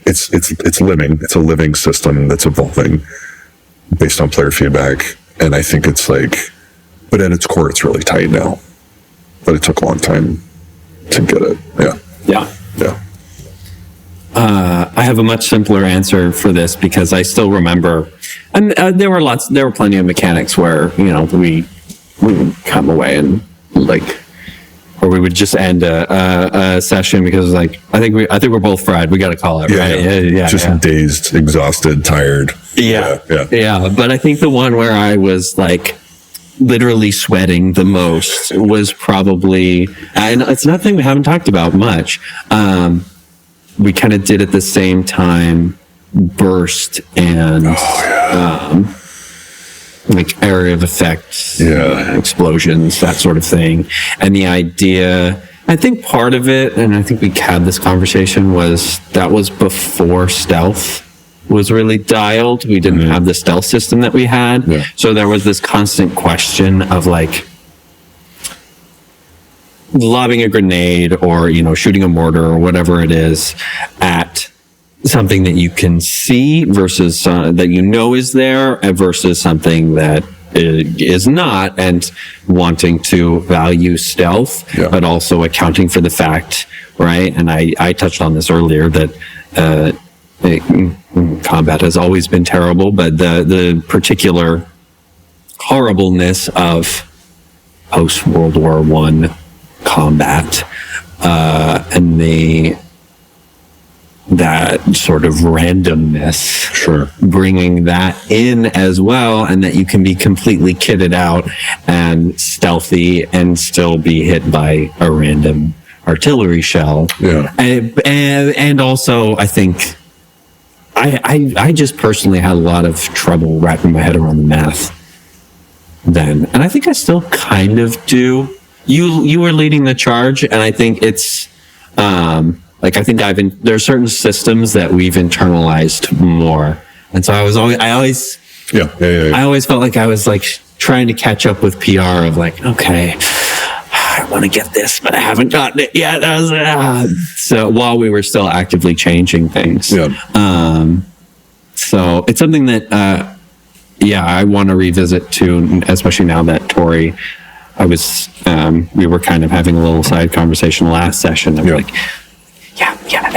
it's living. It's a living system that's evolving based on player feedback. And I think it's like, but at its core, it's really tight now. But it took a long time to get it. Yeah. I have a much simpler answer for this because I still remember, and there were plenty of mechanics where, you know, we would come away and like, or we would just end a session because like, I think we're both fried. We got to call it, right? Yeah. Just dazed, exhausted, tired. Yeah. But I think the one where I was like literally sweating the most was probably, and it's nothing we haven't talked about much. We kind of did at the same time burst and like area of effects, explosions, that sort of thing. And the idea, I think part of it, and I think we had this conversation, was that was before stealth was really dialed. We didn't have the stealth system that we had. Yeah. So there was this constant question of like, lobbing a grenade or, you know, shooting a mortar or whatever it is at something that you can see versus that you know is there versus something that is not, and wanting to value stealth, but also accounting for the fact, right? And I touched on this earlier that combat has always been terrible, but the particular horribleness of post-World War I combat and that sort of randomness, bringing that in as well, and that you can be completely kitted out and stealthy and still be hit by a random artillery shell. And also I think I just personally had a lot of trouble wrapping my head around the math then, and I think I still kind of do. You were leading the charge, and I think it's like I think there are certain systems that we've internalized more, and so I always felt like I was like trying to catch up with PR of like, okay, I want to get this, but I haven't gotten it yet. So while we were still actively changing things, so it's something that I want to revisit too, especially now that Tori. We were kind of having a little side conversation last session of like,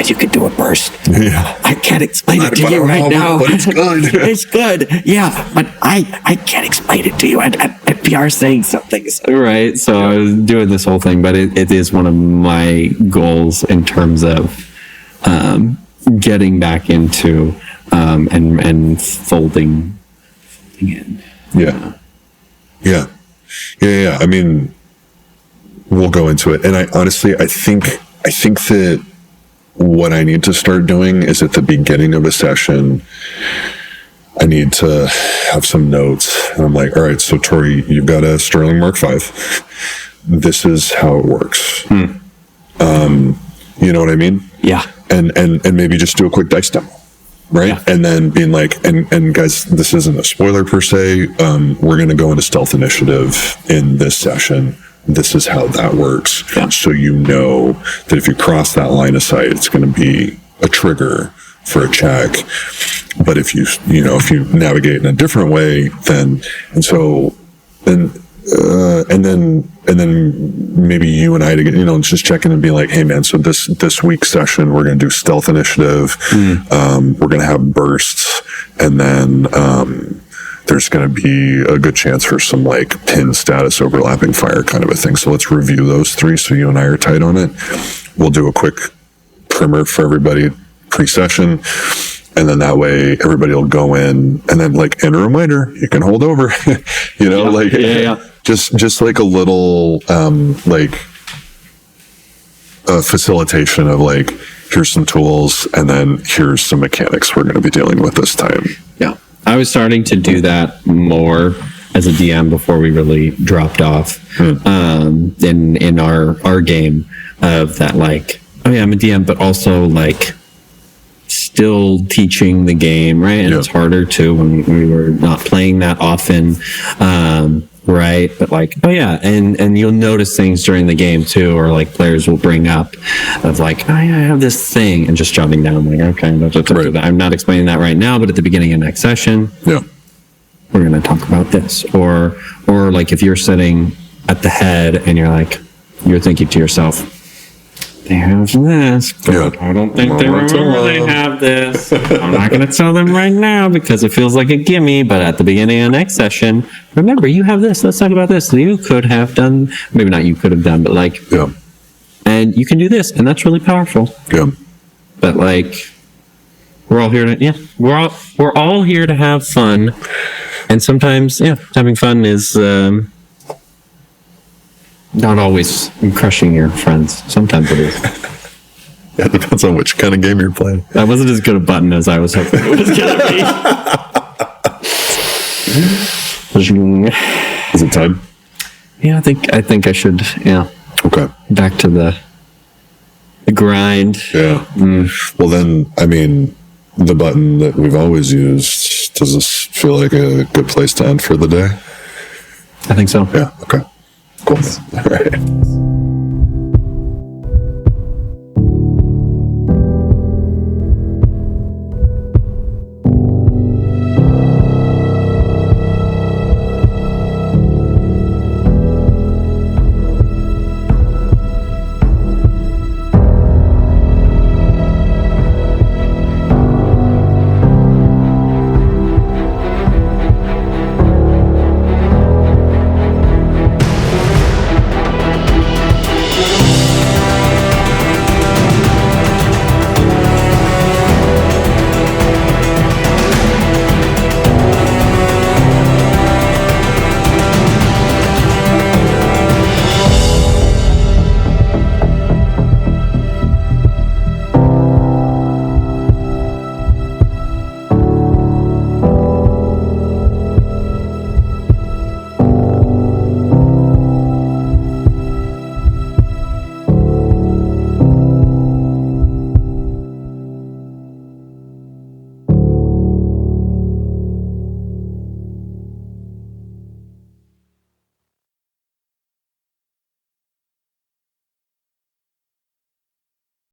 you could do a burst. I can't explain it to you right now. But it's good. It's good. Yeah, but I can't explain it to you. And PR saying something. Right. So I was doing this whole thing, but it is one of my goals in terms of getting back into and folding in. Yeah. I mean, we'll go into it. And I think that what I need to start doing is at the beginning of a session, I need to have some notes. And I'm like, all right, so Tori, you've got a Sterling Mark V. This is how it works. You know what I mean? Yeah. And maybe just do a quick dice demo. right? Yeah. And then being like, and guys, this isn't a spoiler per se. We're going to go into stealth initiative in this session. This is how that works. Yeah. So you know that if you cross that line of sight, it's going to be a trigger for a check. But if you navigate in a different way, then maybe you and I to just check in and be like, hey man, so this week's session we're going to do stealth initiative. We're going to have bursts, and then there's going to be a good chance for some like pin status overlapping fire kind of a thing. So let's review those three so you and I are tight on it. We'll do a quick primer for everybody pre-session, and then that way everybody will go in, and then like, and a reminder, you can hold over, just like a little facilitation of like, here's some tools, and then here's some mechanics we're going to be dealing with this time. Yeah. I was starting to do that more as a DM before we really dropped off in our game of that, like, oh yeah, I'm a DM, but also like still teaching the game, right? And it's harder too when we were not playing that often, right? But like, oh yeah, and you'll notice things during the game too, or like players will bring up of like, oh yeah, I have this thing, and just jotting down like, okay, I'm not explaining that right now, but at the beginning of next session, we're going to talk about this. Or like if you're sitting at the head and you're thinking to yourself, they have this, but I don't think they really have this. I'm not going to tell them right now because it feels like a gimme, but at the beginning of the next session, remember, you have this. Let's talk about this. You could have done, maybe not you could have done, but like, and you can do this, and that's really powerful. But like, we're all here to have fun, and sometimes, having fun is not always crushing your friends. Sometimes it is. Yeah, it depends on which kind of game you're playing. That wasn't as good a button as I was hoping it was going to be. Is it time? Yeah, I think I should. Yeah. Okay. Back to the grind. Yeah. Well, then, I mean, the button that we've always used, does this feel like a good place to end for the day? I think so. Yeah. Okay. Cool. All right.